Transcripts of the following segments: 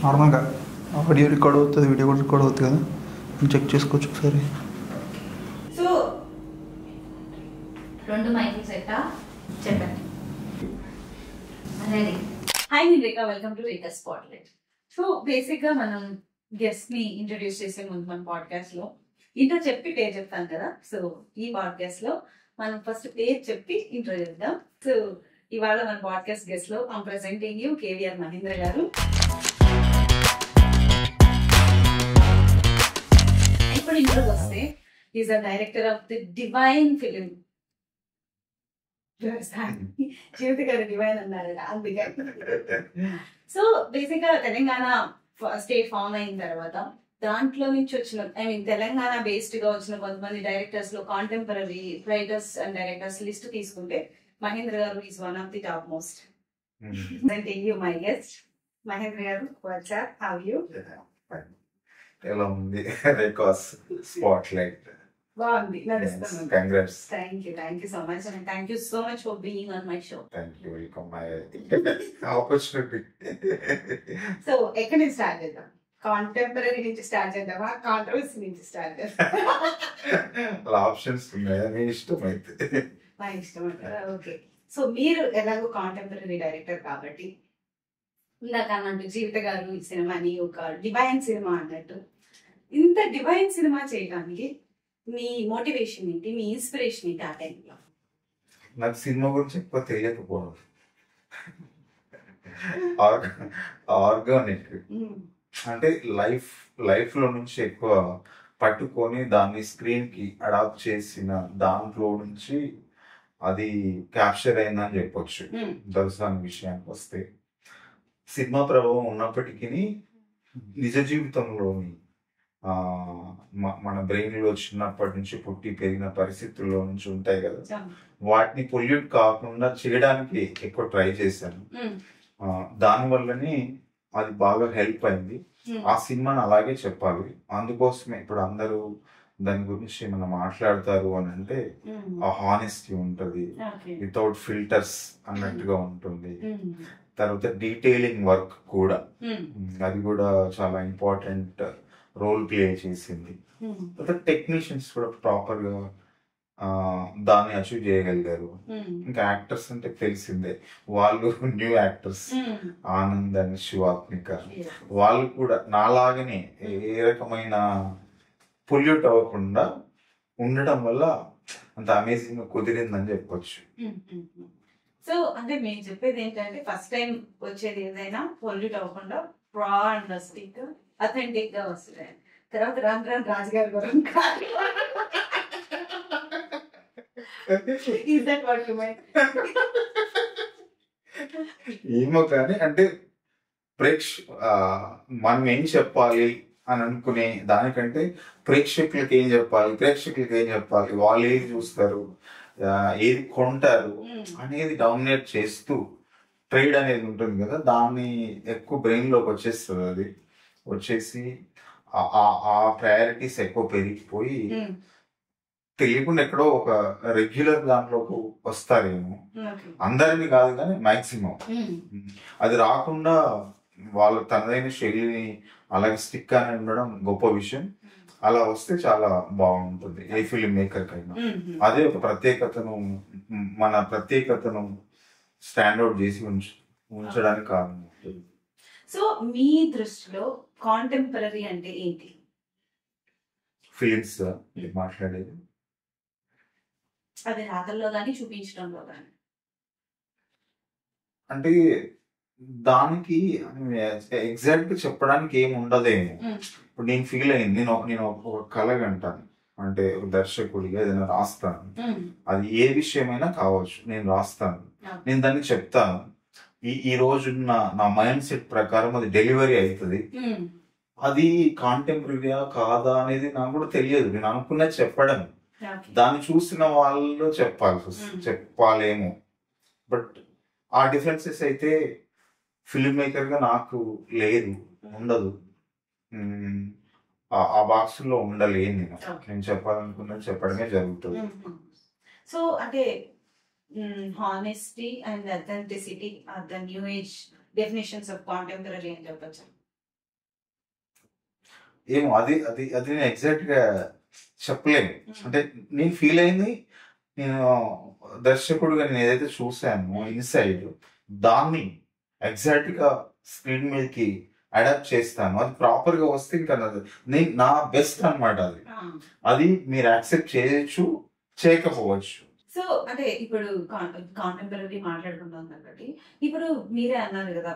నార్మల్గా audio record అవుతుంది, video కూడా రికార్డ్ అవుతుంది కదా, చెక్ చేసుకోవచ్చు ఒకసారి. సో రెండు మైకులు సెట్టా చెప్పండి. రెడీ. హాయ్ నేను Rekha, welcome to Rekha spotlight. So బేసిక్గా మనం గెస్ట్ని ఇంట్రడ్యూస్ చేసే ముందు మన పాడ్కాస్ట్లో ఇంట్రో చెప్పి పేరు చెప్తాను కదా. సో ఈ పాడ్కాస్ట్లో మనం ఫస్ట్ పేరు చెప్పి ఇంట్రో చేద్దాం. సో ఇవాళ మన పాడ్కాస్ట్ గెస్ట్లో I'm presenting you KVR Mahendra గారు. ఇప్పుడు ఇంట్రోకి వస్తే is a director of the divine film. Jeevitha గారు డివైన్ అన్నారు అందుకే. సో బేసిక్ గా తెలంగాణ స్టేట్ ఫామ్ అయిన తర్వాత దాంట్లో నుంచి వచ్చిన తెలంగాణ బేస్డ్ గా వచ్చిన కొంతమంది డైరెక్టర్స్ లో contemporary writers and directors list తీసుకుంటే Mahendra garu is one of the top most. My guest Mahendra garu, what's up, how you? ఎలా ఉంది రేఖాస్ స్పాట్లైట్? బాగుంది, నడుస్తుంది. Congrats. Thank you so much and thank you so much for being on my show. Thank you, welcome my opportunity. So ఎక్కడి నుంచి start చేద్దాం? Contemporary నుంచి start చేద్దామా, controversy నుంచి స్టార్ట్ చేద్దాం? అలా ఆప్షన్స్ ఉన్నాయా? మీ ఇష్టం అయితే. నా ఇష్టం అంటారా? ఓకే. సో మీరు ఎలాగో కాంటెంపరీ డైరెక్టర్ కాబట్టి ఇందాక అన్నట్టు జీవిత గారు ఈ సినిమాని ఒక డివైన్ సినిమా అన్నట్టు, ఇంత డివైన్ సినిమా చేయడానికి మీ మోటివేషన్ ఏంటి, మీ ఇన్స్పిరేషన్ ఏంటి ఆ టైంలో? నాకు సినిమా గురించి ఎక్కువ తెలియకపోవడం, ఆర్గానిక్ అంటే లైఫ్ లో నుంచి ఎక్కువ పట్టుకొని దాన్ని స్క్రీన్ కి అడాప్ట్ చేసిన దాంట్లో నుంచి అది క్యాప్చర్ అయిందని చెప్పొచ్చు. దర్శన విషయానికి వస్తే సినిమా ప్రభావం ఉన్నప్పటికీ నిజ జీవితంలోని మన బ్రెయిన్ లో చిన్నప్పటి నుంచి పుట్టి పెరిగిన పరిస్థితుల్లో నుంచి ఉంటాయి కదా, వాటిని పొల్యూట్ కాకుండా చేయడానికి ఎక్కువ ట్రై చేశాను. దానివల్లనే అది బాగా హెల్ప్ అయింది. ఆ సినిమాని అలాగే చెప్పాలి. అందుకోసమే ఇప్పుడు అందరూ దాని గురించి మనం మాట్లాడతారు అని అంటే ఆ హానెస్టీ ఉంటది, వితౌట్ ఫిల్టర్స్ అన్నట్టుగా ఉంటుంది. తర్వాత డీటెయిలింగ్ వర్క్ కూడా, అది కూడా చాలా ఇంపార్టెంట్ రోల్ ప్లే చేసింది. తర్వాత టెక్నీషియన్స్ కూడా ప్రాపర్ గా దాన్ని అచీవ్ చేయగలిగారు. ఇంకా యాక్టర్స్ అంటే తెలిసిందే, వాళ్ళు new actors Anand and Shivathmika, వాళ్ళు కూడా నాలాగనే ఏ రకమైన పొల్యూట్ అవ్వకుండా ఉండడం వల్ల అంత అమేజింగ్ గా కుదిరిందని చెప్పొచ్చు. సో అంటే మేము చెప్పేది ఏంటంటే ఫస్ట్ టైం వచ్చేది ఏదైనా పొల్యూట్ అవ్వకుండా రా అండ్ రస్టిక్ అథెంటిక్ గా వస్తుంది. తర్వాత రామ్ రాజుగారి గురించి ఏమో కానీ అంటే మనం ఏం చెప్పాలి అని అనుకునే దానికంటే ప్రేక్షకులకి ఏం చెప్పాలి, వాళ్ళు ఏది చూస్తారు, ఏది కొంటారు అనేది డామినేట్ చేస్తూ ట్రేడ్ అనేది ఉంటుంది కదా, దాన్ని ఎక్కువ బ్రెయిన్ లోకి వచ్చేస్తుంది. అది వచ్చేసి ఆ ప్రయారిటీస్ ఎక్కువ పెరిగిపోయి తెలియకుండా ఎక్కడో ఒక రెగ్యులర్ దాంట్లోకి వస్తారేమో, అందరిని కాదు కానీ మాక్సిమం. అది రాకుండా వాళ్ళ తనదైన శైలిని అలాగే స్టిక్ అని ఉండడం గొప్ప విషయం. అలా వస్తే చాలా బాగుంటుంది ఏ ఫిల్మ్ మేకర్ కైనా. అదే ఒక మన ప్రత్యేకతను స్టాండౌట్ చేసి ఉంచడానికి కారణం. సో మీ దృష్టిలో కాంటెంపరీ అంటే ఏంటి? ఫిలిమ్స్ మాట్లాడేది అది రాతల్లో కానీ చూపించడంలో కానీ అంటే దానికి ఎగ్జాక్ట్ గా చెప్పడానికి ఏమి ఉండదేమో. ఇప్పుడు నేను ఫీల్ అయింది, నేను ఒక కళ అంటాను అంటే ఒక దర్శకుడిగా ఏదైనా రాస్తాను, అది ఏ విషయమైనా కావచ్చు, నేను రాస్తాను, నేను దాన్ని చెప్తాను. ఈ రోజు నా మైండ్ సెట్ ప్రకారం అది డెలివరీ అవుతుంది. అది కాంటెంపరీగా కాదా అనేది నాకు కూడా తెలియదు. నేను అనుకున్నది చెప్పడం, దాన్ని చూసిన వాళ్ళు చెప్పాలేమో. బట్ ఆ డిఫరెన్సెస్ అయితే ఫిల్మ్ మేకర్ గా నాకు ఉండదు. ఆ బాక్స్ లో ఉండలేను. నేను చెప్పాలనుకున్నది చెప్పడమే జరుగుతుంది. సో అంటే honesty and authenticity are the new age definitions of contemporary అని చెప్పచ్చు. ఏమో అది నేను ఎగ్జాక్ట్ గా చెప్పలేను. అంటే నేను ఫీల్ అయింది, నేను దర్శకుడుగా నేను ఏదైతే చూసానో ఇన్సైడ్, దాన్ని ఎగ్జాక్ట్ గా స్క్రీన్ మీదకి అడాప్ట్ చేస్తాను. అది ప్రాపర్ గా వస్తే ఇంకా నేను నా బెస్ట్ అనమాట. అది మీరు యాక్సెప్ట్ చేయొచ్చు, చేయకపోవచ్చు. సో అంటే ఇప్పుడు కాంటెంపరీ మాట్లాడుకుంటాం కాబట్టి, ఇప్పుడు మీరే అన్నారు కదా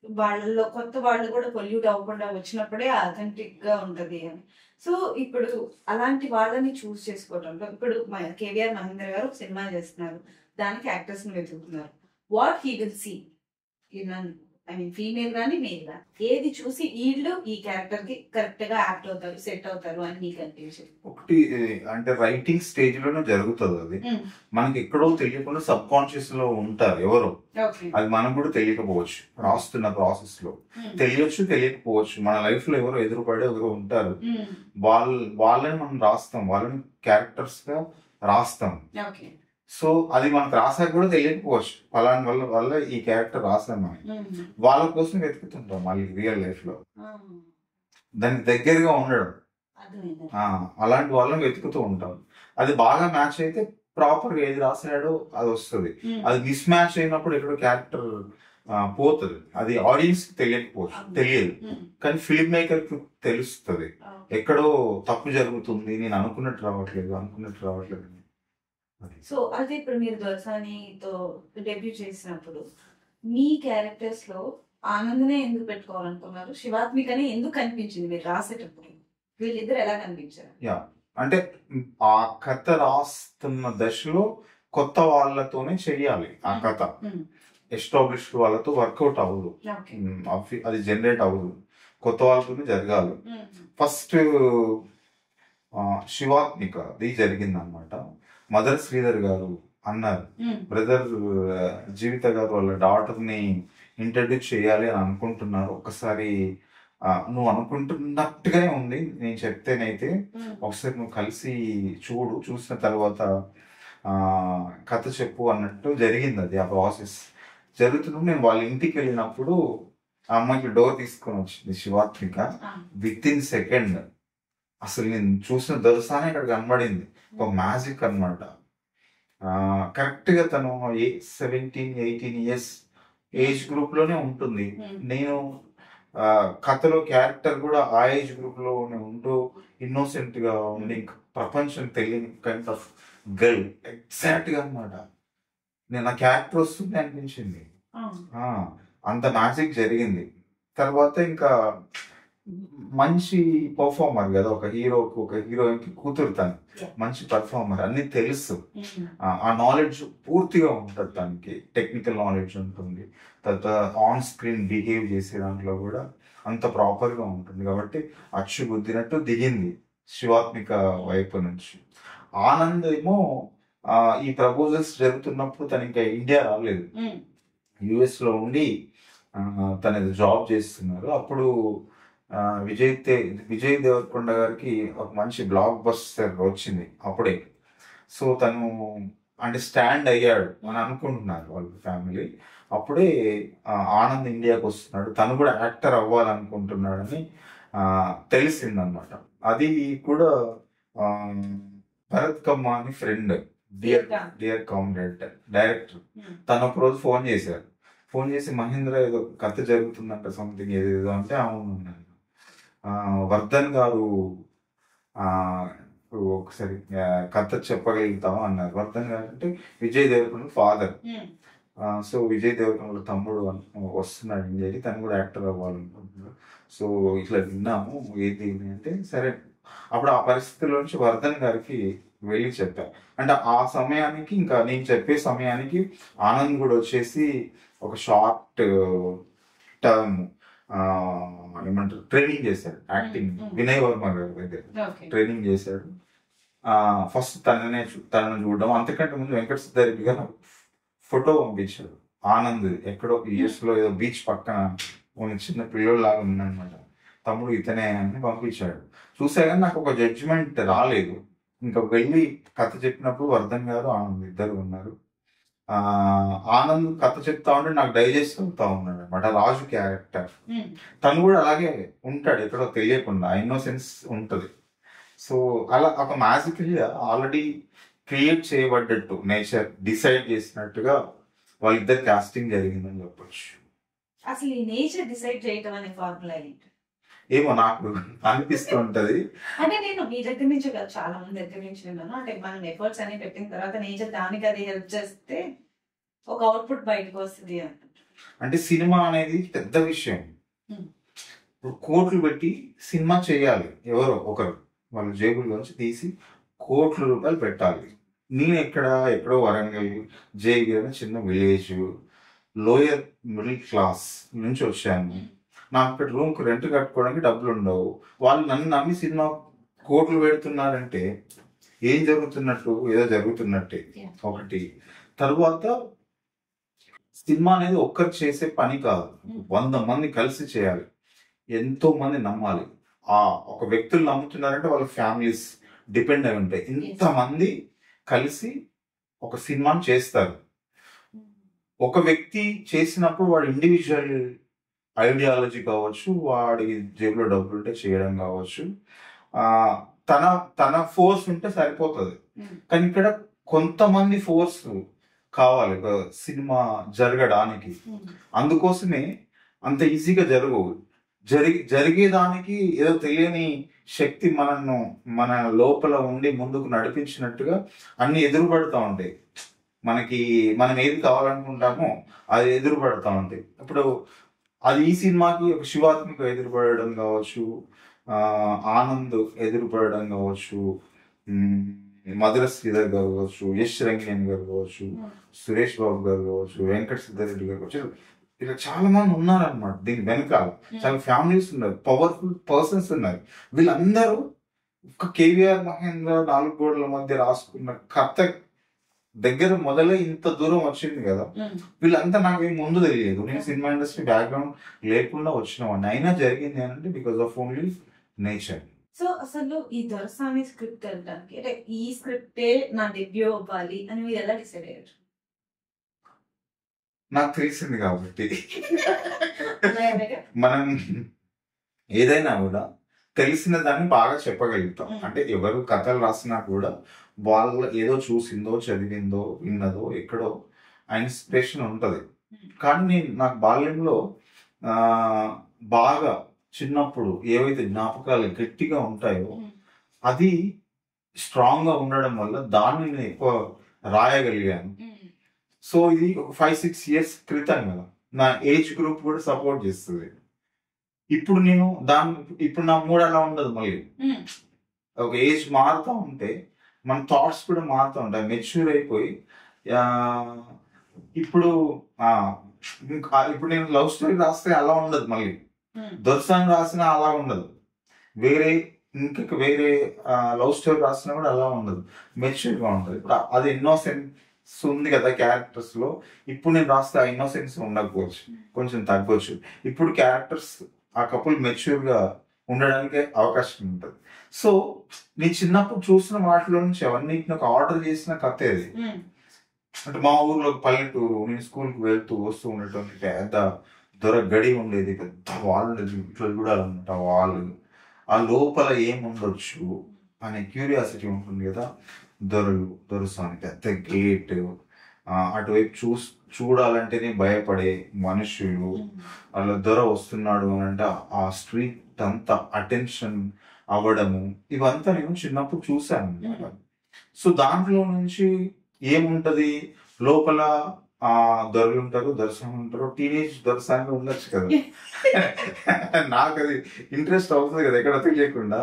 వాళ్ళలో కొత్త వాళ్ళు కూడా పొల్యూట్ అవ్వకుండా వచ్చినప్పుడే అథెంటిక్ గా ఉంటది అని. సో ఇప్పుడు అలాంటి వాళ్ళని చూస్ చేసుకోవడంలో ఇప్పుడు కేవీఆర్ మహేంద్ర గారు ఒక సినిమా చేస్తున్నారు, దానికి యాక్టర్స్ ని వెతుకుతున్నారు. What he will see in I mean female గానీ మేల్ గానీ, ఏది చూసి వీళ్ళు ఈ క్యారెక్టర్ కి కరెక్ట్ గా యాక్ట్ అవుతారు, సెట్ అవుతారు అని మీకు అనిపించింది? ఒకటి అంటే రైటింగ్ స్టేజ్ లోనే జరుగుతుంది అది. మనకి ఎక్కడో తెలియకుండా సబ్ కాన్షియస్ లో ఉంటారు ఎవరో, అది మనకు కూడా తెలియకపోవచ్చు. రాస్తున్న ప్రాసెస్ లో తెలియచ్చు, తెలియకపోవచ్చు. మన లైఫ్ లో ఎవరో ఎదురుపడే ఎవరో ఉంటారు, వాళ్ళని మనం రాస్తాం, వాళ్ళని క్యారెక్టర్స్ గా రాస్తాం. సో అది మనకు రాసాక కూడా తెలియకపోవచ్చు, ఫలాని వల్ల ఈ క్యారెక్టర్ రాసాం అని. వాళ్ళ కోసం వెతుకుతుంటాం మళ్ళీ రియల్ లైఫ్ లో, దానికి దగ్గరగా ఉండడం. అలాంటి వాళ్ళని వెతుకుతూ ఉంటాం. అది బాగా మ్యాచ్ అయితే ప్రాపర్ గా ఏది రాసాడో అది వస్తుంది. అది మిస్ మ్యాచ్ అయినప్పుడు ఎక్కడో క్యారెక్టర్ పోతుంది. అది ఆడియన్స్ కి తెలియదు, కానీ ఫిల్మ్ మేకర్ కి తెలుస్తుంది. ఎక్కడో తప్పు జరుగుతుంది, నేను అనుకున్నట్టు రావట్లేదు. సో అదే ఇప్పుడు మీరు దొరసానితో డెబ్యూ చేసినప్పుడు మీ క్యారెక్టర్స్ లో ఆనందనే ఎందుకు పెట్టుకోవాలనుకున్నారు, శివాత్మికనే ఎందుకు కనిపించింది మీరు రాసేటప్పుడు? వీళ్ళిద్దరు ఎలా కనిపించారు? అంటే ఆ కథ రాస్తున్న దశలో కొత్త వాళ్ళతోనే చెయ్యాలి. ఆ కథ ఎస్టాబ్లిష్డ్ వాళ్ళతో వర్కౌట్ అవ్వదు, అది జనరేట్ అవ్వదు, కొత్త వాళ్ళతోనే జరగాలి. ఫస్ట్ శివాత్మికది జరిగింది అనమాట. మదర్ శ్రీధర్ గారు అన్నారు, బ్రదర్ జీవిత గారు వాళ్ళ డాటర్ ని ఇంట్రడ్యూస్ చేయాలి అని అనుకుంటున్నారు, ఒకసారి నువ్వు అనుకుంటున్నట్టుగానే ఉంది, నేను చెప్తేనైతే ఒకసారి నువ్వు కలిసి చూసిన తర్వాత కథ చెప్పు అన్నట్టు జరిగింది. అది ఆ ప్రాసెస్ జరుగుతున్నప్పుడు నేను వాళ్ళ ఇంటికి వెళ్ళినప్పుడు ఆ అమ్మాయికి డోర్ తీసుకొని వచ్చింది శివాత్మిక. విత్ ఇన్ సెకండ్ అసలు నేను చూసిన దొరసానే ఇక్కడ కనబడింది, ఒక మ్యాజిక్ అనమాట. కరెక్ట్ గా తను 17-18 years ఏజ్ గ్రూప్ లోనే ఉంటుంది. నేను కథలో క్యారెక్టర్ కూడా ఆ ఏజ్ గ్రూప్ లోనే ఉంటూ ఇన్నోసెంట్ గా ఉండి ప్రపంచం తెలియని కైండ్ ఆఫ్ గర్ల్ ఎగ్జాక్ట్ గా అనమాట. నేను ఆ క్యారెక్టర్ వస్తుంది అనిపించింది. అంత మ్యాజిక్ జరిగింది. తర్వాత ఇంకా మంచి పర్ఫార్మర్ కదా, ఒక హీరోయిన్ కి కూతురు, తను మంచి పర్ఫార్మర్, అన్ని తెలుసు, ఆ నాలెడ్జ్ పూర్తిగా ఉంటుంది, తనకి టెక్నికల్ నాలెడ్జ్ ఉంటుంది. తర్వాత ఆన్ స్క్రీన్ బిహేవ్ చేసే దాంట్లో కూడా అంత ప్రాపర్ గా ఉంటుంది. కాబట్టి అచ్చు గుద్దినట్టు దిగింది శివాత్మిక వైపు నుంచి. ఆనంద్ ఏమో ఈ ప్రపోజల్స్ జరుగుతున్నప్పుడు తను ఇంకా ఇండియా రాలేదు, యుఎస్ లో ఉండి తన జాబ్ చేస్తున్నారు. అప్పుడు విజయ్ దేవరకొండ గారికి ఒక మంచి బ్లాక్ బస్టర్ వచ్చింది అప్పుడే. సో తను అంటే స్టాండ్ అయ్యాడు అని అనుకుంటున్నారు వాళ్ళ ఫ్యామిలీ. అప్పుడే ఆనంద్ ఇండియాకి వస్తున్నాడు, తను కూడా యాక్టర్ అవ్వాలనుకుంటున్నాడని తెలిసిందనమాట. అది కూడా భరత్ కమ్మ అని ఫ్రెండ్, డియర్ కామ్రేడ్ డైరెక్టర్, తను ఒక రోజు ఫోన్ చేసి మహేంద్ర ఏదో కథ జరుగుతుందంట, సంథింగ్ ఏదేదో అంటే అవును, వర్ధన్ గారు ఒకసారి కథ చెప్పగలుగుతాం అన్నారు. వర్ధన్ గారు అంటే విజయ్ దేవరకొండ ఫాదర్. సో విజయ్ దేవరకొండ తమ్ముడు వస్తున్నాడు ఇండియాకి, తను కూడా యాక్టర్ అవ్వాలనుకుంటున్నాడు. సో ఇట్లా విన్నాము, ఏది అంటే సరే. అప్పుడు ఆ పరిస్థితుల్లో నుంచి వర్ధన్ గారికి వెళ్ళి చెప్పారు. అంటే ఆ సమయానికి, ఇంకా నేను చెప్పే సమయానికి ఆనంద్ కూడా వచ్చేసి ఒక షార్ట్ టర్మ్ ఏమంటారు ట్రైనింగ్ చేశాడు, యాక్టింగ్ వినయ్ వర్మ గారి దగ్గర ట్రైనింగ్ చేశాడు. ఫస్ట్ తనను చూడడం, అంతకంటే ముందు వెంకట సిద్ధారెడ్డి గారు ఫోటో పంపించాడు. ఆనంద్ ఎక్కడో యుఎస్ లో ఏదో బీచ్ పక్కన చిన్న పిల్లలాగా ఉందన్నమాట, తమ్ముడు ఇతనే అని పంపించాడు. చూసా కానీ నాకు ఒక జడ్జిమెంట్ రాలేదు. ఇంకా వెళ్ళి కథ చెప్పినప్పుడు వర్ధన్ గారు ఆనంద్ ఇద్దరు ఉన్నారు. ఆనంద్ కథ చెప్తా ఉంటే నాకు డైజెస్ట్ అవుతా ఉన్నాడు అనమాట రాజు క్యారెక్టర్. తను కూడా అలాగే ఉంటాడు, ఎక్కడో తెలియకుండా ఇన్నోసెన్స్ ఉంటది. సో అలా ఒక మ్యాజికల్ గా ఆల్రెడీ క్రియేట్ చేయబడ్డట్టు నేచర్ డిసైడ్ చేసినట్టుగా వాళ్ళిద్దరు కాస్టింగ్ జరిగిందని చెప్పొచ్చు. అసలు ఈ నేచర్ డిసైడ్ చేయటం అనే ఫార్ములా ఏంటి? ఏమో నాకు అనిపిస్తూ ఉంటది. అంటే నేను మీ దగ్గర నుంచి కాదు, చాలా మంది దగ్గర నుంచి విన్నాను. అంటే మనం ఎఫర్ట్స్ అన్ని పెట్టిన తర్వాత నేచర్ దానికి అది హెల్ప్ చేస్తే ఒక అవుట్పుట్ బయటకు వస్తుంది అంటారు. అంటే సినిమా అనేది పెద్ద విషయం. ఇప్పుడు కోట్లు పెట్టి సినిమా చేయాలి, ఎవరో ఒకరు వాళ్ళ జేబుల్లోంచి తీసి కోట్ల రూపాయలు పెట్టాలి. నేను ఎక్కడో వరంగల్ జయగిరి అనే చిన్న విలేజ్ లోయర్ మిడిల్ క్లాస్ నుంచి వచ్చాను. నాకు ఇక్కడ రూమ్కి రెంట్ కట్టుకోవడానికి డబ్బులు ఉండవు. వాళ్ళు నన్ను నమ్మి సినిమా కోట్లు పెడుతున్నారంటే ఏం జరుగుతున్నట్టు? ఏదో జరుగుతున్నట్టే ఒకటి. తరువాత సినిమా అనేది ఒక్కరు చేసే పని కాదు, 100 మంది కలిసి చేయాలి, ఎంతో మంది నమ్మాలి. ఒక వ్యక్తులు నమ్ముతున్నారంటే వాళ్ళ ఫ్యామిలీస్ డిపెండ్ అయి ఉంటాయి. ఇంతమంది కలిసి ఒక సినిమాని చేస్తారు. ఒక వ్యక్తి చేసినప్పుడు వాడు ఇండివిజువల్ ఐడియాలజీ కావచ్చు, వాడి జేబులో డబ్బులు ఉంటే చేయడం కావచ్చు, తన తన ఫోర్స్ ఉంటే సరిపోతుంది. కానీ ఇక్కడ కొంతమంది ఫోర్స్ కావాలి ఒక సినిమా జరగడానికి. అందుకోసమే అంత ఈజీగా జరగవు. జరిగేదానికి ఏదో తెలియని శక్తి మన లోపల ఉండి ముందుకు నడిపించినట్టుగా అన్ని ఎదురుపడుతూ ఉంటాయి. మనం ఏది కావాలనుకుంటామో అది ఎదురుపడుతూ ఉంటాయి. ఇప్పుడు అది ఈ సినిమాకి ఒక శివాత్మిక ఎదురుపడడం కావచ్చు, ఆనంద్ ఎదురుపడడం కావచ్చు, మధుర శ్రీధర్ గారు కావచ్చు, యశ్ రంగినేని గారు కావచ్చు, సురేష్ బాబు గారు కావచ్చు, వెంకట సిద్ధారెడ్డి గారు కావచ్చు, ఇలా చాలా మంది ఉన్నారనమాట. దీని వెనకాల చాలా ఫ్యామిలీస్ ఉన్నారు, పవర్ఫుల్ పర్సన్స్ ఉన్నారు. వీళ్ళందరూ ఒక కేవీఆర్ మహేంద్ర 4 గోడల మధ్య రాసుకున్న కథ దగ్గర మొదలై ఇంత దూరం వచ్చింది కదా. వీళ్ళంతా నాకు ముందు తెలియదు, నేను సినిమా ఇండస్ట్రీ బ్యాక్గ్రౌండ్ లేకుండా వచ్చిన వాడిని. అయినా జరిగింది అంటే because of only nature. So అసలు ఈ దొరసాని స్క్రిప్ట్ వెళ్ళడానికి, అంటే ఈ స్క్రిప్టే నా డెబ్యూ అవ్వాలి అని మీరు ఎలా డిసైడ్ అయ్యారు? నాకు తెలిసింది కాబట్టి. మనం ఏదైనా కూడా తెలిసిన దాన్ని బాగా చెప్పగలుగుతాం. అంటే ఎవరు కథలు రాసినా కూడా వాళ్ళు ఏదో చూసిందో చదివిందో విన్నదో ఎక్కడో ఇన్స్పిరేషన్ ఉంటది. కానీ నాకు బాల్యంలో బాగా చిన్నప్పుడు ఏవైతే జ్ఞాపకాలు గట్టిగా ఉంటాయో అది స్ట్రాంగ్ గా ఉండడం వల్ల దాన్ని నేను ఎక్కువ రాయగలిగాను. సో ఇది ఒక 5-6 years క్రితం కదా, నా ఏజ్ గ్రూప్ కూడా సపోర్ట్ చేస్తుంది. ఇప్పుడు నా మూడ్ అలా ఉండదు. మళ్ళీ ఒక ఏజ్ మారుతూ ఉంటే మన థాట్స్ కూడా మారుతూ ఉంటాయి, మెచ్యూర్ అయిపోయి. ఇప్పుడు నేను లవ్ స్టోరీ రాస్తే అలా ఉండదు, మళ్ళీ దొరసాని రాసినా అలా ఉండదు, వేరే లవ్ స్టోరీ రాసినా కూడా అలా ఉండదు, మెచ్యూర్ గా ఉంటుంది. ఇప్పుడు అది ఇన్నోసెన్స్ ఉంది కదా క్యారెక్టర్స్ లో. ఇప్పుడు నేను రాస్తే ఆ ఇన్నోసెన్స్ ఉండకపోవచ్చు, కొంచెం తగ్గొచ్చు. ఇప్పుడు క్యారెక్టర్స్ ఆ కపుల్ మెచ్యూర్ గా ఉండడానికి అవకాశం ఉంటుంది. సో నేను చిన్నప్పుడు చూసిన వాటిలో నుంచి అవన్నీ నాకు ఆర్డర్ చేసిన కథ అది. అంటే మా ఊర్లో పల్లెటూరు, నేను స్కూల్కి వెళ్తూ వస్తూ ఉండేటువంటి పెద్ద దొర గడి ఉండేది, పెద్ద వాళ్ళు ఇట్లా చూడాలన్నమాట. వాళ్ళు ఆ లోపల ఏముండొచ్చు అనే క్యూరియాసిటీ ఉంటుంది కదా. దొరసాని పెద్ద గేట్, అటువైపు చూడాలంటేనే భయపడే మనుషులు, అలా దొర వస్తున్నాడు అని అంటే ఆ స్ట్రీట్ అంతా అటెన్షన్ అవ్వడము, ఇవంతా నేను చిన్నప్పుడు చూశాను అనమాట. సో దాంట్లో నుంచి ఏముంటది లోపల, దొరలు ఉంటారు, దొరసాని ఉంటారు, టీనేజ్ దొరసాని ఉండొచ్చు కదా. నాకు అది ఇంట్రెస్ట్ అవుతుంది కదా ఎక్కడ తెలియకుండా.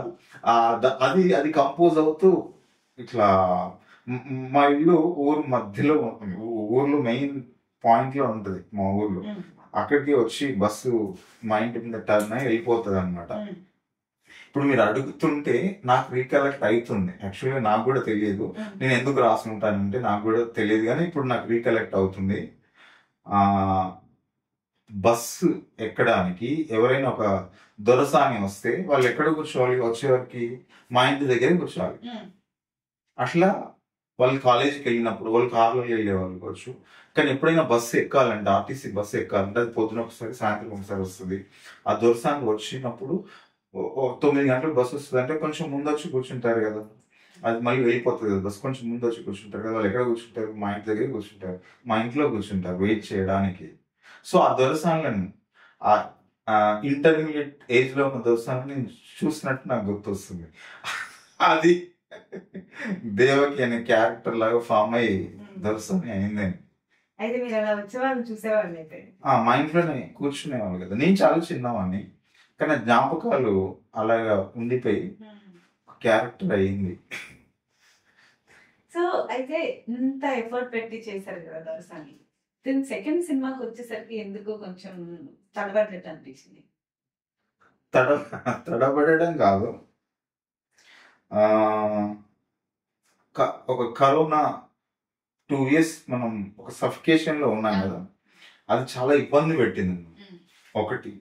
అది కంపోజ్ అవుతూ ఇట్లా మా ఇల్లు ఊరు మధ్యలో, ఊర్లో మెయిన్ పాయింట్ లో ఉంటది మా ఊర్లో. అక్కడికి వచ్చి బస్సు మా ఇంటి మీద టర్న్ అయి వెళ్ళిపోతుంది అనమాట. ఇప్పుడు మీరు అడుగుతుంటే నాకు రీకలెక్ట్ అవుతుంది. యాక్చువల్గా నాకు కూడా తెలియదు నేను ఎందుకు రాసుకుంటానంటే, నాకు కూడా తెలియదు, కానీ ఇప్పుడు నాకు రీకలెక్ట్ అవుతుంది. బస్సు ఎక్కడానికి ఎవరైనా ఒక దొరసాని వస్తే వాళ్ళు ఎక్కడ కూర్చోవాలి, వచ్చేవారికి మా ఇంటి దగ్గరే కూర్చోవాలి. అట్లా వాళ్ళు కాలేజీకి వెళ్ళినప్పుడు వాళ్ళు కార్లో వెళ్ళేవాళ్ళు కావచ్చు. కానీ ఎప్పుడైనా బస్సు ఎక్కాలంటే, ఆర్టీసీ బస్సు ఎక్కాలంటే అది పొద్దున ఒకసారి సాయంత్రం ఒకసారి వస్తుంది. ఆ దొరసానికి వచ్చినప్పుడు 9 గంటలకు బస్సు వస్తుంది అంటే కొంచెం ముందు వచ్చి కూర్చుంటారు కదా, అది మళ్ళీ వెళ్ళిపోతుంది కదా బస్. కొంచెం ముందు వచ్చి కూర్చుంటారు కదా, వాళ్ళు ఎక్కడ కూర్చుంటారు? మా ఇంటి దగ్గర కూర్చుంటారు, మా ఇంట్లో కూర్చుంటారు వెయిట్ చేయడానికి. సో ఆ దొరసాన్లను, ఆ ఇంటర్మీడియట్ ఏజ్ లో ఉన్న దొరసాన్ని నేను చూసినట్టు నాకు గుర్తొస్తుంది. అది దేవకి అనే క్యారెక్టర్ లాగా ఫామ్ అయ్యి దొరసాని అయిందని. అయితే మీరు అలా వచ్చేవాళ్ళు చూసేవాళ్ళు అయితే మా ఇంట్లోనే కూర్చునేవాళ్ళు కదా. నేను చాలా చిన్నవాడిని కానీ జ్ఞాపకాలు అలాగా ఉండిపోయి క్యారెక్టర్ అయ్యింది. సో అయితే ఇంత ఎఫర్ట్ పెట్టి చేశారు కదా దొరసాని, దీని సెకండ్ సినిమాకి వచ్చేసరికి ఎందుకు కొంచెం తడబడ్డట్టు అనిపించింది? తడబడడం కాదు, ఒక కరోనా 2 years మనం ఒక సఫికేషన్ లో ఉన్నాం కదా, అది చాలా ఇబ్బంది పెట్టింది ఒకటి.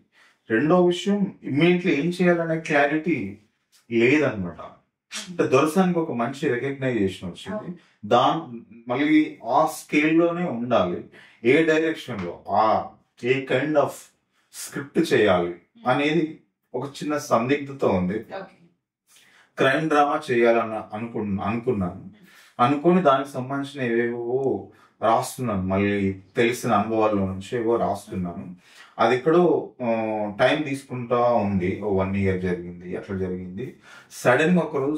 రెండో విషయం, ఇమ్మీడియట్లీ ఏం చేయాలనే క్లారిటీ లేదనమాట. అంటే దొరసానికి ఒక మంచి రికగ్నైజేషన్ వచ్చింది, మళ్ళీ ఆ స్కేల్లోనే ఉండాలి, ఏ డైరెక్షన్ లో ఏ కైండ్ ఆఫ్ స్క్రిప్ట్ చేయాలి అనేది ఒక చిన్న సందిగ్ధత ఉంది. క్రైమ్ డ్రామా చేయాలని అనుకున్నాను. అనుకుని దానికి సంబంధించిన ఏవేవో రాస్తున్నాను, మళ్ళీ తెలిసిన అనుభవాల్లో నుంచి ఏవో రాస్తున్నాను. అది ఎక్కడో టైం తీసుకుంటా ఉంది. 1 year జరిగింది, అట్లా జరిగింది. సడన్ గా ఒకరోజు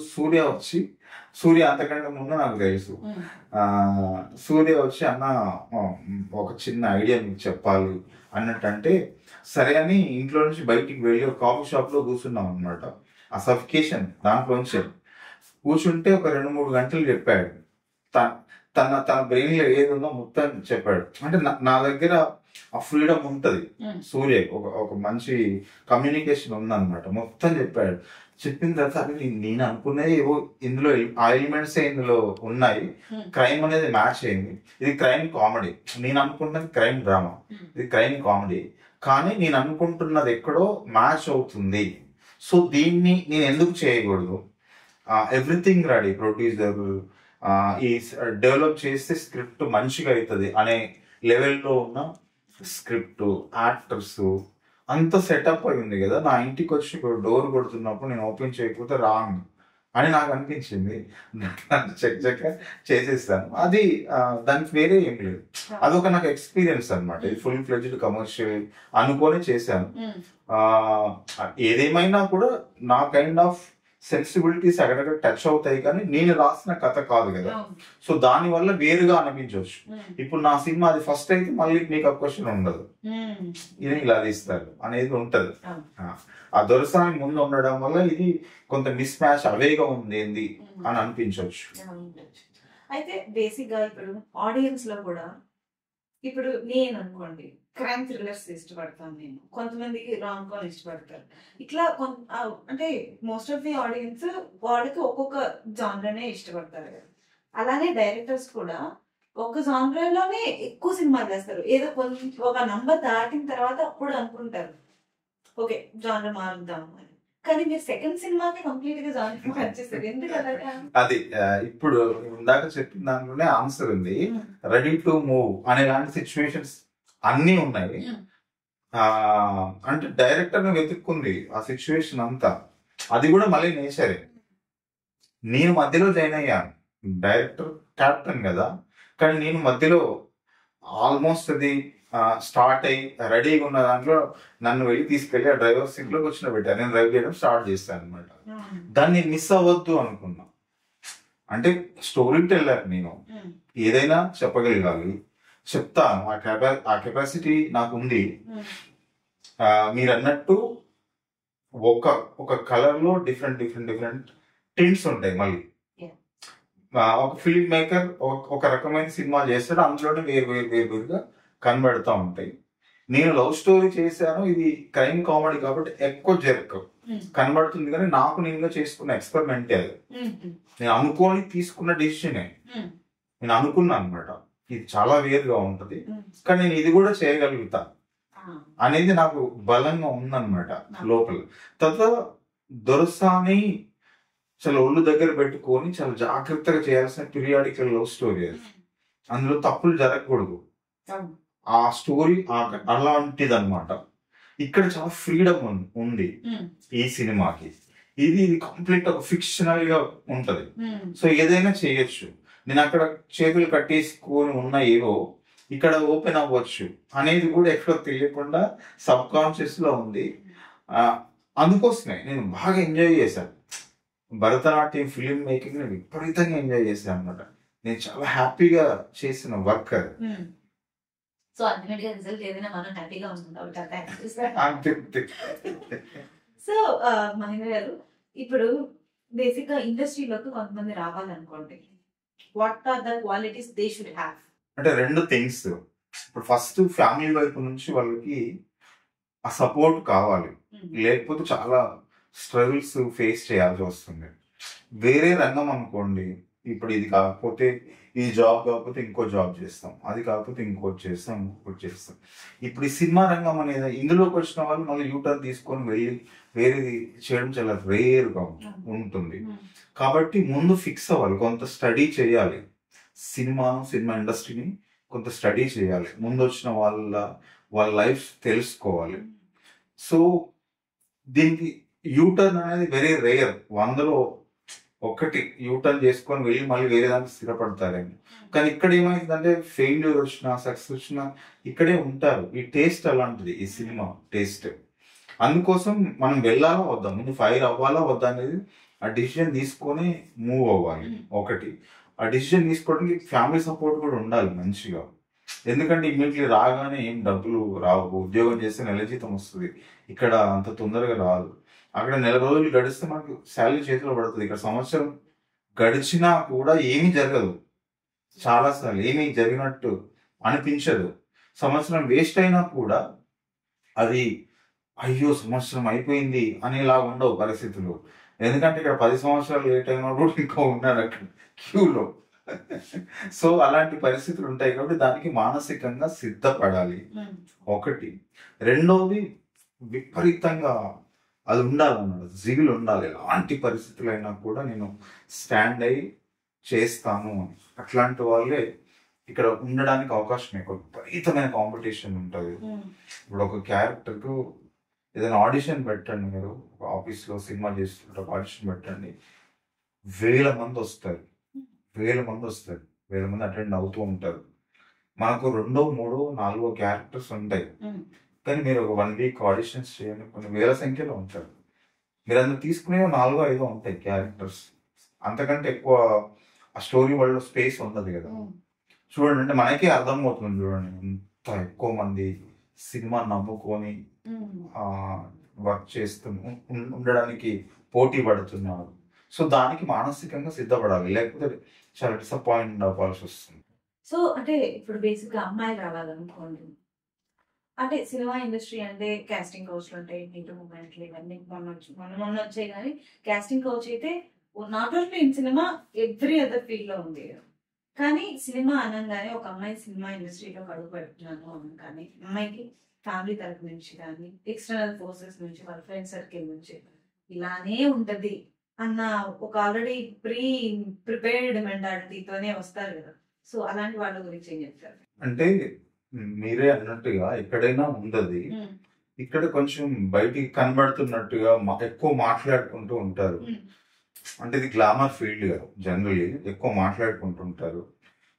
సూర్య అంతకంటే ముందు నాకు తెలుసు, సూర్య వచ్చి అన్న ఒక చిన్న ఐడియా మీకు చెప్పాలి అన్నట్టు అంటే, సరే అని ఇంట్లో నుంచి బయటికి వెళ్ళి ఒక కాఫీ షాప్ లో కూర్చున్నాం అనమాట. ఆ సఫికేషన్ దాంట్లోంచి కూర్చుంటే ఒక 2-3 గంటలు చెప్పాడు. తన బ్రెయిన్ లో ఏది ఉందో మొత్తం చెప్పాడు. అంటే నా దగ్గర ఆ ఫ్రీడమ్ ఉంటది, సూర్య ఒక మంచి కమ్యూనికేషన్ ఉందన్నమాట. మొత్తం చెప్పాడు. చెప్పిన తర్వాత అది నేను అనుకున్నది ఏవో ఇందులో ఆ ఎలిమెంట్స్ ఇందులో ఉన్నాయి, క్రైమ్ అనేది మ్యాచ్ అయింది. ఇది క్రైమ్ కామెడీ, నేను అనుకుంటున్నది క్రైమ్ డ్రామా, ఇది క్రైమ్ కామెడీ, కానీ నేను అనుకుంటున్నది ఎక్కడో మ్యాచ్ అవుతుంది. సో దీన్ని నేను ఎందుకు చేయకూడదు? ఎవ్రీథింగ్ రెడీ, ప్రొడ్యూసర్ ఈ డెవలప్ చేస్తే స్క్రిప్ట్ మంచిగా అవుతుంది అనే లెవెల్లో ఉన్న స్క్రిప్ట్, యాక్టర్స్ అంత సెటప్ అయి ఉంది కదా. నా ఇంటికి వచ్చి డోర్ కొడుతున్నప్పుడు నేను ఓపెన్ చేయకపోతే రాంగ్ అని నాకు అనిపించింది. చెక్ చేసేస్తాను. అది దానికి వేరే ఏం లేదు, అదొక నాకు ఎక్స్పీరియన్స్ అనమాట. ఇది ఫుల్ ఫ్లెడ్జ్డ్ కమర్షియల్ అనుకొని చేశాను. ఏదేమైనా కూడా నా కైండ్ ఆఫ్ సెన్సిబిలిటీస్ అక్కడక్కడ టచ్ అవుతాయి, కానీ నేను రాసిన కథ కాదు కదా. సో దాని వల్ల వేరుగా అనిపించవచ్చు. ఇప్పుడు నా సినిమా అది ఫస్ట్ అయితే మళ్ళీ మేకప్ క్వశ్చన్ ఉండదు, ఇది ఇలా తీస్తారు అనేది ఉంటది. ఆ దొరసాని ముందు ఉండడం వల్ల ఇది కొంత మిస్ మ్యాచ్ అవేగా ఉంది ఏంది అని అనిపించవచ్చు. అయితే బేసిక్ గా ఇప్పుడు ఆడియన్స్ లో కూడా, ఇప్పుడు నేను అనుకోండి క్రైమ్ థ్రిల్లర్స్ ఇష్టపడతాను నేను, కొంతమంది రామ్ కామ్ ఇష్టపడతారు. ఇట్లా అంటే మోస్ట్ ఆఫ్ ది ఆడియన్స్ వాళ్ళకి ఒక్కొక్క జానర్నే ఇష్టపడతారు కదా. అలానే డైరెక్టర్స్ కూడా ఒక జానర్లోనే ఎక్కువ సినిమాలు చేస్తారు. ఏదో ఒక నంబర్ దాటిన తర్వాత అప్పుడు అనుకుంటారు ఓకే జానర్ మారుద్దాం అని. కానీ మీరు సెకండ్ సినిమాకి కంప్లీట్ గా జానర్ మార్చేస్తారు, ఎందుకు అలాగా? అది ఇప్పుడు ఇందాక చెప్పిన దాంట్లోనే ఆన్సర్ ఉంది. రెడీ టు మూవ్ అనే లాంటి సిచ్యువేషన్స్ అన్నీ ఉన్నాయి. అంటే డైరెక్టర్ వెతుక్కుంది ఆ సిచ్యువేషన్ అంతా. అది కూడా మళ్ళీ నేచరే. నేను మధ్యలో జాయిన్ అయ్యాను, డైరెక్టర్ క్యాప్టెన్ కదా, కానీ నేను మధ్యలో ఆల్మోస్ట్ అది స్టార్ట్ అయ్యి రెడీగా ఉన్న దాంట్లో నన్ను వెళ్ళి తీసుకెళ్లి ఆ డ్రైవర్ సీట్ లో కూర్చోబెట్టాను. నేను డ్రైవ్ చేయడం స్టార్ట్ చేస్తాను అనమాట. దాన్ని మిస్ అవ్వద్దు అనుకున్నా. అంటే స్టోరీ టెల్లర్ నేను, ఏదైనా చెప్పగలగాలి, చెప్తాను. ఆ కెపాసిటీ నాకు ఉంది. మీరు అన్నట్టు ఒక కలర్ లో డిఫరెంట్ టింట్స్ ఉంటాయి. మళ్ళీ ఒక ఫిల్మ్ మేకర్ ఒక రకమైన సినిమా చేస్తాడు, అందులోనే వేరుగా కనబడుతూ ఉంటాయి. నేను లవ్ స్టోరీ చేశాను, ఇది క్రైమ్ కామెడీ కాబట్టి ఎక్కువ కనబడుతుంది, కానీ నాకు నేనుగా చేసుకున్న ఎక్స్పెరిమెంటే అది. నేను అనుకోని తీసుకున్న డెసిషనే. నేను అనుకున్నాను అనమాట ఇది చాలా వేరుగా ఉంటది, కానీ నేను ఇది కూడా చేయగలుగుతా అనేది నాకు బలంగా ఉందన్నమాట లోపల. తర్వాత దొరసాని చాలా ఒళ్ళు దగ్గర పెట్టుకొని చాలా జాగ్రత్తగా చేయాల్సిన పీరియాడికల్ లవ్ స్టోరీ అది. అందులో తప్పులు జరగకూడదు. ఆ స్టోరీ అలాంటిది అనమాట. ఇక్కడ చాలా ఫ్రీడమ్ ఉంది ఈ సినిమాకి. ఇది కంప్లీట్ ఒక ఫిక్షనల్ గా ఉంటది. సో ఏదైనా చేయొచ్చు. నేను అక్కడ చేతులు కట్టేసుకొని ఉన్న ఏవో ఇక్కడ ఓపెన్ అవ్వచ్చు అనేది కూడా ఎక్కడో తెలియకుండా సబ్ కాన్షియస్ లో ఉంది. అందుకోసమే నేను బాగా ఎంజాయ్ చేశాను. భరతనాట్యం ఫిలిం మేకింగ్ నేను విపరీతంగా ఎంజాయ్ చేశాను అనమాట. నేను చాలా హ్యాపీగా చేసిన వర్క్ అది. సో అల్టిమేట్ గా రిజల్ట్ ఏదైనా మనం హ్యాపీగా ఉంటుంది. సో మహేంద్ర గారు, ఇప్పుడు బేసిక్ గా ఇండస్ట్రీలోకి కొంతమంది రావాలనుకోండి, what are the qualities they should have? అంటే రెండు థింగ్స్. ఇప్పుడు ఫస్ట్ ఫ్యామిలీ వైపు నుంచి వాళ్ళకి ఆ సపోర్ట్ కావాలి. లేకపోతే చాలా స్ట్రగుల్స్ ఫేస్ చేయాల్సి వస్తుంది. వేరే రంగం అనుకోండి, ఇప్పుడు ఇది కాకపోతే ఈ జాబ్ కాకపోతే ఇంకో జాబ్ చేస్తాం, అది కాకపోతే ఇంకోటి చేస్తాం, ఇంకోటి చేస్తాం. ఇప్పుడు ఈ సినిమా రంగం అనేది ఇందులోకి వచ్చిన వాళ్ళు మళ్ళీ యూటర్న్ తీసుకొని వెళ్ళి వేరేది చేయడం చాలా రేర్గా ఉంటుంది. కాబట్టి ముందు ఫిక్స్ అవ్వాలి, కొంత స్టడీ చేయాలి. సినిమా ఇండస్ట్రీని కొంత స్టడీ చేయాలి. ముందు వచ్చిన వాళ్ళ లైఫ్ తెలుసుకోవాలి. సో దీనికి యూటర్న్ అనేది వెరీ రేర్. 100లో 1 యూటర్న్ చేసుకొని వెళ్ళి మళ్ళీ వేరే దానికి స్థిరపడతారేమో. కానీ ఇక్కడ ఏమైందంటే ఫెయిల్యూర్ వచ్చినా సక్సెస్ వచ్చినా ఇక్కడే ఉంటారు. ఈ టేస్ట్ అలాంటిది, ఈ సినిమా టేస్ట్. అందుకోసం మనం వెళ్ళాలా వద్దా, ముందు ఫైర్ అవ్వాలా వద్దా అనేది ఆ డిసిజన్ తీసుకొని మూవ్ అవ్వాలి. ఒకటి, ఆ డిసిజన్ తీసుకోవడానికి ఫ్యామిలీ సపోర్ట్ కూడా ఉండాలి మంచిగా. ఎందుకంటే ఇమ్మీడియట్లీ రాగానే ఏం డబ్బులు రావు. ఉద్యోగం చేస్తే నెల జీతం వస్తుంది, ఇక్కడ అంత తొందరగా రాదు. అక్కడ నెల రోజులు గడిస్తే మనకు శాలరీ చేతిలో పడుతుంది. ఇక్కడ సంవత్సరం గడిచినా కూడా ఏమీ జరగదు. చాలాసార్లు ఏమీ జరిగినట్టు అనిపించదు. సంవత్సరం వేస్ట్ అయినా కూడా అది అయ్యో సంవత్సరం అయిపోయింది అనేలా ఉండవు పరిస్థితులు. ఎందుకంటే ఇక్కడ 10 సంవత్సరాలు లేట్ అయినా కూడా ఇంకా ఉన్నారు అక్కడ క్యూలో. సో అలాంటి పరిస్థితులు ఉంటాయి. కాబట్టి దానికి మానసికంగా సిద్ధపడాలి ఒకటి. రెండోది, విపరీతంగా అది ఉండాలన్నమాట, జిగులు ఉండాలి. ఎలాంటి పరిస్థితులైనా కూడా నేను స్టాండ్ అయ్యి చేస్తాను. అట్లాంటి వాళ్ళే ఇక్కడ ఉండడానికి అవకాశం ఎక్కువ. విపరీతమైన కాంపిటీషన్ ఉంటుంది. ఇప్పుడు ఒక క్యారెక్టర్కు ఏదైనా ఆడిషన్ పెట్టండి, మీరు ఒక ఆఫీస్లో సినిమా చేస్తుంటే ఆడిషన్ పెట్టండి, 1000 మంది వస్తారు. 1000 మంది అటెండ్ అవుతూ ఉంటారు. మనకు 2, 3, 4 క్యారెక్టర్స్ ఉంటాయి. కానీ మీరు ఒక 1 వీక్ ఆడిషన్స్ చేయండి, కొన్ని వేల సంఖ్యలో ఉంటారు. మీరు అందులో తీసుకునే 4, 5 ఉంటాయి క్యారెక్టర్స్. అంతకంటే ఎక్కువ ఆ స్టోరీ వరల్డ్ స్పేస్ ఉండదు కదా. చూడండి, అంటే మనకే అర్థమవుతుంది. చూడండి, ఎంత ఎక్కువ మంది సినిమా నమ్ముకొని వర్క్ చేస్తూ ఉండడానికి పోటీ పడుతున్నారు. సో దానికి మానసికంగా సిద్ధపడాలి, లేకపోతే చాలా డిసప్పాయింట్ అవ్వాల్సి వస్తుంది. సో అంటే ఇప్పుడు బేసిక్ గా అమ్మాయిలు రావాలనుకోండి, అంటే సినిమా ఇండస్ట్రీ అంటే కాస్టింగ్ కౌచ్లు ఉంటాయి, నీటు మూమెంట్లు ఇవన్నీ మొన్న వచ్చాయి. కానీ కాస్టింగ్ కౌచ్ అయితే not only in cinema, every other field లో ఉంది. కానీ సినిమా అనగానే ఒక అమ్మాయి సినిమా ఇండస్ట్రీలో అడుగు పెడుతున్నాను అనగానే అమ్మాయికి ఫ్యామిలీ తరపు నుంచి కానీ ఎక్స్టర్నల్ ఫోర్సెస్ నుంచి, వాళ్ళ ఫ్రెండ్ సర్కిల్ నుంచి ఇలానే ఉంటది అన్న ఒక ఆల్రెడీ ప్రిపేర్డ్ మెంటాలిటీతోనే వస్తారు కదా. సో అలాంటి వాళ్ళ గురించి ఏం చెప్తారు? అంటే మీరే అన్నట్టుగా ఎక్కడైనా ఉండదు. ఇక్కడ కొంచెం బయటికి కనబడుతున్నట్టుగా ఎక్కువ మాట్లాడుకుంటూ ఉంటారు. అంటే ఇది గ్లామర్ ఫీల్డ్ కదా, జనరల్లీ ఎక్కువ మాట్లాడుకుంటుంటారు.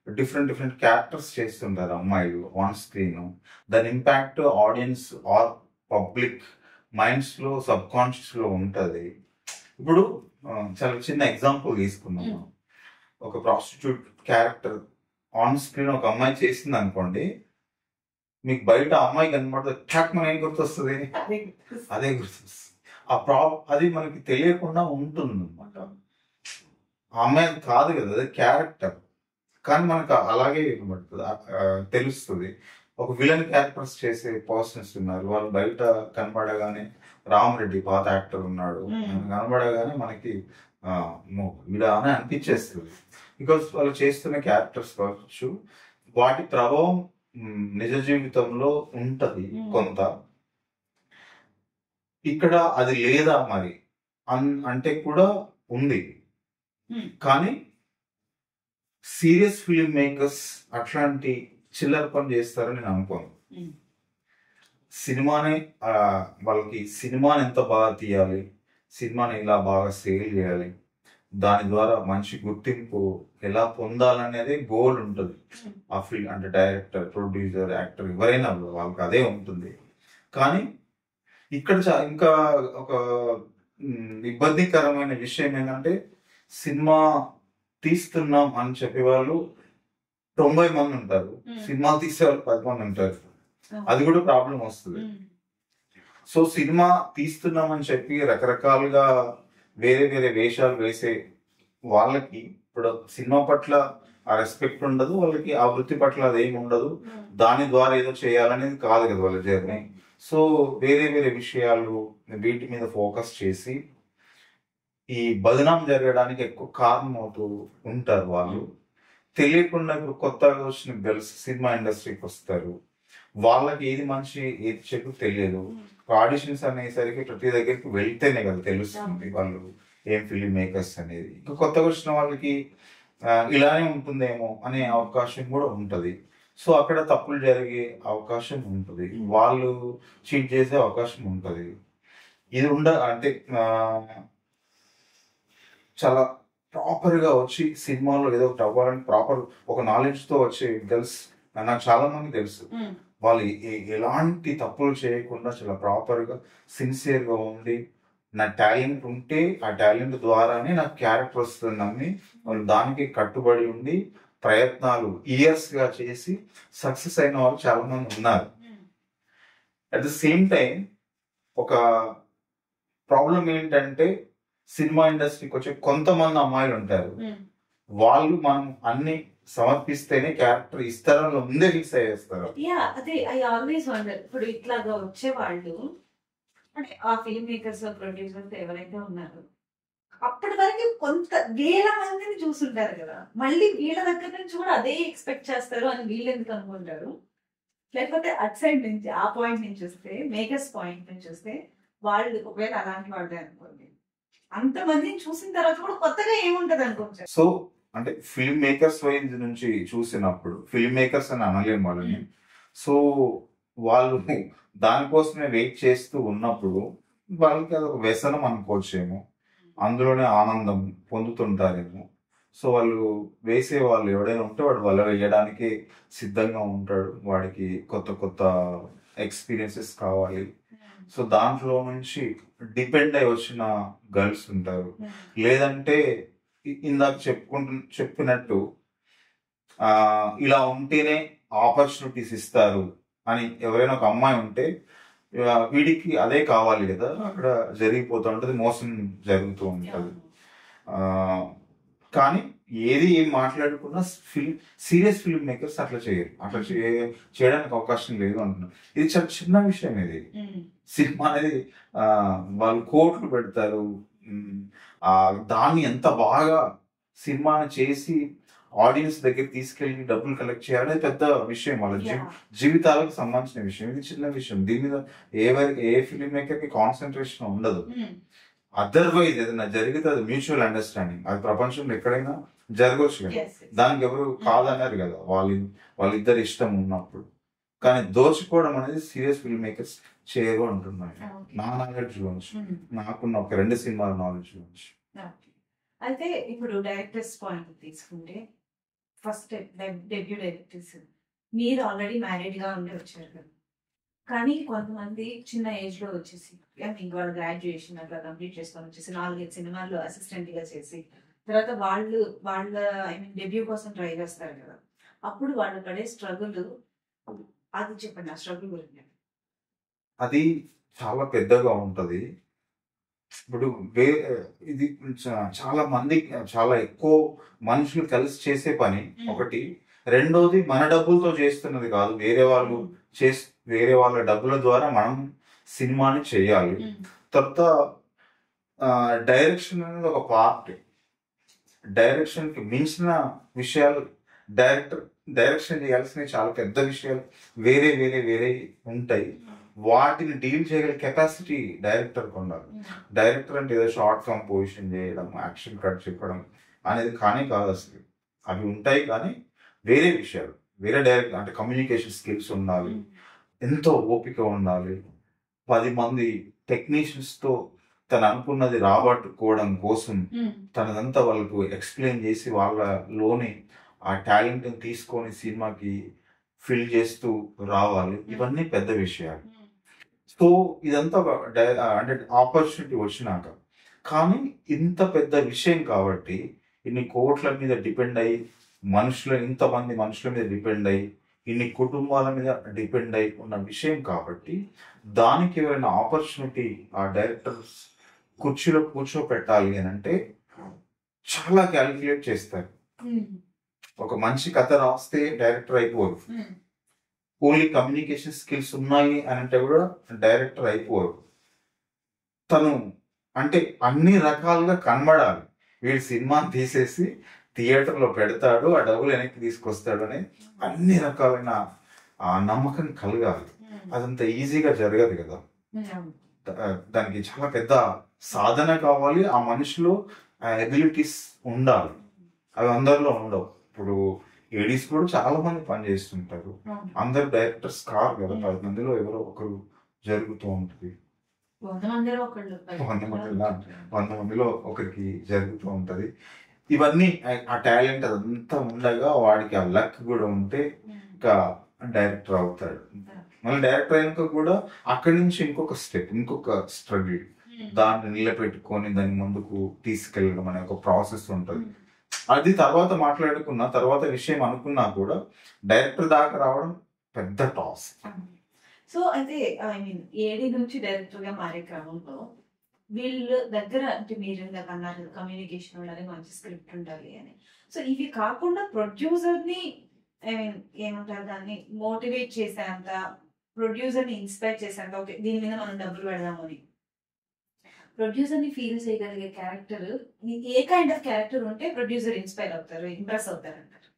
డిఫరెంట్ క్యారెక్టర్స్ చేస్తుంటారు అమ్మాయిలు ఆన్ స్క్రీన్. దాని impact audience or public minds లో, సబ్ కాన్షియస్ లో ఉంటది. ఇప్పుడు చాలా చిన్న ఎగ్జాంపుల్ తీసుకున్నాము. ఒక ప్రాస్టిట్యూట్ క్యారెక్టర్ ఆన్ స్క్రీన్ ఒక అమ్మాయి చేసింది అనుకోండి, మీకు బయట అమ్మాయి కనబడితే ట్రాక్ మన ఏం గుర్తొస్తుంది? అదే గుర్తొస్తుంది. అది మనకి తెలియకుండా ఉంటుంది అనమాట. ఆ అమ్మాయి కాదు కదా, అదే క్యారెక్టర్. కానీ మనకు అలాగే తెలుస్తుంది. ఒక విలన్ క్యారెక్టర్స్ చేసే పర్సన్స్ ఉన్నారు, వాళ్ళు బయట కనబడగానే, రామరెడ్డి పాత యాక్టర్ ఉన్నాడు, కనబడగానే మనకి వీడ అని అనిపించేస్తుంది. బికాస్ వాళ్ళు చేస్తున్న క్యారెక్టర్స్ కావచ్చు, వాటి ప్రభావం నిజ జీవితంలో ఉంటది కొంత. ఇక్కడ అది లేదా మరి అంటే కూడా ఉంది. కానీ సీరియస్ ఫిల్మ్ మేకర్స్ అట్లాంటి చిల్లర పని చేస్తారని నేను అనుకోను. సినిమాని వాళ్ళకి సినిమాని ఎంత బాగా తీయాలి, సినిమాని ఇలా బాగా సేల్ చేయాలి, దాని ద్వారా మంచి గుర్తింపు ఎలా పొందాలనేది గోల్ ఉంటుంది ఆ ఫీల్డ్. అంటే డైరెక్టర్, ప్రొడ్యూసర్, యాక్టర్ ఎవరైనా వాళ్ళకి అదే ఉంటుంది. కానీ ఇక్కడ ఇంకా ఒక ఇబ్బందికరమైన విషయం ఏంటంటే, సినిమా తీస్తున్నాం అని చెప్పే వాళ్ళు 90 మంది ఉంటారు, సినిమా తీసే వాళ్ళు 10 మంది ఉంటారు. అది కూడా ప్రాబ్లం వస్తుంది. సో సినిమా తీస్తున్నామని చెప్పి రకరకాలుగా వేరే వేరే వేషాలు వేసే వాళ్ళకి ఇప్పుడు సినిమా పట్ల ఆ రెస్పెక్ట్ ఉండదు, వాళ్ళకి ఆ వృత్తి పట్ల అదేమి ఉండదు, దాని ద్వారా ఏదో చేయాలనేది కాదు కదా వాళ్ళ జర్నీ. సో వేరే వేరే విషయాలు వీటి మీద ఫోకస్ చేసి ఈ బదనాం జరగడానికి ఎక్కువ కారణం అవుతూ ఉంటారు వాళ్ళు. తెలియకుండా ఇప్పుడు కొత్తగా వచ్చిన గర్ల్స్ సినిమా ఇండస్ట్రీకి వస్తారు, వాళ్ళకి ఏది మంచి ఏది చెడు తెలియదు. ఆడిషన్స్ అనేసరికి ప్రతి దగ్గరికి వెళ్తేనే కదా తెలుస్తుంది వాళ్ళు ఏం ఫిల్మ్ మేకర్స్ అనేది. ఇంకా కొత్తగా వచ్చిన వాళ్ళకి ఇలానే ఉంటుందేమో అనే అవకాశం కూడా ఉంటది. సో అక్కడ తప్పులు జరిగే అవకాశం ఉంటుంది, వాళ్ళు చీట్ చేసే అవకాశం ఉంటుంది. ఇది అంటే చాలా ప్రాపర్ గా వచ్చి సినిమాలో ఏదో ఒకటి అవ్వాలని ప్రాపర్ ఒక నాలెడ్జ్ తో వచ్చే గర్ల్స్ నాకు చాలా మంది తెలుసు. వాళ్ళు ఎలాంటి తప్పులు చేయకుండా చాలా ప్రాపర్ గా సిన్సియర్ గా ఉండి, నా టాలెంట్ ఉంటే ఆ టాలెంట్ ద్వారానే నాకు క్యారెక్టర్ వస్తుందని వాళ్ళు దానికి కట్టుబడి ఉండి ప్రయత్నాలు ఇయర్స్ గా చేసి సక్సెస్ అయిన వాళ్ళు చాలా మంది ఉన్నారు. అట్ ద సేమ్ టైం ఒక ప్రాబ్లం ఏంటంటే, సినిమా ఇండస్ట్రీకి వచ్చే కొంతమంది అమ్మాయిలు ఉంటారు, వాళ్ళు మనం అన్ని సమర్పిస్తేనే క్యారెక్టర్ ఇస్తారని ముందే ఫిక్స్ అయ్యేస్తారు. అదే ఐ ఆల్వేస్ వండర్. ఇప్పుడు ఇట్లాగా వచ్చే వాళ్ళు అంటే ఆ ఫిల్మ్ మేకర్స్, ప్రొడ్యూసర్స్ ఎవరైతే ఉన్నారో అప్పటి వరకు కొంత వేల మందిని చూసుంటారు కదా, మళ్ళీ వీళ్ళ దగ్గర నుంచి కూడా అదే ఎక్స్పెక్ట్ చేస్తారు అని వీళ్ళు ఎందుకు అనుకుంటారు? లేకపోతే అట్ సైడ్ నుంచి ఆ పాయింట్ నుంచి వస్తే, మేకర్స్ పాయింట్ నుంచి వస్తే, వాళ్ళు ఒకవేళ అలాంటి వాళ్ళే అనుకోండి, అంతమందిని చూసిన తర్వాత కూడా కొత్తగా ఏముంటది అనుకోవచ్చు. సో అంటే ఫిల్మ్ మేకర్స్ వైజ్ నుంచి చూసినప్పుడు ఫిల్మ్ మేకర్స్ అని అనలేము వాళ్ళని. సో వాళ్ళు దానికోసమే వెయిట్ చేస్తూ ఉన్నప్పుడు వాళ్ళకి అదొక వ్యసనం అనుకోవచ్చేమో, అందులోనే ఆనందం పొందుతుంటారేమో. సో వాళ్ళు వేసే వాళ్ళు ఎవడైనా ఉంటే వాడు వాళ్ళు వేయడానికి సిద్ధంగా ఉంటాడు, వాడికి కొత్త కొత్త ఎక్స్పీరియన్సెస్ కావాలి. సో దాంట్లో నుంచి డిపెండ్ అయి వచ్చిన గర్ల్స్ ఉంటారు. లేదంటే ఇందాక చెప్పినట్టు ఇలా ఉంటేనే ఆపర్చునిటీస్ ఇస్తారు అని ఎవరైనా ఒక అమ్మాయి ఉంటే వీడికి అదే కావాలి కదా, అక్కడ జరిగిపోతూ ఉంటుంది, మోసం జరుగుతూ ఉంటుంది. కానీ ఏది ఏం మాట్లాడుకున్నా సీరియస్ ఫిల్మ్ మేకర్స్ అట్లా చేయరు, అట్లా చేయడానికి అవకాశం లేదు అంటున్నారు. ఇది చాలా చిన్న విషయం. ఇది సినిమా అనేది వాళ్ళు కోట్లు పెడతారు, దాన్ని ఎంత బాగా సినిమాని చేసి ఆడియన్స్ దగ్గర తీసుకెళ్లి డబ్బులు కలెక్ట్ చేయాలనేది పెద్ద విషయం, వాళ్ళ జీవితాలకు సంబంధించిన విషయం. ఇది చిన్న విషయం, దీని మీద ఏ ఫిల్మ్ మేకర్ కి కాన్సన్ట్రేషన్ ఉండదు. అదర్వైజ్ ఏదైనా జరిగితే అది మ్యూచువల్ అండర్స్టాండింగ్, అది ప్రపంచంలో ఎక్కడైనా జరగవచ్చు కదా, దానికి ఎవరు కాదన్నారు కదా వాళ్ళిద్దరు ఇష్టం ఉన్నప్పుడు. కానీ దోచుకోవడం అనేది సీరియస్ ఫిల్మ్ మేకర్స్ చేయరు అంటున్నారు నా నాలెడ్జ్ గురించి, నాకున్న ఒక 2 సినిమాల నాలెడ్జ్ గురించి. అయితే ఇప్పుడు డైరెక్టర్స్ పాయింట్ తీసుకుంటే, ఫస్ట్ డెబ్యూ డైరెక్టర్స్ మీరు ఆల్రెడీ మ్యారీడ్ గా ఉండి వచ్చారు కదా, కానీ కొంతమంది చిన్న ఏజ్ లో వచ్చేసి వాళ్ళ గ్రాడ్యుయేషన్ అట్లా కంప్లీట్ చేసుకొని వచ్చేసి 4-5 సినిమాల్లో అసిస్టెంట్ గా చేసి తర్వాత వాళ్ళ డెబ్యూ కోసం ట్రై చేస్తారు కదా, అప్పుడు వాళ్ళు పడే స్ట్రగుల్ అది చెప్పండి. ఆ స్ట్రగుల్ గురించి. అది చాలా పెద్దగా ఉంటది. ఇప్పుడు ఇది చాలా మంది, చాలా ఎక్కువ మనుషులు కలిసి చేసే పని ఒకటి. రెండోది మన డబ్బులతో చేస్తున్నది కాదు, వేరే వాళ్ళ డబ్బుల ద్వారా మనం సినిమాని చేయాలి. తర్వాత డైరెక్షన్ అనేది ఒక పార్ట్. డైరెక్షన్ కి మించిన విషయాలు డైరెక్షన్ చేయాల్సిన చాలా పెద్ద విషయాలు వేరే ఉంటాయి. వాటిని డీల్ చేయగల కెపాసిటీ డైరెక్టర్కి ఉండాలి. డైరెక్టర్ అంటే ఏదో షార్ట్ కంపోజిషన్ చేయడం, యాక్షన్ కట్ చెప్పడం అనేది కానీ కాదు అసలు. అవి ఉంటాయి కానీ వేరే విషయాలు, వేరే డైరెక్ట్ అంటే కమ్యూనికేషన్ స్కిల్స్ ఉండాలి, ఎంతో ఓపిక ఉండాలి, 10 మంది టెక్నీషియన్స్తో తను అనుకున్నది రాబట్టుకోవడం కోసం తనదంతా వాళ్ళకు ఎక్స్ప్లెయిన్ చేసి వాళ్ళలోని ఆ టాలెంట్ తీసుకొని సినిమాకి ఫిల్ చేస్తూ రావాలి. ఇవన్నీ పెద్ద విషయాలు. సో ఇదంతా అంటే ఆపర్చునిటీ వచ్చినాక, కానీ ఇంత పెద్ద విషయం కాబట్టి ఇన్ని కోట్ల మీద డిపెండ్ అయ్యి ఇంతమంది మనుషుల మీద డిపెండ్ అయ్యి ఇన్ని కుటుంబాల మీద డిపెండ్ అయి ఉన్న విషయం కాబట్టి దానికి ఎవరైనా ఆపర్చునిటీ ఆ డైరెక్టర్స్ కుర్చీలో కూర్చోపెట్టాలి అని అంటే చాలా క్యాలిక్యులేట్ చేస్తారు. ఒక మంచి కథ రాస్తే డైరెక్టర్ అయిపోరు, ఓన్లీ కమ్యూనికేషన్ స్కిల్స్ ఉన్నాయి అని అంటే కూడా డైరెక్టర్ అయిపోరు. తను అంటే అన్ని రకాలుగా కనబడాలి. వీడు సినిమాని తీసేసి థియేటర్లో పెడతాడు, ఆ డబ్బులు వెనక్కి తీసుకొస్తాడు అని అన్ని రకాలైన ఆ నమ్మకం కలగాలి. అదంత ఈజీగా జరగదు కదా. దానికి చాలా పెద్ద సాధన కావాలి. ఆ మనిషిలో ఎబిలిటీస్ ఉండాలి. అవి అందరిలో ఉండవు. ఇప్పుడు ఏడీస్ కూడా చాలా మంది పని చేస్తుంటారు. అందరు డైరెక్టర్స్ కారు కదా. 10 మందిలో ఎవరో ఒకరు జరుగుతూ ఉంటుంది. 100 మందిలో ఒకరికి జరుగుతూ ఉంటది. ఇవన్నీ ఆ టాలెంట్ అదంతా ఉండగా వాడికి ఆ లక్ కూడా ఉంటే ఇంకా డైరెక్టర్ అవుతాడు. మళ్ళీ డైరెక్టర్ అయినాక కూడా అక్కడి నుంచి ఇంకొక స్టెప్, ఇంకొక స్ట్రగుల్, దాన్ని నిలబెట్టుకొని దాన్ని ముందుకు తీసుకెళ్ళడం అనే ఒక ప్రాసెస్ ఉంటుంది. అది తర్వాత మాట్లాడుకున్న తర్వాత విషయం అనుకున్నా కూడా డైరెక్టర్ దాకా రావడం పెద్ద టాస్క్. సో అయితే ఐ మీన్ ఏడీ నుంచి డైరెక్టర్ గా మారే క్రమంలో వీళ్ళ దగ్గర అంటే మీరు ఇందాక అన్నారు కమ్యూనికేషన్ ఉండాలి, మంచి స్క్రిప్ట్ ఉండాలి అని. సో ఇవి కాకుండా ప్రొడ్యూసర్ ని ఐ మీన్ ఏమంటారు దాన్ని మోటివేట్ చేసేంత, ప్రొడ్యూసర్ ని ఇన్స్పైర్ చేసేంత, ఓకే దీని మీద మనం డబ్బులు పెడదాము అని ప్రొడ్యూసర్ ని ఫీల్ చేయగలిగే character A kind of character ఉంటే ప్రొడ్యూసర్ ఇన్స్పైర్ అవుతారు, ఇంప్రెస్ అవుతారు అంటారు?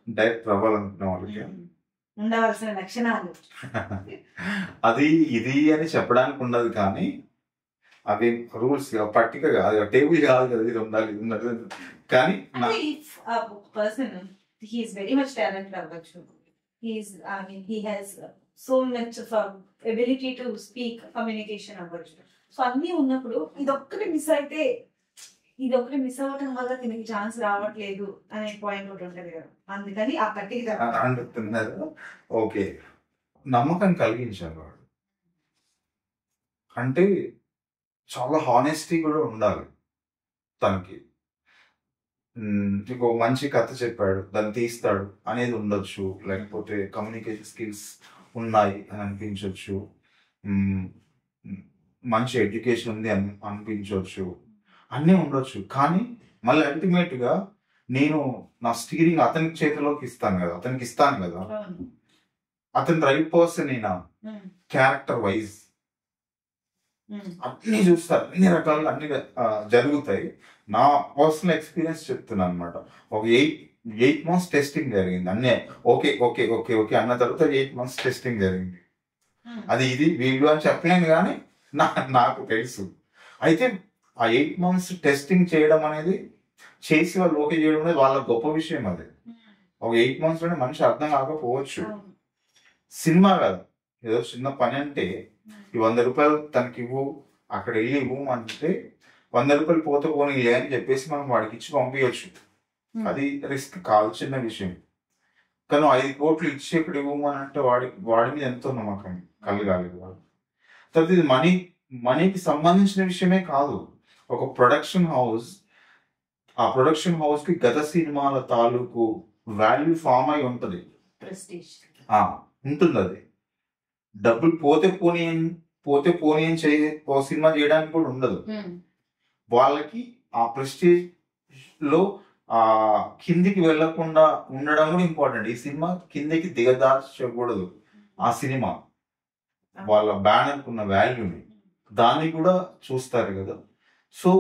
డైరెక్టర్ అవ్వాలనుకున్న వాళ్ళకి ఉండవలసిన లక్షణాలు అది ఇది అని చెప్పడానికి ఉండదు, కానీ అవి రూల్స్ పట్టిక కాదు, టేబుల్ కాదు కదా, ఇది ఉండాలి ఇది ఉండాలి. కానీ person he's very much talented అవ్వచ్చు, he has so much ability to speak, communication అవ్వచ్చు. సో అన్నీ ఉన్నప్పుడు ఇదొక్కటి మిస్ అవ్వటం వల్ల దీనికి ఛాన్స్ రావట్లేదు అనే పాయింట్ ఒకటి ఉంటుంది కదా. అందుకని ఆ పట్టిక అంటున్నారు. ఓకే, నమ్మకం కలిగించాలి వాడు. అంటే చాలా హానెస్టీ కూడా ఉండాలి తనకి. ఇంకో మంచి కథ చెప్పాడు దాన్ని తీస్తాడు అనేది ఉండొచ్చు, లేకపోతే కమ్యూనికేషన్ స్కిల్స్ ఉన్నాయి అని అనిపించవచ్చు, మంచి ఎడ్యుకేషన్ ఉంది అని అనిపించవచ్చు, అన్నీ ఉండొచ్చు. కానీ మళ్ళీ అల్టిమేట్గా నేను నా స్టీరింగ్ అతని చేతిలోకి అతనికి ఇస్తాను కదా, అతని రైట్ పర్సన్ అయినా క్యారెక్టర్ వైజ్ అన్ని చూస్తారు, అన్ని రకాలుగా అన్ని జరుగుతాయి. నా పర్సనల్ ఎక్స్పీరియన్స్ చెప్తున్నాను అనమాట. ఒక 8 months టెస్టింగ్ జరిగింది. అన్నీ ఓకే ఓకే ఓకే ఓకే అన్న తర్వాత 8 months టెస్టింగ్ జరిగింది. అది ఇది వీళ్ళు అని చెప్పలేను, కానీ నాకు తెలుసు. అయితే ఆ 8 months టెస్టింగ్ చేయడం అనేది, చేసి వాళ్ళు ఓకే చేయడం అనేది వాళ్ళ గొప్ప విషయం. అది ఒక 8 months లోనే మనిషి అర్థం కాకపోవచ్చు. సినిమా కాదు, ఏదో చిన్న పని అంటే ఈ 100 రూపాయలు తనకి ఇవ్వు, అక్కడ వెళ్ళి ఇవ్వు అంటే 100 రూపాయలు పోతే పోనీ అని చెప్పేసి మనం వాడికి ఇచ్చి పంపించచ్చు. అది రిస్క్ కాదు, చిన్న విషయం. కానీ 5 కోట్లు ఇచ్చి ఇక్కడ ఇవ్వమని అంటే వాడి మీద ఎంతో నమ్మకం కలగాలి. తర్వాత ఇది మనీకి సంబంధించిన విషయమే కాదు. ఒక ప్రొడక్షన్ హౌస్, ఆ ప్రొడక్షన్ హౌస్ కి గత సినిమాల తాలూకు వాల్యూ ఫామ్ అయి ఉంటుంది, ఉంటుంది. అది డబ్బులు పోతే పోనీ సినిమా చేయడానికి కూడా ఉండదు. వాళ్ళకి ఆ ప్రెస్టీజ్ లో కిందికి వెళ్లకుండా ఉండడం కూడా ఇంపార్టెంట్. ఈ సినిమా కిందికి దిగదార్చకూడదు. ఆ సినిమా వాళ్ళ బ్యానర్కి ఉన్న వాల్యూని, దాన్ని కూడా చూస్తారు కదా. సో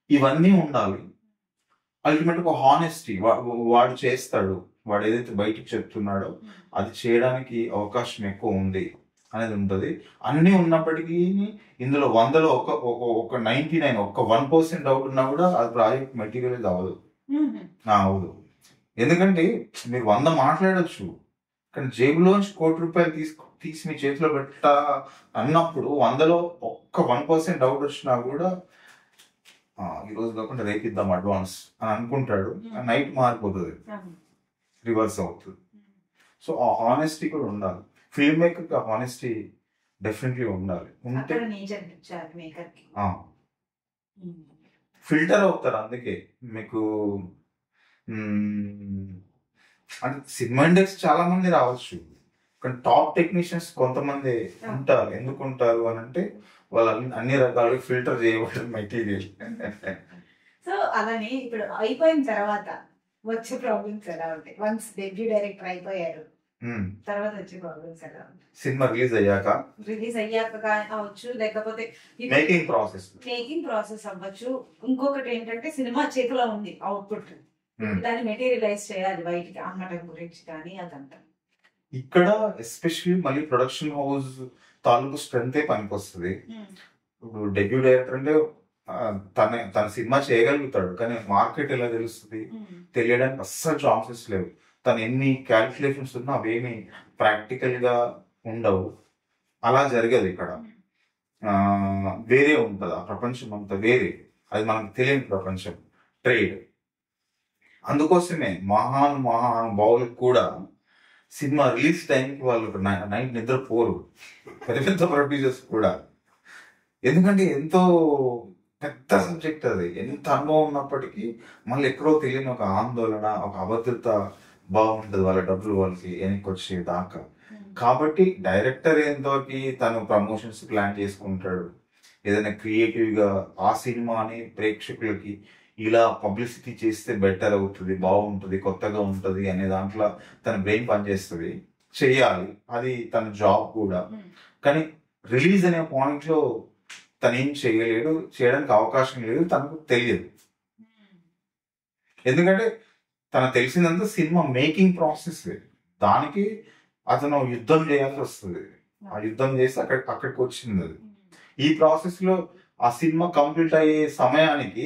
ఇవన్నీ ఉండాలి. అల్టిమేట్ ఒక హానెస్టీ, వాడు చేస్తాడు, వాడు ఏదైతే బయటికి చెప్తున్నాడో అది చేయడానికి అవకాశం ఎక్కువ ఉంది అనేది ఉంటుంది. అన్నీ ఉన్నప్పటికీ ఇందులో 100లో ఒక 99 ఒక 1% డౌట్ ఉన్నా కూడా అది ప్రాజెక్ట్ మెటీరియల్ అవ్వదు. అవ్వదు. ఎందుకంటే మీరు 100 మాట్లాడచ్చు, కానీ జేబులోంచి ₹1,00,00,000 తీసి మీ చేతిలో పెట్టా అన్నప్పుడు 100లో ఒక్క 1% డౌట్ వచ్చినా కూడా ఈ రోజు కాకుండా రేపు ఇద్దాం అడ్వాన్స్ అని అనుకుంటాడు. నైట్ మారిపోతుంది, రివర్స్ అవుతుంది. సో ఆ హానెస్టీ కూడా ఉండాలి. ఫిల్మ్ మేకర్కి ఆ హానెస్టీ డెఫినెట్లీ ఉండాలి. ఉంటే ఫిల్టర్ అవుతారు. అందుకే మీకు అంటే సినిమా ఇండస్ట్రీ చాలా మంది రావచ్చు, కానీ టాప్ టెక్నీషియన్స్ కొంతమంది ఉంటారు. ఎందుకు ఉంటారు అని అంటే వాళ్ళు అన్ని రకాలుగా ఫిల్టర్ చేయబడిన మెటీరియల్. సో అలానే ఇప్పుడు అయిపోయిన తర్వాత వచ్చే ప్రాబ్లమ్స్ ఎలా ఉంటాయి? వన్స్ డెబ్యూ డైరెక్టర్ అయిపోయారు తర్వాత వచ్చే ప్రాబ్లమ్స్ ఎలా ఉంటాయి? సినిమా రిలీజ్ అయ్యాక కావచ్చు, లేకపోతే మేకింగ్ ప్రాసెస్ అవ్వచ్చు. ఇంకొకటి ఏంటంటే సినిమా చేతిలో ఉంది, అవుట్పుట్, దాన్ని మెటీరియలైజ్ చేయాలి బయటికి అమ్మటం గురించి కానీ అదంతా. ఇక్కడ ఎస్పెషల్లీ మళ్ళీ ప్రొడక్షన్ హౌస్ తాలూకు స్ట్రెంతే పనికి వస్తుంది. ఇప్పుడు డెబ్యూ డైరెక్టర్ అంటే తన సినిమా చేయగలుగుతాడు, కానీ మార్కెట్ ఎలా తెలుస్తుంది? తెలియడానికి అస్సలు ఛాన్సెస్ లేవు. తను ఎన్ని క్యాల్కులేషన్స్ ఉన్నా అవేమి ప్రాక్టికల్ గా ఉండవు. అలా జరగదు ఇక్కడ. వేరే ఉంటుంది ఆ ప్రపంచం అంతా వేరే, అది మనకు తెలియని ప్రపంచం, ట్రేడ్. అందుకోసమే మహానుభావులకు కూడా సినిమా రిలీజ్ టైంకి వాళ్ళు నైట్ నిద్రపోరు, పెద్ద పెద్ద ప్రొడ్యూసర్స్ కూడా. ఎందుకంటే ఎంతో పెద్ద సబ్జెక్ట్ అది. ఎంత అనుభవం ఉన్నప్పటికీ మళ్ళీ ఎక్కడో తెలియని ఒక ఆందోళన, ఒక అభద్రత బాగుంటుంది వాళ్ళ డబ్బులు వాళ్ళకి వెనక్కి వచ్చే దాకా. కాబట్టి డైరెక్టర్ ఎంతవరకు తను ప్రమోషన్స్ ప్లాన్ చేసుకుంటాడు, ఏదైనా క్రియేటివ్ గా ఆ సినిమాని ప్రేక్షకులకి ఇలా పబ్లిసిటీ చేస్తే బెటర్ అవుతుంది, బాగుంటుంది, కొత్తగా ఉంటుంది అనే దాంట్లో తన బ్రెయిన్ పనిచేస్తుంది, చెయ్యాలి, అది తన జాబ్ కూడా. కానీ రిలీజ్ అనే పాయింట్ లో తను ఏం చేయలేడు, చేయడానికి అవకాశం లేదు, తనకు తెలియదు. ఎందుకంటే తనకు తెలిసిందంతా సినిమా మేకింగ్ ప్రాసెస్, దానికి అతను యుద్ధం చేయాల్సి వస్తుంది. ఆ యుద్ధం చేసి అక్కడికి వచ్చింది అది. ఈ ప్రాసెస్ లో ఆ సినిమా కంప్లీట్ అయ్యే సమయానికి,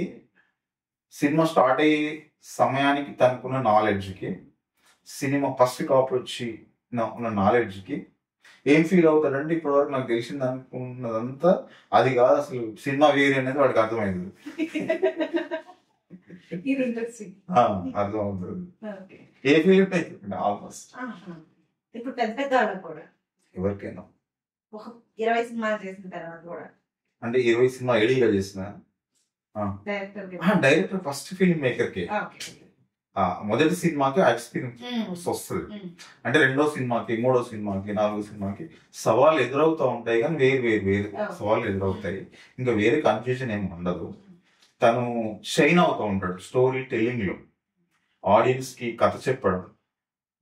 సినిమా స్టార్ట్ అయ్యే సమయానికి తనకున్న నాలెడ్జ్కి, సినిమా ఫస్ట్ కాపీ వచ్చి ఉన్న నాలెడ్జ్కి ఏం ఫీల్ అవుతాడంటే, ఇప్పటివరకు నాకు తెలిసింది అనుకున్నదంతా అది కాదు, అసలు సినిమా వేరే అనేది వాడికి అర్థమైంది. అర్థమవుతుంది. ఏ ఫీల్ అయిపోయింది ఆల్మోస్ట్. ఇప్పుడు పెద్ద పెద్ద వాళ్ళకి కూడా ఎవరికైనా ఒక 20 సినిమాలు చేసిన తర్వాత కూడా, అంటే 20 సినిమా ఎడిగా చేసిన డైరెక్టర్ ఫస్ట్ ఫిల్మ్ మేకర్ కి మొదటి సినిమాకి ఎక్స్పీరియన్స్ వస్తుంది. అంటే రెండో సినిమాకి, మూడో సినిమాకి, నాలుగో సినిమాకి సవాళ్ళు ఎదురవుతూ ఉంటాయి, కానీ వేరు సవాళ్ళు ఎదురవుతాయి. ఇంకా వేరే కన్ఫ్యూజన్ ఏమి ఉండదు. తను షైన్ అవుతూ ఉంటాడు స్టోరీ టెల్లింగ్ లో. ఆడియన్స్ కి కథ చెప్పడం,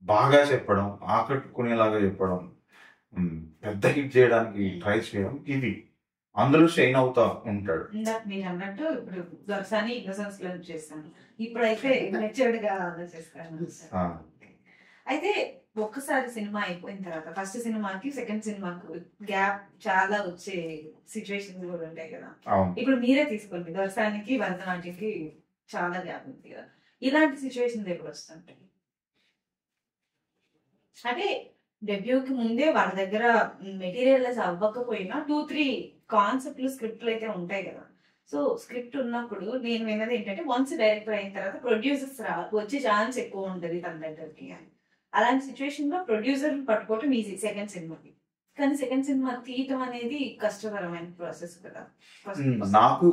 బాగా చెప్పడం, ఆకట్టుకునేలాగా చెప్పడం, పెద్ద హిట్ చేయడానికి ట్రై చేయడం, ఇవి అందులో షైన్ అవుతా ఉంటాడు. మీరు అన్నట్టు ఇప్పుడు దొరసాని ఇన్నోసెన్స్ లో చేస్తాను, ఇప్పుడైతే మెచ్యూర్డ్ గా ఆలోచిస్తాను. అయితే ఒక్కసారి సినిమా అయిపోయిన తర్వాత ఫస్ట్ సినిమాకి సెకండ్ సినిమాకు గ్యాప్ చాలా వచ్చే సిచ్యువేషన్స్ కూడా ఉంటాయి కదా. ఇప్పుడు మీరే తీసుకోండి, దొరసానికి భరతనాట్యంకి చాలా గ్యాప్ ఉంది కదా. ఇలాంటి సిచ్యువేషన్స్ ఎప్పుడు వస్తుంటాయి? అంటే డెబ్యూకి ముందే వాళ్ళ దగ్గర మెటీరియల్స్ అవ్వకపోయినా 2-3 కాన్సెప్ట్లు, స్క్రిప్ట్లు అయితే ఉంటాయి కదా. సో స్క్రిప్ట్ ఉన్నప్పుడు నేను విన్నది ఏంటంటే, వన్స్ డైరెక్టర్ అయిన తర్వాత ప్రొడ్యూసర్స్ వచ్చే ఛాన్స్ ఎక్కువ ఉంటుంది తన దగ్గరికి అని. అలాంటి సిచ్యువేషన్ లో ప్రొడ్యూసర్ పట్టుకోవటం ఈజీ సెకండ్ సినిమాకి, కానీ సెకండ్ సినిమా తీయటం అనేది కష్టతరమైన ప్రాసెస్ కదా. నాకు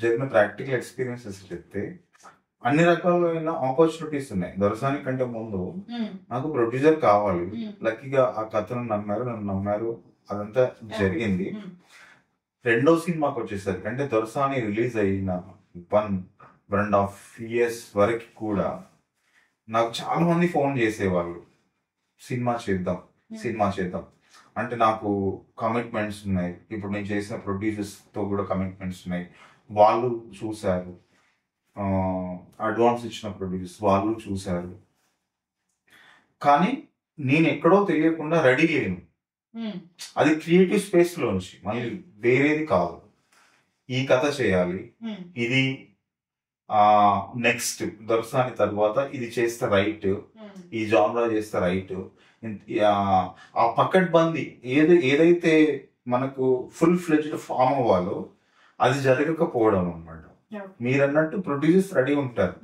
జరిగిన ప్రాక్టికల్ ఎక్స్పీరియన్సెస్ చెప్తే అన్ని రకాలైన ఆపర్చునిటీస్ ఉన్నాయి. దొరసాని కంటే ముందు నాకు ప్రొడ్యూసర్ కావాలి, లక్కీగా ఆ కథను నన్ను నమ్మారు, అదంతా జరిగింది. రెండో సినిమాకి వచ్చేసరికి, అంటే దొరసాని రిలీజ్ అయిన 1.5 years వరకు కూడా నాకు చాలా మంది ఫోన్ చేసేవాళ్ళు, సినిమా చేద్దాం అంటే నాకు కమిట్మెంట్స్ ఉన్నాయి. ఇప్పుడు నేను చేసిన ప్రొడ్యూసర్స్ తో కూడా కమిట్మెంట్స్ ఉన్నాయి. వాళ్ళు చూశారు, అడ్వాన్స్ ఇచ్చిన ప్రొడ్యూసర్స్ వాళ్ళు చూశారు, కానీ నేను ఎక్కడో తెలియకుండా రెడీ లేను. అది క్రియేటివ్ స్పేస్ లోంచి మళ్ళీ వేరేది కాదు. ఈ కథ చేయాలి, ఇది నెక్స్ట్ దొరసాని తర్వాత ఇది చేస్తే రైట్, ఈ జానరా చేస్తే రైట్. ఆ పకడ్ బందీ ఏదైతే మనకు ఫుల్ ఫ్లెడ్జ్డ్ ఫామ్ అవ్వాలో అది జరగకపోవడం అనమాట. మీరన్నట్టు ప్రొడ్యూసర్స్ రెడీ ఉంటారు,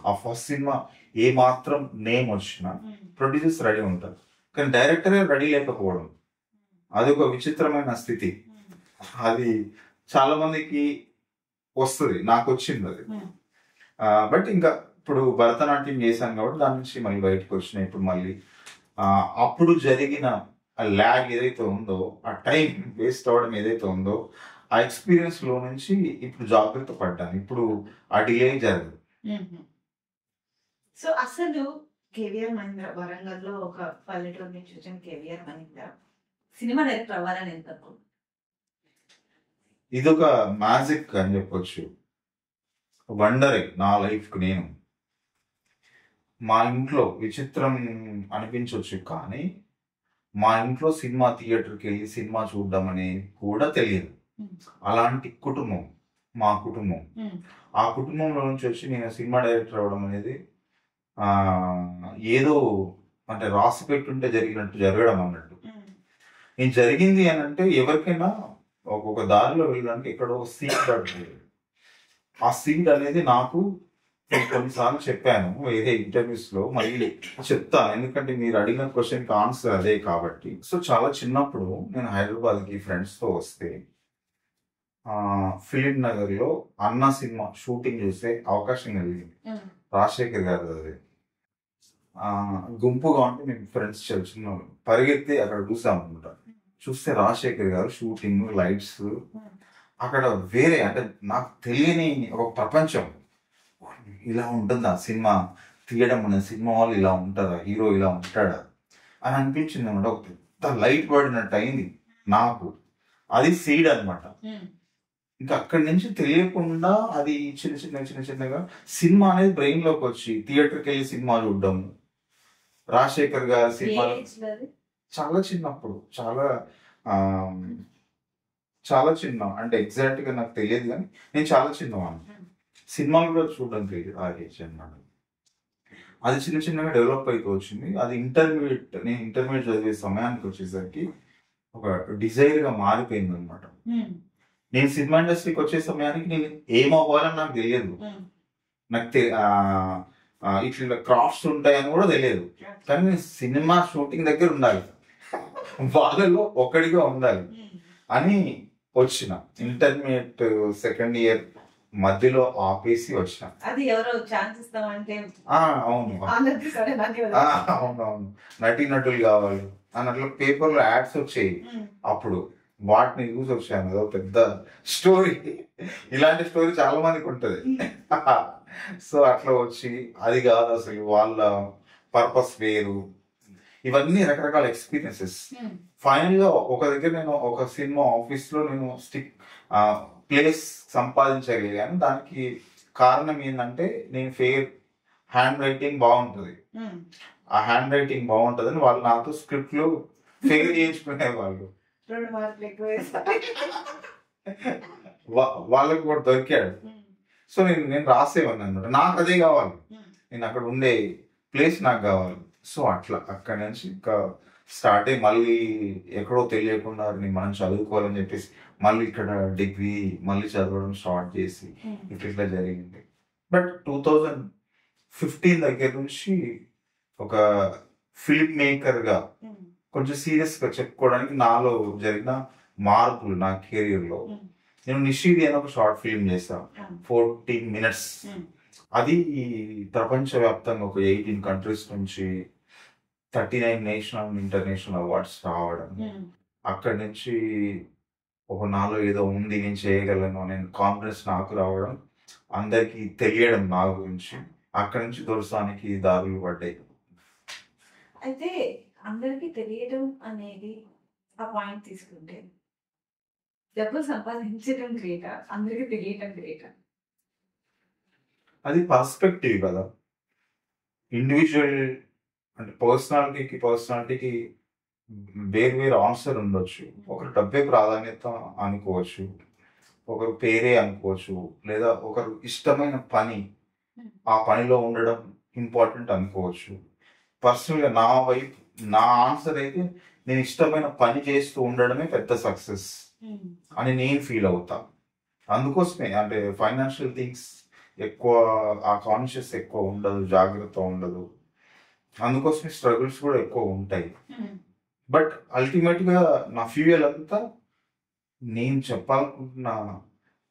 ఆ ఫస్ట్ సినిమా ఏ మాత్రం నేమ్ వచ్చినా ప్రొడ్యూసర్స్ రెడీ ఉంటారు, కానీ డైరెక్టరే రెడీ లేకపోవడం అది ఒక విచిత్రమైన స్థితి. అది చాలా మందికి వస్తుంది, నాకు వచ్చింది అది. బట్ ఇంకా ఇప్పుడు భరతనాట్యం చేశాను కాబట్టి దాని నుంచి మళ్ళీ బయటకు వచ్చినాయి. ఇప్పుడు మళ్ళీ అప్పుడు జరిగిన ల్యాగ్ ఏదైతే ఉందో, ఆ టైం వేస్ట్ అవ్వడం ఏదైతే ఉందో, ఆ ఎక్స్పీరియన్స్ లో నుంచి ఇప్పుడు జాగ్రత్త పడ్డాను. ఇప్పుడు ఆ డిలే జరగదు. సో అసలు కేవీఆర్ మహేంద్ర వరంగల్లో ఒక పల్లెటూరు నుంచి వచ్చిన కేవీఆర్ మహేంద్ర సినిమా డైరెక్టర్ అవ్వాలని ఎందుకు? ఇదొక మ్యాజిక్ అని చెప్పొచ్చు, వండరే నా లైఫ్ కు. నేను మా ఇంట్లో విచిత్రం అనిపించవచ్చు, కానీ మా ఇంట్లో సినిమా థియేటర్కి వెళ్ళి సినిమా చూడడం అనేది కూడా తెలియదు. అలాంటి కుటుంబం మా కుటుంబం. ఆ కుటుంబంలో నుంచి వచ్చి నేను సినిమా డైరెక్టర్ అవ్వడం అనేది ఏదో అంటే రాసి పెట్టుంటే జరిగినట్టు జరగడం అన్నట్టు. నేను జరిగింది అని అంటే ఎవరికైనా ఒక్కొక్క దారిలో వెళ్ళడానికి ఎక్కడో సీడ్ పడుతుంది. ఆ సీడ్ అనేది నాకు కొన్నిసార్లు చెప్పాను వేరే ఇంటర్వ్యూస్ లో, మళ్ళీ చెప్తాను ఎందుకంటే మీరు అడిగిన క్వశ్చన్ కి ఆన్సర్ అదే కాబట్టి. సో చాలా చిన్నప్పుడు నేను హైదరాబాద్ కి ఫ్రెండ్స్ తో వస్తే ఫిలిం నగర్ లో అన్న సినిమా షూటింగ్ చేసే అవకాశం కలిగింది. రాజశేఖర్ గారు అది గుంపుగా ఉంటే మేము ఫ్రెండ్స్ చిన్న పరిగెత్తి అక్కడ చూసాం అనమాట. చూస్తే రాజశేఖర్ గారు షూటింగ్, లైట్స్, అక్కడ వేరే అంటే నాకు తెలియని ఒక ప్రపంచం. ఇలా ఉంటుందా సినిమా తీయడం అనేది, సినిమా వాళ్ళు ఇలా ఉంటారా, హీరో ఇలా ఉంటాడా అని అనిపించింది అనమాట. ఒక పెద్ద లైట్ పడినట్టు అయింది నాకు. అది సీడ్ అనమాట. ఇంకా అక్కడి నుంచి తెలియకుండా అది చిన్నగా సినిమా అనేది బ్రెయిన్ లోకి వచ్చి థియేటర్కి వెళ్ళి సినిమా చూడడం. రాజశేఖర్ గారి సినిమా చాలా చిన్నప్పుడు, చాలా చిన్న అంటే ఎగ్జాక్ట్ గా నాకు తెలియదు, కానీ నేను చాలా చిన్నవాడిని. సినిమాలు కూడా చూడడం తెలియదు ఆ ఏజ్ అన్నమాట. అది చిన్నగా డెవలప్ అయితూ వచ్చింది. అది నేను ఇంటర్మీడియట్ చదివే సమయానికి వచ్చేసరికి ఒక డిజైర్ గా మారిపోయింది అనమాట. నేను సినిమా ఇండస్ట్రీకి వచ్చే సమయానికి నేను ఏమవ్వాలని నాకు తెలియదు. నాకు ఇట్లా క్రాఫ్ట్స్ ఉంటాయని కూడా తెలియదు, కానీ నేను సినిమా షూటింగ్ దగ్గర ఉండాలి, వాళ్ళలో ఒకటిగా ఉండాలి అని వచ్చిన. ఇంటర్మీడియట్ సెకండ్ ఇయర్ మధ్యలో ఆపేసి వచ్చిన. అది ఎవరో ఛాన్స్ ఇస్తామంటే అవును నటీనటులు కావాలి అన్నట్లు పేపర్లో యాడ్స్ వచ్చాయి. అప్పుడు వాటిని చూసి వచ్చాను. అదో పెద్ద స్టోరీ. ఇలాంటి స్టోరీ చాలా మందికి ఉంటది. సో అట్లా వచ్చి అది కాదు అసలు వాళ్ళ పర్పస్ వేరు, ఇవన్నీ రకరకాల ఎక్స్పీరియన్సెస్. ఫైనల్ గా ఒక దగ్గర నేను ఒక సినిమా ఆఫీస్ లో నేను ప్లేస్ సంపాదించగలిగాను. దానికి కారణం ఏంటంటే నేను హ్యాండ్ రైటింగ్ బాగుంటుంది. ఆ హ్యాండ్ రైటింగ్ బాగుంటుందని వాళ్ళు నాతో స్క్రిప్ట్లు ఫెయిల్ చేయించుకునే వాళ్ళు. వాళ్ళకి కూడా దొరికాడు. సో నేను రాసేవాడిని అనమాట. నాకు అదే కావాలి, నేను అక్కడ ఉండే ప్లేస్ నాకు కావాలి. సో అట్లా అక్కడి నుంచి ఇంకా స్టార్ట్ అయ్యి మళ్ళీ ఎక్కడో తెలియకుండా మనం చదువుకోవాలని చెప్పేసి మళ్ళీ ఇక్కడ డిగ్రీ మళ్ళీ చదవడం స్టార్ట్ చేసి ఇట్లా జరిగింది. బట్ 2015 దగ్గర నుంచి ఒక ఫిల్మ్ మేకర్ గా కొంచెం సీరియస్ గా చెప్పుకోవడానికి నాలో జరిగిన మార్పులు నా కెరీర్ లో, నేను నిషీది అని ఒక షార్ట్ ఫిల్మ్ చేశాను 14 minutes. అది ప్రపంచవ్యాప్తంగా ఒక 18 countries నుంచి 39 నేషనల్ ఇంటర్నేషనల్ అవార్డ్స్ రావడం. అక్కడి నుంచి ఒక నాలో ఏదో ఉంది, నేను చేయగలను అనే కాన్ఫిడెన్స్ నాకు రావడం, అందరికి తెలియడం నా గురించి. అక్కడి నుంచి దొరసానికి దారులు పడ్డాయి. అయితే అందరికి తెలియడం అనేది ఆ పాయింట్ తీసుకుంటే డబ్బులు సంపాదించడం గ్రేటా, అందరికి తెలియటం గ్రేటా? అది పర్స్పెక్టివ్ కదా. ఇండివిజువల్ అంటే పర్సనాలిటీకి వేరు వేరు ఆన్సర్ ఉండొచ్చు. ఒకరు డబ్బే ప్రాధాన్యత అనుకోవచ్చు, ఒకరు పేరే అనుకోవచ్చు, లేదా ఒకరు ఇష్టమైన పని, ఆ పనిలో ఉండడం ఇంపార్టెంట్ అనుకోవచ్చు. పర్సనల్గా నా ఆన్సర్ అయితే నేను ఇష్టమైన పని చేస్తూ ఉండడమే పెద్ద సక్సెస్ అని నేను ఫీల్ అవుతా. అందుకోసమే అంటే ఫైనాన్షియల్ థింగ్స్ ఎక్కువ, ఆ కాన్షియస్ ఎక్కువ ఉండదు, జాగ్రత్త ఉండదు. అందుకోసమే స్ట్రగుల్స్ కూడా ఎక్కువ ఉంటాయి. బట్ అల్టిమేట్గా నా ఫ్యూయల్ అంతా నేను చెప్పాలనుకుంటున్న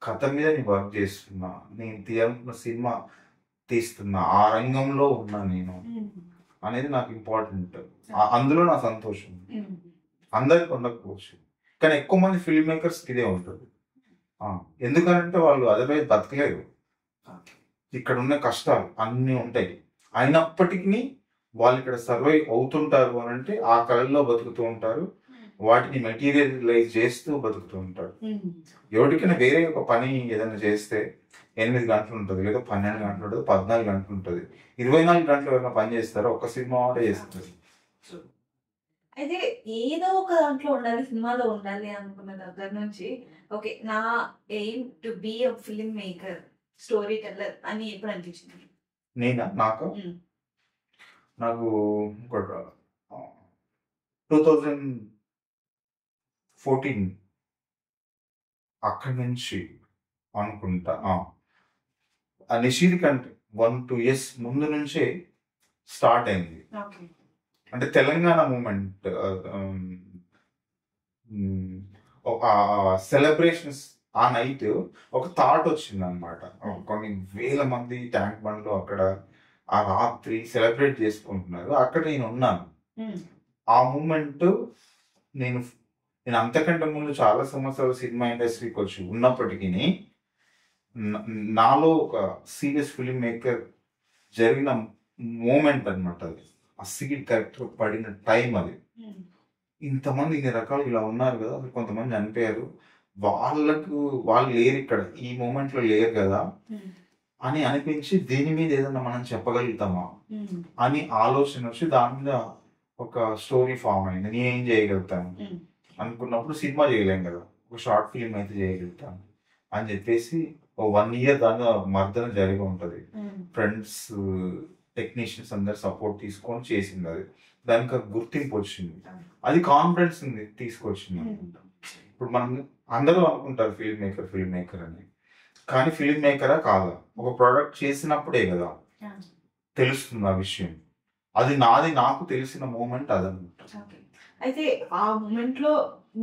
కథ మీద నేను వర్క్ చేస్తున్నా, నేను తీయాలనుకున్న సినిమా తీస్తున్నా, ఆ రంగంలో ఉన్నా నేను అనేది నాకు ఇంపార్టెంట్. అందులో నా సంతోషం. అందరికి ఉండకపోవచ్చు, కానీ ఎక్కువ మంది ఫిల్మ్ మేకర్స్కి ఇదే ఉంటుంది. ఎందుకంటే వాళ్ళు అదర్వైజ్ బతకలేరు. ఇక్కడ ఉన్న కష్టాలు అన్నీ ఉంటాయి, అయినప్పటికీ వాళ్ళు ఇక్కడ సర్వైవ్ అవుతుంటారు అని అంటే ఆ కళల్లో బతుకుతూ ఉంటారు, వాటిని మెటీరియలైజ్ చేస్తూ బతుకుతూ ఉంటారు. ఎవరికైనా వేరే ఒక పని ఏదైనా చేస్తే 8 గంటలు ఉంటుంది, లేదా 12 గంటలు ఉంటుంది, 14 గంటలు ఉంటుంది. 24 గంటలు ఎవరైనా పని చేస్తారో ఒక సినిమా కూడా చేస్తారు. అయితే ఏదో ఒక దాంట్లో ఉండాలి, సినిమాలో ఉండాలి అనుకున్న దగ్గర నుంచి ఓకే నా aim to be a film maker, story teller అని ఎప్పుడు అనిపించింది? నాకు 2014 అక్కడి నుంచి అనుకుంటా. ఆ నిషీద్ కంటే 1-2 years ముందు నుంచే స్టార్ట్ అయింది. అంటే తెలంగాణ మూమెంట్, సెలబ్రేషన్స్, ఆ నైట్ ఒక థాట్ వచ్చింది అనమాట. కొన్ని వేల మంది ట్యాంక్ బండ్లో అక్కడ ఆ రాత్రి సెలబ్రేట్ చేసుకుంటున్నారు, అక్కడ నేను ఉన్నాను. ఆ మూమెంట్ నేను అంతకంటే ముందు చాలా సంవత్సరాలు సినిమా ఇండస్ట్రీకి వచ్చి ఉన్నప్పటికీ నాలో ఒక సీరియస్ ఫిల్మ్ మేకర్ జరిగిన మూమెంట్ అనమాట అది. ఆ సీడ్ కరెక్టర్ పడిన టైం అది. ఇంతమంది ఇన్ని రకాలు ఇలా ఉన్నారు కదా, కొంతమంది చనిపోయారు, వాళ్ళు లేరు ఇక్కడ, ఈ మూమెంట్లో లేరు కదా అని అనిపించి దీని మీద ఏదన్నా మనం చెప్పగలుగుతామా అని ఆలోచన వచ్చి దాని మీద ఒక స్టోరీ ఫామ్ అయింది. నేనేం చేయగలుగుతాను అనుకున్నప్పుడు సినిమా చేయలేం కదా, ఒక షార్ట్ ఫిల్మ్ అయితే చేయగలుగుతాను అని చెప్పేసి 1 year దాని మర్దన జరిగి ఉంటుంది. ఫ్రెండ్స్, టెక్నీషియన్స్ అందరు సపోర్ట్ తీసుకొని చేసింది. అది దానికి గుర్తింపు వచ్చింది, అది కాన్ఫిడెన్స్ తీసుకొచ్చింది. ఇప్పుడు మనం అందరూ అనుకుంటారు ఫిల్మ్ మేకర్ అని, కానీ ఫిల్మ్ మేకరా కాదా, ఒక ప్రోడక్ట్ చేసినప్పుడే కదా తెలుస్తుంది ఆ విషయం. అది నాకు తెలిసిన మూమెంట్ అదనమాట. అయితే ఆ మూమెంట్ లో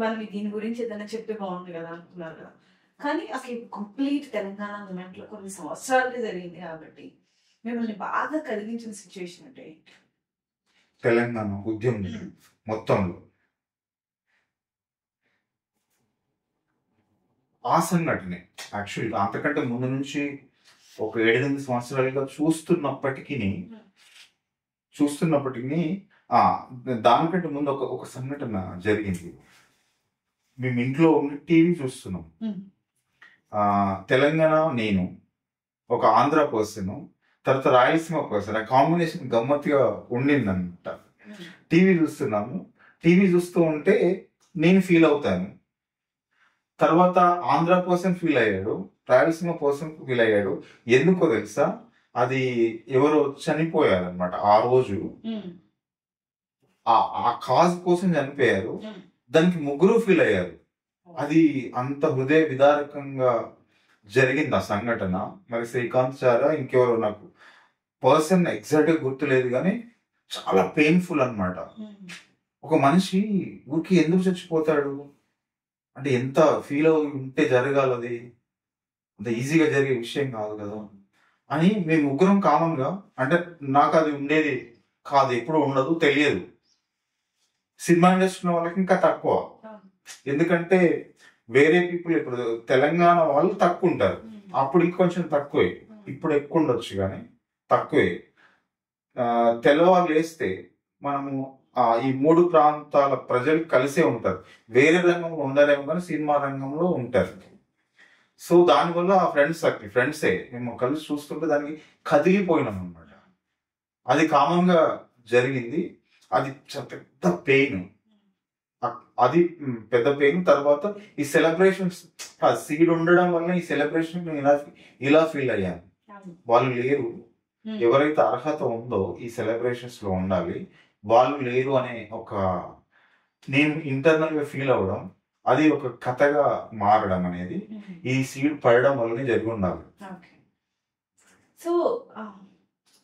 మనం దీని గురించి ఏదైనా చెప్తే బాగుంది కదా అనుకున్నారు కదా, కానీ అసలు కంప్లీట్ తెలంగాణ మూమెంట్ లో కొన్ని సంవత్సరాలుగా జరిగింది కాబట్టి మిమ్మల్ని బాగా కలిగించిన సిచ్యువేషన్ అంటే తెలంగాణ ఉద్యమం మొత్తంలో ఆ సంఘటనే. యాక్చువల్గా అంతకంటే ముందు నుంచి ఒక 7-8 సంవత్సరాలుగా చూస్తున్నప్పటికీ దానికంటే ముందు ఒక సంఘటన జరిగింది. మేము ఇంట్లో ఉండి టీవీ చూస్తున్నాం. తెలంగాణ నేను, ఒక ఆంధ్ర పర్సన్, తర్వాత రాయలసీమ పర్సన్, ఆ కాంబినేషన్ గమ్మత్తుగా ఉండిందన్నమాట. టీవీ చూస్తున్నాము, టీవీ చూస్తూ ఉంటే నేను ఫీల్ అవుతాను, తర్వాత ఆంధ్ర పర్సన్ ఫీల్ అయ్యాడు, రాయలసీమ పర్సన్ ఫీల్ అయ్యాడు. ఎందుకో తెలుసా, అది ఎవరో చనిపోయారనమాట ఆ రోజు, ఆ కాజ్ కోసం చనిపోయారు, దానికి ముగ్గురు ఫీల్ అయ్యారు. అది అంత హృదయ విదారకంగా జరిగింది ఆ సంఘటన. మరి శ్రీకాంత్ చారా ఇంకెవరో నాకు పర్సన్ ఎగ్జాక్ట్ గా గుర్తులేదు, కానీ చాలా పెయిన్ఫుల్ అనమాట. ఒక మనిషి ఊరికి ఎందుకు చచ్చిపోతాడు అంటే ఎంత ఫీల్ అవి ఉంటే జరగాలది, అంత ఈజీగా జరిగే విషయం కాదు కదా అని మేము ముగ్గురం కామన్ గా, అంటే నాకు అది ఉండేది కాదు, ఎప్పుడు ఉండదు, తెలియదు. సినిమా ఇండస్ట్రీ వాళ్ళకి ఇంకా తక్కువ, ఎందుకంటే వేరే పీపుల్ ఇప్పుడు తెలంగాణ వాళ్ళు తక్కువ ఉంటారు, అప్పుడు ఇంకొంచెం తక్కువే, ఇప్పుడు ఎక్కువ ఉండొచ్చు కానీ తక్కువే. తెల్లవాళ్ళు వేస్తే మనము ఈ 3 ప్రాంతాల ప్రజలు కలిసే ఉంటారు, వేరే రంగంలో ఉండలేము కానీ సినిమా రంగంలో ఉంటారు. సో దానివల్ల ఫ్రెండ్సే మేము కలిసి చూస్తుంటే దానికి కదిలిపోయినాం అనమాట. అది కామన్ గా జరిగింది, అది పెద్ద పెయిన్. అది పెద్ద పెయిన్. తర్వాత ఈ సెలబ్రేషన్స్, ఆ సీడ్ ఉండడం వల్ల ఈ సెలబ్రేషన్ ఇలా ఫీల్ అయ్యాను. వాళ్ళు లేరు, ఎవరైతే అర్హత ఉందో ఈ సెలబ్రేషన్స్ లో ఉండాలి, వాళ్ళు లేరు అనే ఒక నేను ఇంటర్నల్ గా ఫీల్ అవ్వడం, అది ఒక కథగా మారడం అనేది ఈ సీడ్ పడడం వల్లనే జరిగి ఉండాలి. సో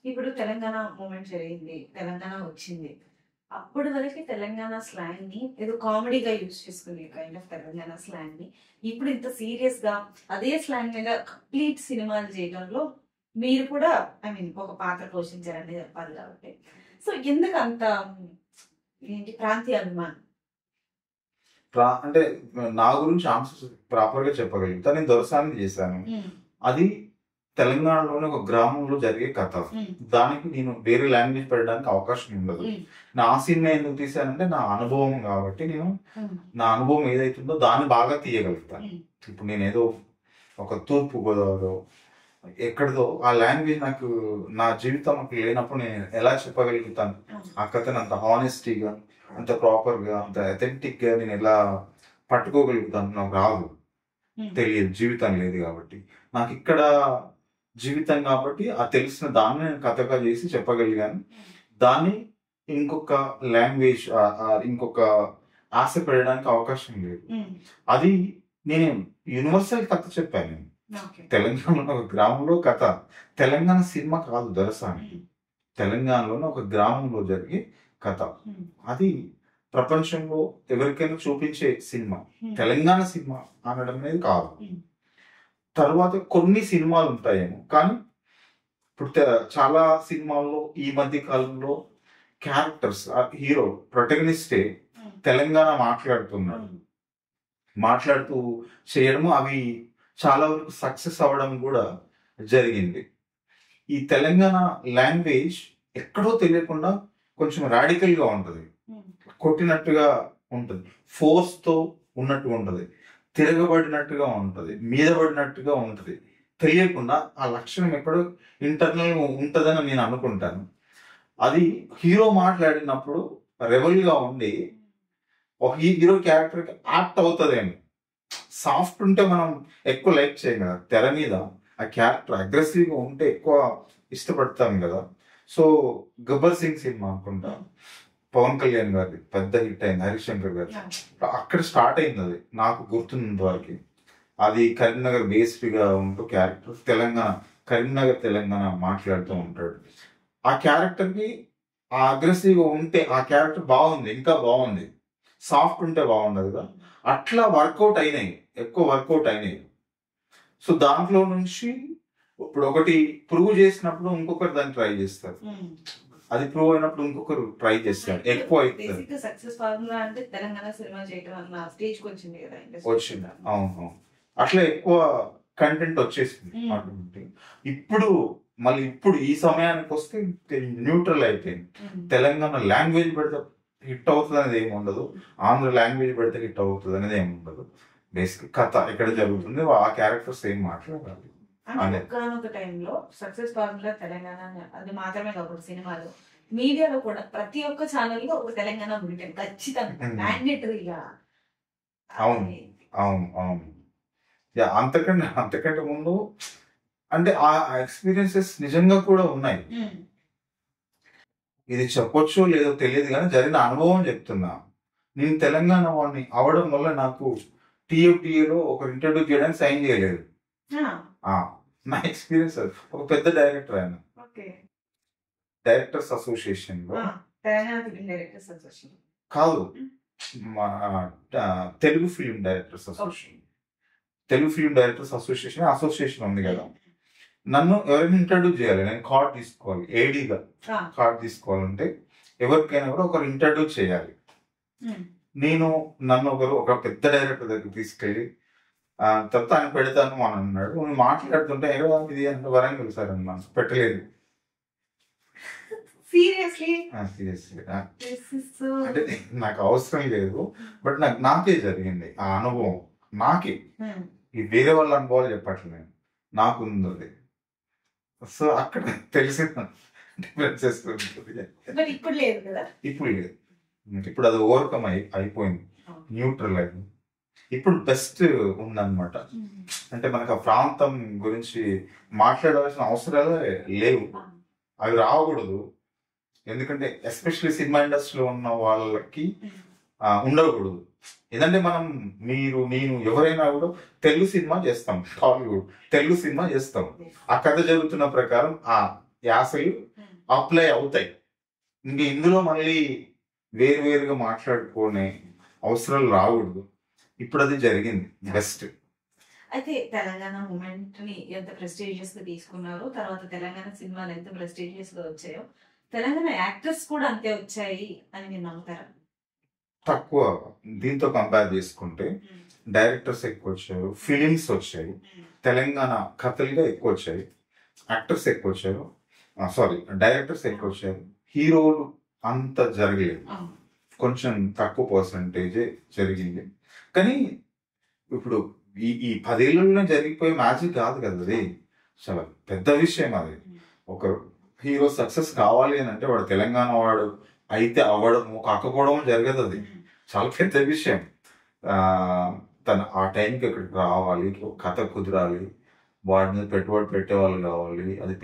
ఇప్పుడు తెలంగాణ మూమెంట్ జరిగింది, తెలంగాణ వచ్చింది, అప్పటి వరకు తెలంగాణ స్లాంగ్ ని ఏదో కామెడీగా యూజ్ చేసుకునే కైండ్ ఆఫ్ తెలంగాణ స్లాంగ్ ని ఇప్పుడు ఇంత సీరియస్ గా అదే స్లాంగ్ మీద కంప్లీట్ సినిమాలు చేయడంలో మీరు కూడా ఒక పాత్ర పోషించారని చెప్పాలి కాబట్టి, సో ఎందుకు అంత ఏంటి ప్రాంతీయ అభిమానం? అంటే నా గురించి ఆన్సర్ ప్రాపర్ గా చెప్పగలుగుతా. నేను దొరసాని చేశాను, అది తెలంగాణలోని ఒక గ్రామంలో జరిగే కథ. దానికి నేను వేరే లాంగ్వేజ్ పెట్టడానికి అవకాశం ఉండదు. నా సినిమా ఎందుకు తీశానంటే నా అనుభవం కాబట్టి, నేను నా అనుభవం ఏదైతుందో దాన్ని బాగా తీయగలుగుతాను. ఇప్పుడు నేను ఏదో ఒక తూర్పు గోదావరి ఎక్కడిదో ఆ లాంగ్వేజ్ నాకు నా జీవితం లేనప్పుడు నేను ఎలా చెప్పగలుగుతాను ఆ కథను అంత హానెస్టీగా, అంత ప్రాపర్ గా, అంత అథెంటిక్ గా నేను ఎలా పట్టుకోగలుగుతాను? నాకు రాదు, తెలియదు, జీవితం లేదు కాబట్టి. నాకు ఇక్కడ జీవితం కాబట్టి ఆ తెలిసిన దాన్ని నేను కథగా చేసి చెప్పగలిగాను. దాన్ని ఇంకొక లాంగ్వేజ్, ఇంకొక ఆశ పెట్టడానికి అవకాశం లేదు. అది నేను యూనివర్సల్ కథ చెప్పాను. నేను తెలంగాణలో ఒక గ్రామంలో కథ, తెలంగాణ సినిమా కాదు దొరసాని, తెలంగాణలోని ఒక గ్రామంలో జరిగే కథ. అది ప్రపంచంలో ఎవరికైనా చూపించే సినిమా, తెలంగాణ సినిమా అనడం అనేది కాదు. తర్వాత కొన్ని సినిమాలు ఉంటాయేమో, కానీ ఇప్పుడు చాలా సినిమాల్లో ఈ మధ్య కాలంలో క్యారెక్టర్స్, హీరో ప్రొటగనిస్టే తెలంగాణ మాట్లాడుతూ చేయడము, అవి చాలా వరకు సక్సెస్ అవ్వడం కూడా జరిగింది. ఈ తెలంగాణ లాంగ్వేజ్ ఎక్కడో తెలియకుండా కొంచెం రాడికల్ గా ఉంటది, కొట్టినట్టుగా ఉంటది, ఫోర్స్ తో ఉన్నట్టుగా ఉంటది, తిరగబడినట్టుగా ఉంటది, మీద పడినట్టుగా ఉంటది. తెలియకుండా ఆ లక్షణం ఎక్కడో ఇంటర్నల్ ఉంటదని నేను అనుకుంటాను. అది హీరో మాట్లాడినప్పుడు రెబల్ గా ఉండి ఒక హీరో క్యారెక్టర్ యాక్ట్ అవుతుందేమో. సాఫ్ట్ ఉంటే మనం ఎక్కువ లైక్ చేయం కదా, తెర మీద ఆ క్యారెక్టర్ అగ్రెసివ్ గా ఉంటే ఎక్కువ ఇష్టపడతాం కదా. సో గబ్బర్ సింగ్ సినిమా అనుకుంటా, పవన్ కళ్యాణ్ గారి పెద్ద హిట్ అయింది, హరిశంకర్ గారి, అక్కడ స్టార్ట్ అయింది. అది నాకు గుర్తున్నంత వరకు అది కరీంనగర్ బేస్డ్ గా ఉంటూ క్యారెక్టర్, కరీంనగర్ తెలంగాణ మాట్లాడుతూ ఉంటాడు. ఆ క్యారెక్టర్ కి ఆ అగ్రెసివ్ గా ఉంటే ఆ క్యారెక్టర్ బాగుంది, ఇంకా బాగుంది. సాఫ్ట్ ఉంటే బాగుండదు కదా, అట్లా వర్కౌట్ అయినాయి, ఎక్కువ వర్కౌట్ అయినాయి. సో దాంట్లో నుంచి ఇప్పుడు ఒకటి ప్రూవ్ చేసినప్పుడు ఇంకొకరు దాన్ని ట్రై చేస్తారు, అది ప్రూవ్ అయినప్పుడు ఇంకొకరు ట్రై చేస్తారు, ఎక్కువ అవుతుంది. సక్సెస్ ఫార్ములా అంటే తెలంగాణ సినిమా చేయడం అన్న స్టేజ్ వచ్చింది కదా, వచ్చింది. అవును, అట్లా ఎక్కువ కంటెంట్ వచ్చేసింది ఆటోమేటిక్. ఇప్పుడు ఈ సమయానికి వస్తే న్యూట్రల్ అయిపోయింది. తెలంగాణ లాంగ్వేజ్ పెడితే హిట్ అవుతుంది అనేది ఏమి ఉండదు, ఆంధ్ర లాంగ్వేజ్ పెడితే హిట్ అవుతుంది అనేది ఏమి ఉండదు. బేసిక్ కథ ఎక్కడ జరుగుతుంది, ఆ క్యారెక్టర్స్ ఏం మాట్లాడాలి. ఒక్కనొక టైంలో సక్సెస్ ఫార్ములా తెలంగాణ అది మాత్రమే కాకుండా సినిమాలు, మీడియాలో కూడా ప్రతి ఒక్క ఛానల్ లో ఒక తెలంగాణ బులెటిన్ ఖచ్చితంగా మ్యాండేటరీగా. అవును అవును అవును, అంతకంటే ముందు అంటే ఆ ఎక్స్పీరియన్సెస్ నిజంగా కూడా ఉన్నాయి. ఇది చెప్పొచ్చో లేదో తెలియదు కానీ జరిగిన అనుభవం చెప్తున్నా. నేను తెలంగాణ వాడిని అవడం వల్ల నాకు టీఎఫ్టీఏలో ఒక ఇంటర్వ్యూ చేయడానికి సైన్ చేయలేదు. నా ఎక్స్పీరియన్స్ ఒక పెద్ద డైరెక్టర్, ఆయన డైరెక్టర్స్ అసోసియేషన్ లో కాదు, తెలుగు ఫిల్మ్ డైరెక్టర్స్ అసోసియేషన్ ఉంది కదా. నన్ను ఎవరైనా ఇంట్రడ్యూస్ చేయాలి, నేను కార్డ్ తీసుకోవాలి, ఏడీగా కార్డ్ తీసుకోవాలంటే ఎవరికైనా కూడా ఒకరు ఇంట్రడ్యూస్ చేయాలి. నన్ను ఒక పెద్ద డైరెక్టర్ దగ్గర తీసుకెళ్ళి తర్వాత ఆయన పెడతాను అని అన్నాడు. నువ్వు మాట్లాడుతుంటే ఎక్కడ ఇది అంటే వరంగల్ సార్ అన్నాను, పెట్టలేదు. సీరియస్లీ అంటే నాకు అవసరం లేదు, బట్ నాకే జరిగింది ఆ అనుభవం, నాకే. ఈ వేరే వాళ్ళ అనుభవాలు చెప్పట్లేదు, నాకు ఉంది. సో అక్కడ తెలిసిన డిఫరెన్సెస్ ఇప్పుడు లేదు, ఇప్పుడు అది ఓవర్కమ్ అయిపోయింది, న్యూట్రల్ అయింది. ఇప్పుడు బెస్ట్ ఉందన్నమాట. అంటే మనకు ఆ ప్రాంతం గురించి మాట్లాడాల్సిన అవసరాలే లేవు, అవి రాకూడదు. ఎందుకంటే ఎస్పెషల్లీ సినిమా ఇండస్ట్రీలో ఉన్న వాళ్ళకి ఉండకూడదు. ఏదంటే మనం నేను ఎవరైనా కూడా తెలుగు సినిమా చేస్తాం, టాలీవుడ్ తెలుగు సినిమా చేస్తాం, ఆ కథ జరుగుతున్న ప్రకారం ఆ యాసలు అప్లై అవుతాయి. ఇంక ఇందులో మళ్ళీ వేరువేరుగా మాట్లాడుకునే అవసరాలు రాకూడదు. ఇప్పుడు అది జరిగింది బెస్ట్. అయితే తెలంగాణ మూమెంట్ ని ఎంత ప్రెస్టీజియస్ గా తీసుకున్నారో, తర్వాత తెలంగాణ సినిమాలు ఎంత ప్రెస్టీజియస్ గా వచ్చాయో, తెలంగాణ యాక్టర్స్ కూడా అంతే వచ్చాయి అని మీరు నమ్ముతారా? తక్కువ దీంతో కంపేర్ చేసుకుంటే డైరెక్టర్స్ ఎక్కువ వచ్చారు, ఫిలిమ్స్ వచ్చాయి, తెలంగాణ కథలుగా ఎక్కువ వచ్చాయి, యాక్టర్స్ ఎక్కువ వచ్చారు, సారీ డైరెక్టర్స్ ఎక్కువ వచ్చారు. హీరోలు అంత జరగలేదు, కొంచెం తక్కువ పర్సంటేజే జరిగింది. కానీ ఇప్పుడు ఈ 10 ఏళ్ళలోనే జరిగిపోయే మ్యాజిక్ కాదు కదా, అది చాలా పెద్ద విషయం. అది ఒక హీరో సక్సెస్ కావాలి అని అంటే వాడు తెలంగాణ వాడు అయితే అవ్వడము కాకపోవడం జరగదు, అది చాలా పెద్ద విషయం. తను ఆ టైంకి అక్కడికి రావాలి, కథ కుదరాలి, వాడి మీద పెట్టుబడి పెట్టేవాళ్ళు కావాలి, అది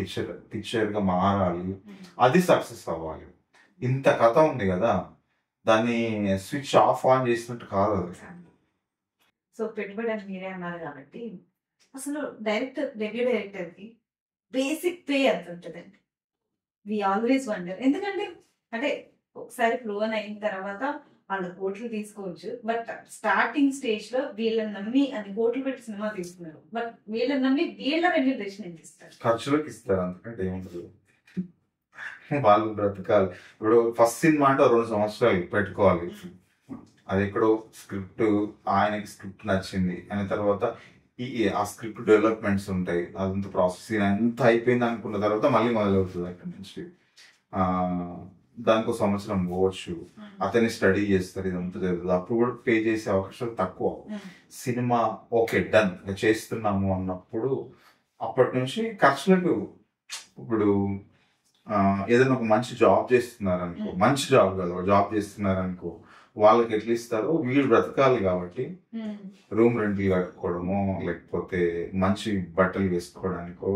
పిక్చర్గా మారాలి, అది సక్సెస్ అవ్వాలి. ఇంత కథ ఉంది కదా, దాన్ని స్విచ్ ఆఫ్ ఆన్ చేసినట్టు కాదు అది. సో పెట్టుబడి అని మీరే అన్నారు కాబట్టి, అసలు డెబ్యూ డైరెక్టర్ కి బేసిక్ పే ఎంత ఉంటుందండి? We always wonder. ఎందుకంటే అంటే ఒకసారి ప్రూవన్ అయిన తర్వాత వాళ్ళ కోట్లు తీసుకోవచ్చు, బట్ స్టార్టింగ్ స్టేజ్ లో వీళ్ళని నమ్మి అని కోట్లు పెట్టి సినిమా తీసుకున్నారు, బట్ వీళ్ళని నమ్మి వీళ్ళ రెమ్యూనరేషన్ ఎంత ఇస్తారు? ఖర్చులకు ఇస్తారు, అంతకంటే ఏముండదు. వాళ్ళు బ్రతకాలి. ఇప్పుడు ఫస్ట్ సినిమా అంటే 2 సంవత్సరాలు పెట్టుకోవాలి. అది ఎక్కడో స్క్రిప్ట్, ఆయనకి స్క్రిప్ట్ నచ్చింది అనే తర్వాత ఆ స్క్రిప్ట్ డెవలప్మెంట్స్ ఉంటాయి, అదంతా ప్రాసెస్ ఎంత అయిపోయింది అనుకున్న తర్వాత మళ్ళీ మొదలవుతుంది అక్కడి నుంచి. దానికి 1 సంవత్సరం పోవచ్చు, అతన్ని స్టడీ చేస్తారు, ఇదంతా జరుగుతుంది. అప్పుడు కూడా పే చేసే అవకాశాలు తక్కువ. సినిమా ఓకే డన్ చేస్తున్నాము అన్నప్పుడు అప్పటి నుంచి ఖర్చులకు, ఇప్పుడు ఏదైనా ఒక మంచి జాబ్ చేస్తున్నారనుకో, మంచి జాబ్ కదా జాబ్ చేస్తున్నారనుకో, వాళ్ళకి ఎట్లా ఇస్తారో వీళ్ళు బ్రతకాలి కాబట్టి రూమ్ రెంట్లు కట్టుకోవడమో లేకపోతే మంచి బట్టలు వేసుకోవడానికో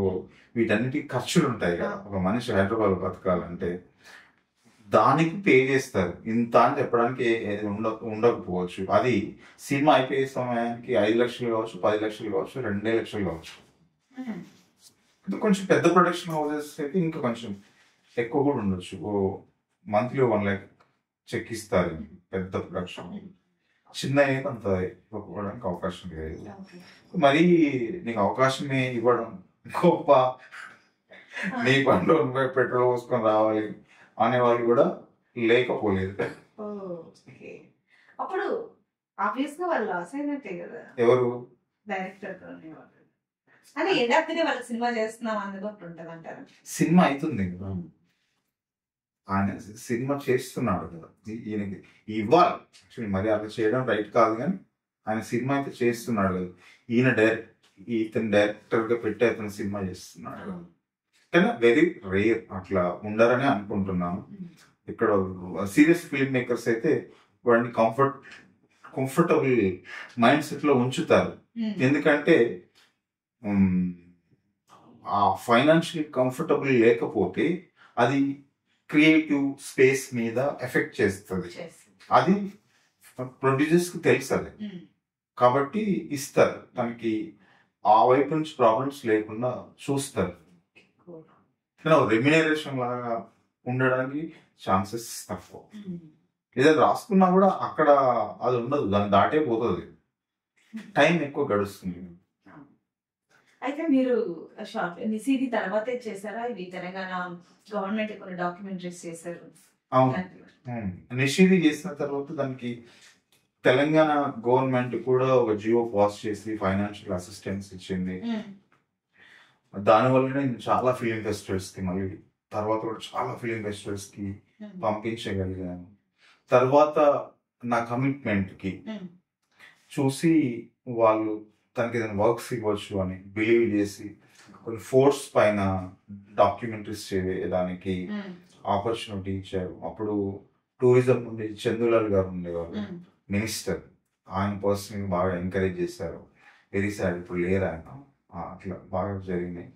వీటన్నిటికి ఖర్చులు ఉంటాయి కదా. ఒక మనిషి హైదరాబాద్ బ్రతకాలంటే దానికి పే చేస్తారు. ఇంత అని చెప్పడానికి ఉండకపోవచ్చు. అది సినిమా అయిపోయే సమయానికి 5 లక్షలు కావచ్చు, 10 లక్షలు కావచ్చు, 2 లక్షలు కావచ్చు. కొంచెం పెద్ద ప్రొడక్షన్ హౌసెస్ అయితే ఇంకా కొంచెం ఎక్కువ కూడా ఉండొచ్చు. మంత్లీ 1 లక్ష చెక్ ఇస్తారు పెద్ద ప్రొడక్షన్. చిన్న అయితే అంత ఇవ్వడానికి అవకాశం లేదు. మరి నీకు అవకాశమే ఇవ్వడం గొప్ప, నీ బండ్లో పెట్రోల్ పోసుకొని రావాలి అనేవాళ్ళు కూడా లేకపోలేదు. అప్పుడు ఆబ్వియస్ గా వాళ్ళు లాస్ అయినట్టే కదా. ఎవరు? డైరెక్టర్ అంటే ఎండాప్తేనే వాళ్ళకి సినిమా చేస్తున్నాం అందుబాటు ఉంటుంది అంటారు. సినిమా అవుతుంది కదా, ఆయన సినిమా చేస్తున్నాడు కదా, ఈయనకి ఇవ్వాలి. యాక్చువల్లీ మరి అలా చేయడం రైట్ కాదు, కానీ ఆయన సినిమా అయితే చేస్తున్నాడు కదా. ఇతను డైరెక్టర్గా పెట్టి అతను సినిమా చేస్తున్నాడు కదా. కానీ వెరీ రేర్ అట్లా ఉండరని అనుకుంటున్నాను. ఇక్కడ సీరియస్ ఫిల్మ్ మేకర్స్ అయితే వాడిని కంఫర్టబుల్ మైండ్ సెట్ లో ఉంచుతారు. ఎందుకంటే ఆ ఫైనాన్షియల్ కంఫర్టబుల్ లేకపోతే అది క్రియేటివ్ స్పేస్ మీద ఎఫెక్ట్ చేస్తుంది. అది ప్రొడ్యూసర్స్ కి తెలుసు అది, కాబట్టి ఇస్తారు. తనకి ఆ వైపు నుంచి ప్రాబ్లమ్స్ లేకుండా చూస్తారు. రెమ్యునరేషన్ లాగా ఉండడానికి ఛాన్సెస్ తక్కువ. ఏదైనా రాసుకున్నా కూడా అక్కడ అది ఉండదు, దాన్ని దాటే పోతుంది, టైం ఎక్కువ గడుస్తుంది. అయితే మీరు షార్ట్ నిషీది తర్వాతే చేశారా? ఇవి తెలంగాణ గవర్నమెంట్ కొన్ని డాక్యుమెంటరీస్ చేశారు. అవును, నిషీది చేసిన తర్వాత దానికి తెలంగాణ గవర్నమెంట్ కూడా ఒక జియో పాస్ చేసి ఫైనాన్షియల్ అసిస్టెన్స్ ఇచ్చింది. దానివల్లనే నేను చాలా ఫిలిం ఫెస్టివల్స్ కి మళ్ళీ తర్వాత కూడా చాలా ఫిలిం ఫెస్టివల్స్ కి పంపించగలిగాను. తర్వాత నా కమిట్మెంట్ కి చూసి వాళ్ళు తనకి ఏదైనా వర్క్స్ ఇవ్వచ్చు అని బిలీవ్ చేసి కొన్ని ఫోర్స్ పైన డాక్యుమెంటరీస్ చేయడానికి ఆపర్చునిటీ ఇచ్చారు. అప్పుడు టూరిజం నుండి చందులాల్ గారు ఉండేవాళ్ళు, మినిస్టర్. ఆయన పర్సనల్ బాగా ఎంకరేజ్ చేశారు. వెరీ సాడ్ ఇప్పుడు లేరు ఆయన. అట్లా బాగా జరిగినాయి.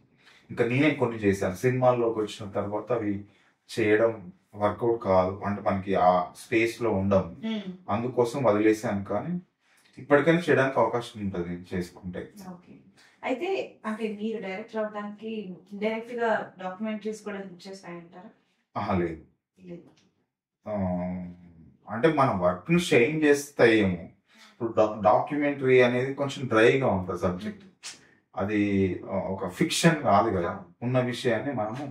ఇంకా నేనే కొన్ని చేశాను. సినిమాల్లోకి వచ్చిన తర్వాత అవి చేయడం వర్కౌట్ కాదు, అంటే మనకి ఆ స్పేస్లో ఉండవు, అందుకోసం వదిలేసాను. కానీ ఇప్పటికైనా చేయడానికి అవకాశం ఉంటుంది చేసుకుంటే. అయితే అంటే మీరు డైరెక్టర్ అవడానికి డైరెక్ట్ గా డాక్యుమెంటరీస్ కూడా చేస్తాయంటారా? లేదు, అంటే మన వర్క్ ను షేర్ చేస్తాయేమో. ఇప్పుడు డాక్యుమెంటరీ అనేది కొంచెం డ్రైగా ఉంటుంది సబ్జెక్ట్. అది ఒక ఫిక్షన్ కాదు కదా, ఉన్న విషయాన్ని మనము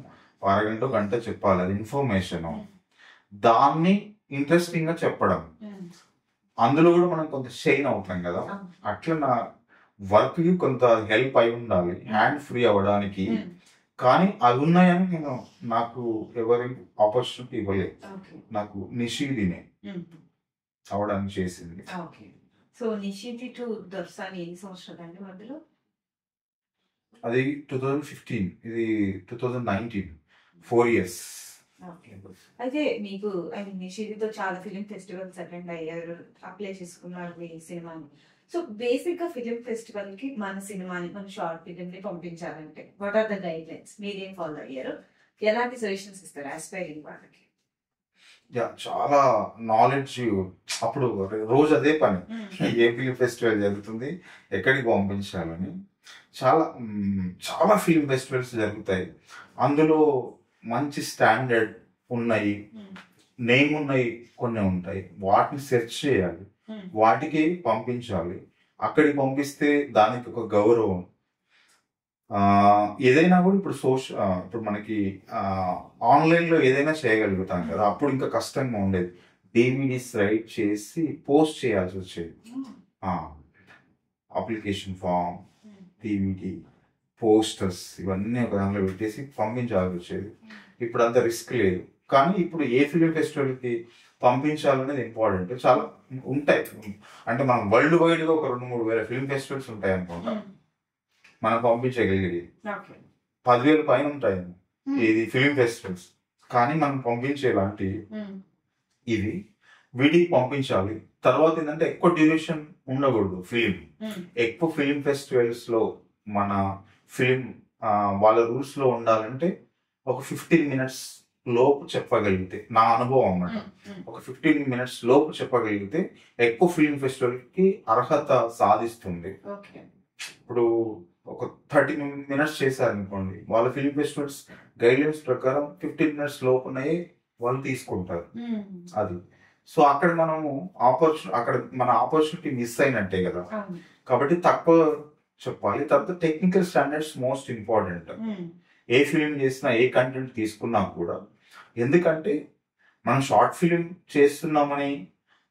అరగంట గంట చెప్పాలి. అది ఇన్ఫర్మేషన్, దాన్ని ఇంట్రెస్టింగ్ గా చెప్పడం, అందులో కూడా మనం కొంత షైన్ అవుతాం కదా. అట్లా నా వర్క్ కి కొంత హెల్ప్ అయి ఉండాలి హ్యాండ్ ఫ్రీ అవ్వడానికి. కానీ అవి ఉన్నాయని నేను, నాకు ఎవరి ఆపర్చునిటీ ఇవ్వలేదు. నాకు నిషిదినే అవడానికి చేసింది. సో నిషిది టు దర్శని ఎన్ని సంవత్సరాలు అండి మధ్యలో? అది 2015, ఇది 2019, 4 years. అయితే మీకు ఐ మీన్ నిషిదితో చాలా ఫిలిం ఫెస్టివల్స్ అటెండ్ అయ్యారు, అప్లై చేసుకున్నారు మీ సినిమాని. సో బేసిక్ గా ఫిలిం ఫెస్టివల్ కి మన సినిమాని, మన షార్ట్ ఫిలిం ని పంపించాలంటే what are the guidelines? మీరేం ఫాలో అయ్యారు? ఎలాంటి సజెషన్స్ ఇస్తారు ఆస్పైరింగ్ వాళ్ళకి? చాలా నాలెడ్జ్. అప్పుడు రోజు అదే పని, ఏ ఫిలిం ఫెస్టివల్ జరుగుతుంది, ఎక్కడికి పంపించాలని. చాలా చాలా ఫిలిం ఫెస్టివల్స్ జరుగుతాయి, అందులో మంచి స్టాండర్డ్ ఉన్నాయి, నేమ్ ఉన్నాయి, కొన్ని ఉంటాయి. వాటిని సెర్చ్ చేయాలి, వాటికి పంపించాలి. అక్కడికి పంపిస్తే దానికి ఒక గౌరవం. ఏదైనా కూడా ఇప్పుడు ఇప్పుడు మనకి ఆన్లైన్లో ఏదైనా చేయగలుగుతాం కదా, అప్పుడు ఇంకా కష్టంగా ఉండేది. డివిడీస్ రైట్ చేసి పోస్ట్ చేయాల్సి వచ్చేది. అప్లికేషన్ ఫామ్, డివిడి, పోస్టర్స్ ఇవన్నీ ఒక దాంట్లో పెట్టేసి పంపించాల్సి వచ్చేది. ఇప్పుడు అంత రిస్క్ లేదు. కానీ ఇప్పుడు ఏ ఫిలిం ఫెస్టివల్కి పంపించాలనేది ఇంపార్టెంట్. చాలా ఉంటాయి, అంటే మనం వరల్డ్ వైడ్ గా ఒక 2-3 వేల ఫిలిం ఫెస్టివల్స్ ఉంటాయి అనుకుంటా. మనం పంపించగలిగేది 10,000 పైన ఉంటాయి ఇది ఫిలిం ఫెస్టివల్స్. కానీ మనం పంపించేలాంటి ఇది వీటికి పంపించాలి. తర్వాత ఏంటంటే ఎక్కువ డ్యూరేషన్ ఉండకూడదు ఫిలిం. ఎక్కువ ఫిలిం ఫెస్టివల్స్ లో మన ఫిలిం వాళ్ళ రూల్స్ లో ఉండాలంటే ఒక 15 minutes లోపు చెప్పగలిగితే, నా అనుభవం అన్నమాట, ఒక 15 minutes లోపు చెప్పగలిగితే ఎక్కువ ఫిలిం ఫెస్టివల్ కి అర్హత సాధిస్తుంది. ఇప్పుడు ఒక 30 minutes చేశారనుకోండి, వాళ్ళ ఫిలిం ఫెస్టివల్స్ గైడ్లైన్స్ ప్రకారం 15 minutes లోపునే వాళ్ళు తీసుకుంటారు. అది సో అక్కడ మనము అక్కడ మన ఆపర్చునిటీ మిస్ అయినట్టే కదా. కాబట్టి తక్కువ చెప్పాలి. తర్వాత టెక్నికల్ స్టాండర్డ్స్ మోస్ట్ ఇంపార్టెంట్. ఏ ఫిలిం చేసినా, ఏ కంటెంట్ తీసుకున్నా కూడా. ఎందుకంటే మనం షార్ట్ ఫిలిం చేస్తున్నామని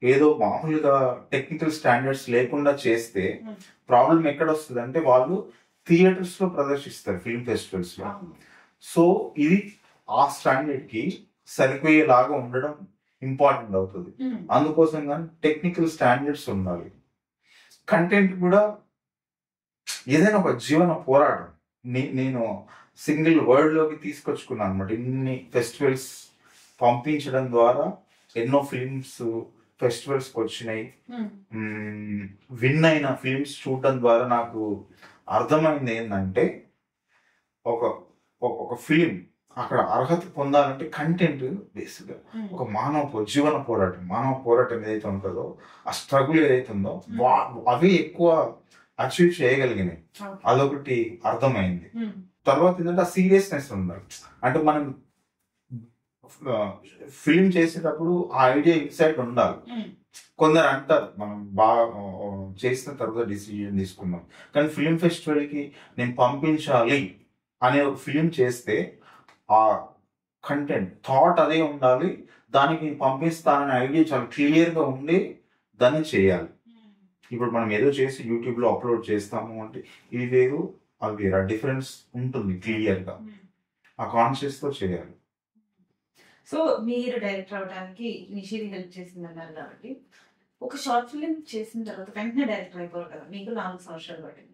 ఏదో మామూలుగా టెక్నికల్ స్టాండర్డ్స్ లేకుండా చేస్తే ప్రాబ్లం ఎక్కడ వస్తుంది అంటే, వాళ్ళు థియేటర్స్ లో ప్రదర్శిస్తారు ఫిల్మ్ ఫెస్టివల్స్ లో. సో ఇది ఆ స్టాండర్డ్ కి సరిపోయేలాగా ఉండడం ఇంపార్టెంట్ అవుతుంది. అందుకోసం కానీ టెక్నికల్ స్టాండర్డ్స్ ఉండాలి. కంటెంట్ కూడా ఏదైనా ఒక జీవన పోరాటం. నేను సింగిల్ వర్డ్ లోకి తీసుకొచ్చుకున్నాను అనమాట. ఇన్ని ఫెస్టివల్స్ పంపించడం ద్వారా ఎన్నో ఫిల్మ్స్ ఫెస్టివల్స్కి వచ్చినాయి. విన్ అయిన ఫిల్మ్స్ చూడడం ద్వారా నాకు అర్థమైంది ఏంటంటే, ఒక ఫిలిం అక్కడ అర్హత పొందాలంటే కంటెంట్ బేసిక్గా ఒక జీవన పోరాటం ఏదైతే ఉంటుందో, ఆ స్ట్రగుల్ ఏదైతే ఉందో అవి ఎక్కువ అచీవ్ చేయగలిగినాయి. అదొకటి అర్థమైంది. తర్వాత ఏంటంటే ఆ సీరియస్నెస్ ఉండాలి. అంటే మనం ఫిలిం చేసేటప్పుడు ఆ ఐడియా ఇన్సైడ్ ఉండాలి. కొందరు అంటారు మనం బాగా చేసిన తర్వాత డిసిజన్ తీసుకున్నాం, కానీ ఫిలిం ఫెస్టివల్ కి నేను పంపించాలి అనే ఒక ఫిలిం చేస్తే ఆ కంటెంట్ థాట్ అదే ఉండాలి. దానికి పంపిస్తాననే ఐడియా చాలా క్లియర్ గా ఉండి దాన్ని చేయాలి. ఇప్పుడు మనం ఏదో చేసి యూట్యూబ్ లో అప్లోడ్ చేస్తాము అంటే ఇది వేరు అది వేరు, ఆ డిఫరెన్స్ ఉంటుంది క్లియర్ గా. ఆ కాన్షియస్ తో చేయాలి. సో మీరు డైరెక్టర్ అవడానికి నిషిది హెల్ప్ చేసింది అన్నారు కాబట్టి, ఒక షార్ట్ ఫిలిం చేసిన తర్వాత వెంటనే డైరెక్టర్ అయిపోరు కదా, మీకు 4 సంవత్సరాలు పట్టింది.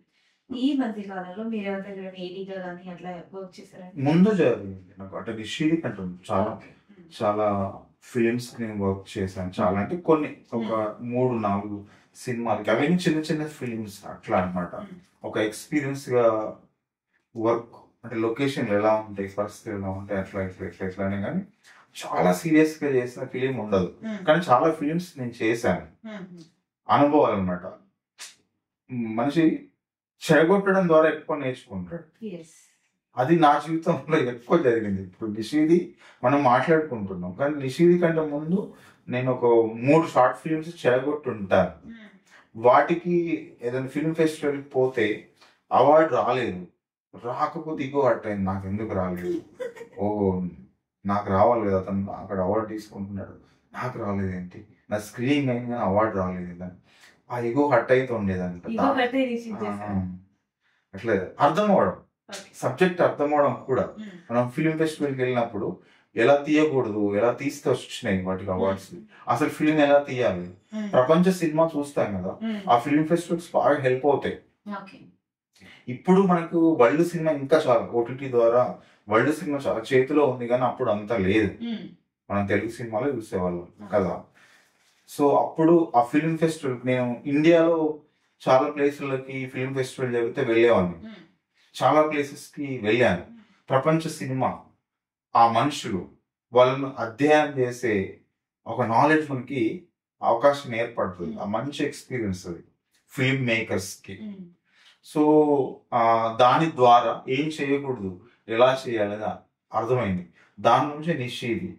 ఈ మధ్య కాలంలో మీరు ఎవరైనా ఏడీగా కానీ అట్లా వర్క్ చేశారండి? ముందు జరిగింది నాకు, అంటే నిషిది కంటే చాలా చాలా ఫిలిమ్స్ నేను వర్క్ చేశాను చాలా, అంటే కొన్ని ఒక 3-4 సినిమాలకి, అవన్నీ చిన్న చిన్న ఫిలిమ్స్ అట్లా అనమాట. ఒక ఎక్స్పీరియన్స్ గా వర్క్ అంటే లొకేషన్ ఎలా ఉంటాయి, పరిస్థితులు ఎలా ఉంటాయి, అట్లా ఇట్లా ఇట్లా ఇట్లానే, కానీ చాలా సీరియస్ గా చేసిన ఫిలిం ఉండదు. కానీ చాలా ఫిలిమ్స్ నేను చేశాను, అనుభవాలు అనమాట. మనిషి చెడగొట్టడం ద్వారా ఎక్కువ నేర్చుకుంటాడు. అది నా జీవితంలో ఎక్కువ జరిగింది. ఇప్పుడు నిషీది మనం మాట్లాడుకుంటున్నాం, కానీ నిషీది కంటే ముందు నేను ఒక 3 షార్ట్ ఫిలిమ్స్ చెడగొట్టుంటాను. వాటికి ఏదైనా ఫిల్మ్ ఫెస్టివల్ పోతే అవార్డు రాలేదు, రాకపోతే ఇగో అట్టయింది, నాకు ఎందుకు రాలేదు, ఓ నాకు రావాలి కదా, అతను అక్కడ అవార్డు తీసుకుంటున్నాడు, నాకు రాలేదేంటి, నా స్క్రీనింగ్ అయింది కానీ అవార్డు రాలేదు అని ఆ ఇగో హట్ అయితే ఉండేదంట. అట్లా అర్థం అవడం, సబ్జెక్ట్ అర్థం అవడం కూడా. మనం ఫిల్మ్ ఫెస్టివల్కి వెళ్ళినప్పుడు ఎలా తీయకూడదు, ఎలా తీస్తే వచ్చినాయి వాటికి అవార్డ్స్, అసలు ఫిల్మ్ ఎలా తీయాలి, ప్రపంచ సినిమా చూస్తాం కదా, ఆ ఫిల్మ్ ఫెస్టివల్స్ బాగా హెల్ప్ అవుతాయి. ఇప్పుడు మనకు వరల్డ్ సినిమా ఇంకా చాలా ఓటీటీ ద్వారా వరల్డ్ సినిమా చాలా చేతిలో ఉంది, కానీ అప్పుడు అంతా లేదు, మనం తెలుగు సినిమాలో చూసేవాళ్ళం కదా. సో అప్పుడు ఆ ఫిల్మ్ ఫెస్టివల్ నేను ఇండియాలో చాలా ప్లేసులకి ఫిల్మ్ ఫెస్టివల్ జరిగితే వెళ్ళేవాడిని, చాలా ప్లేసెస్ కి వెళ్ళాను. ప్రపంచ సినిమా, ఆ మనుషులు, వాళ్ళను అధ్యయనం చేసే ఒక నాలెడ్జ్ మనకి అవకాశం ఏర్పడుతుంది, ఆ మంచి ఎక్స్పీరియన్స్ అది ఫిల్మ్ మేకర్స్ కి. సో దాని ద్వారా ఏం చేయకూడదు, ఎలా చేయాలి అర్థమైంది. దాని నుంచి నిషేధి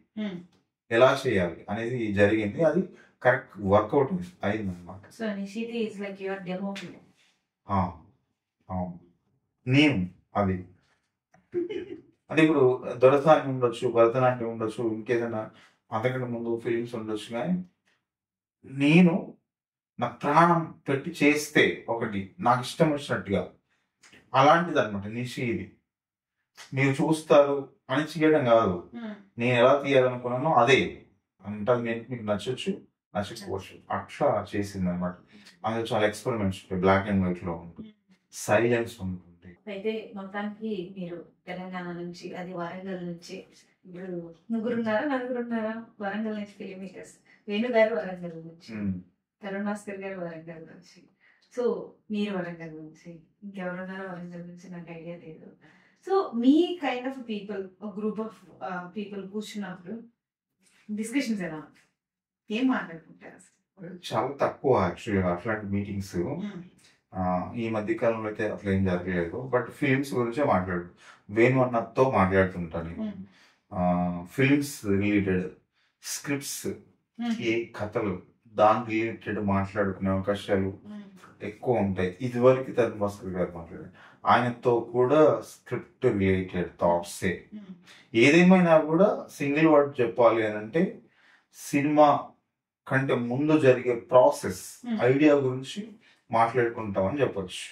ఎలా చేయాలి అనేది జరిగింది, అది కరెక్ట్ వర్కౌట్ అయింది అనమాట. నేను అది అంటే ఇప్పుడు దొరసాని ఉండొచ్చు, భరతనాట్యం ఉండొచ్చు, ఇంకేదైనా అంతకంటే ముందు ఫిలిమ్స్ ఉండొచ్చు, కానీ నేను నా ప్రాణం పెట్టి చేస్తే ఒకటి నాకు ఇష్టం వచ్చినట్టుగా అలాంటిది అనమాట నిషేధి. మీరు చూస్తారు అని చేయడం కాదు, నేను ఎలా తీయాలనుకున్నానో అదే అంటే మీకు నచ్చొచ్చు నచ్చకపోవచ్చు, అట్లా చేసింది అనమాట. అందులో చాలా ఎక్స్పెరిమెంట్స్ ఉంటాయి, బ్లాక్ అండ్ వైట్ లో ఉంటుంది, సైలెన్స్ ఉంటుంది. అయితే మొత్తానికి మీరు తెలంగాణ నుంచి, అది వరంగల్ నుంచి, ఇప్పుడు నలుగురున్నారా వరంగల్ నుంచి ఫిలిం మేకర్స్. వేణు గారు వరంగల్ నుంచి, తరుణ్ భాస్కర్ గారు వరంగల్ నుంచి, సో మీరు వరంగల్ నుంచి, ఇంకెవరున్నారో వరంగల్ నుంచి నాకు ఐడియా లేదు. So me kind of people, group of people కూర్చున్నప్పుడు డిస్కషన్స్ ఎలా ఉంటాయి, ఏం మాట్లాడుకుంటారు? చాలా తక్కువ యాక్చువల్గా అట్లాంటి మీటింగ్స్. ఈ మధ్య కాలంలో అయితే అట్లా ఏం జరగలేదు, బట్ ఫిలిమ్స్ గురించే వేణు అన్నతో మాట్లాడుతుంటాను. ఫిలిమ్స్ రిలేటెడ్ స్క్రిప్ట్స్, ఏ కథలు, దాని రిలేటెడ్ మాట్లాడుకునే అవకాశాలు ఎక్కువ ఉంటాయి. ఇదివరకు తరుణ్ భాస్కర్ గారు మాట్లాడారు, ఆయనతో కూడా స్క్రిప్ట్ రిలేటెడ్ థాట్సే. ఏదేమైనా కూడా సింగిల్ వర్డ్ చెప్పాలి అని అంటే సినిమా కంటే ముందు జరిగే ప్రాసెస్, ఐడియా గురించి మాట్లాడుకుంటామని చెప్పొచ్చు.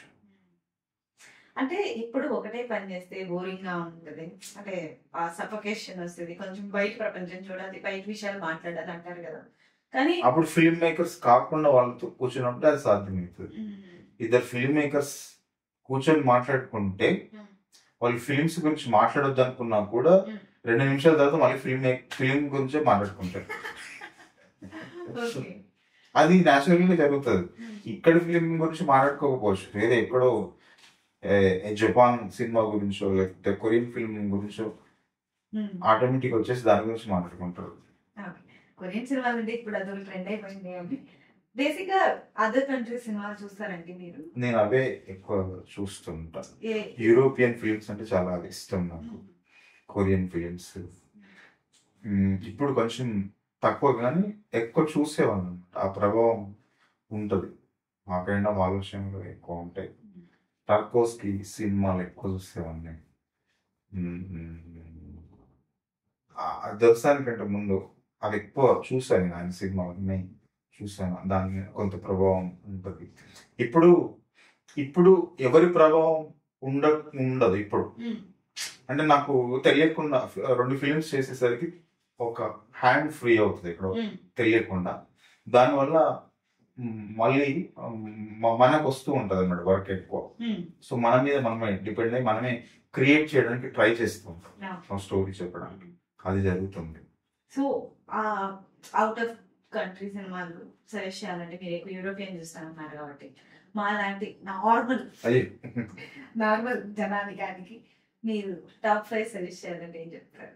అంటే ఇప్పుడు ఒకటే పని చేస్తే బోరింగ్ గా ఉంటుంది, అంటే ఆ సఫకేషన్ వస్తుంది, కొంచెం బయట ప్రపంచం చూడాలి, బయట విషయాలు మాట్లాడాలి అంటారు కదా. కానీ అప్పుడు ఫిల్మ్ మేకర్స్ కాకుండా వాళ్ళతో కూర్చున్నప్పుడు అది సాధ్యమవుతుంది. ఇద్దరు ఫిల్మ్ మేకర్స్ కూర్చొని మాట్లాడుకుంటే వాళ్ళు ఫిలిమ్స్ గురించి మాట్లాడొద్దు అనుకున్నా కూడా 2 నిమిషాల తర్వాత మళ్ళీ ఫిలిం గురించే మాట్లాడుకుంటారు. అది న్యాచురల్ గా జరుగుతుంది. ఇక్కడ ఫిలిం గురించి మాట్లాడుకోకపోవచ్చు, వేరే ఎక్కడో జపాన్ సినిమా గురించో లేకపోతే కొరియన్ ఫిల్మ్ గురించో ఆటోమేటిక్ వచ్చేసి దాని గురించి మాట్లాడుకుంటారు. కొరియన్ సినిమాలు అంటే ఇప్పుడు అదొక ట్రెండ్ అయిపోయింది. బేసిక్ గా అదర్ కంట్రీ సినిమాలు చూస్తారండి మీరు? నేను అవే ఎక్కువ చూస్తుంటాను. యూరోపియన్ ఫిలిమ్స్ అంటే చాలా ఇష్టం నాకు. కొరియన్ ఫిలిమ్స్ ఇప్పుడు కొంచెం తక్కువ, కానీ ఎక్కువ చూసేవాళ్ళు. ఆ ప్రభావం ఉంటుంది, ఆ కైండ్ ఆఫ్ ఆలోచనలు ఎక్కువ ఉంటాయి. టర్కోస్కి సినిమాలు ఎక్కువ చూసేవాడిని. దర్శనానికంటే ముందు అవి ఎక్కువ చూసాను, ఆయన సినిమాలు చూసాను, దాని మీద కొంత ప్రభావం ఉంటుంది. ఇప్పుడు ఎవరి ప్రభావం ఉండదు ఇప్పుడు. అంటే నాకు తెలియకుండా 2 ఫిలిమ్స్ చేసేసరికి ఒక హ్యాండ్ ఫ్రీ అవుతుంది ఇక్కడ తెలియకుండా. దానివల్ల మళ్ళీ మనకు వస్తూ ఉంటుంది అన్నమాట వర్క్ ఎక్కువ. సో మన మీద మనమే డిపెండ్ అయ్యి మనమే క్రియేట్ చేయడానికి ట్రై చేస్తూ ఉంటాం స్టోరీ చెప్పడానికి, అది జరుగుతుంది. సో అవుట్ ఆఫ్ కంట్రీ సినిమాలు సజెస్ట్ చేయాలంటే మీరు ఎక్కువ యూరోపియన్ చూస్తానన్నారు కాబట్టి మా లాంటి నార్మల్ జనానికి మీరు టాప్ 5 సజెస్ట్ చేయాలంటే ఏం చెప్తారు?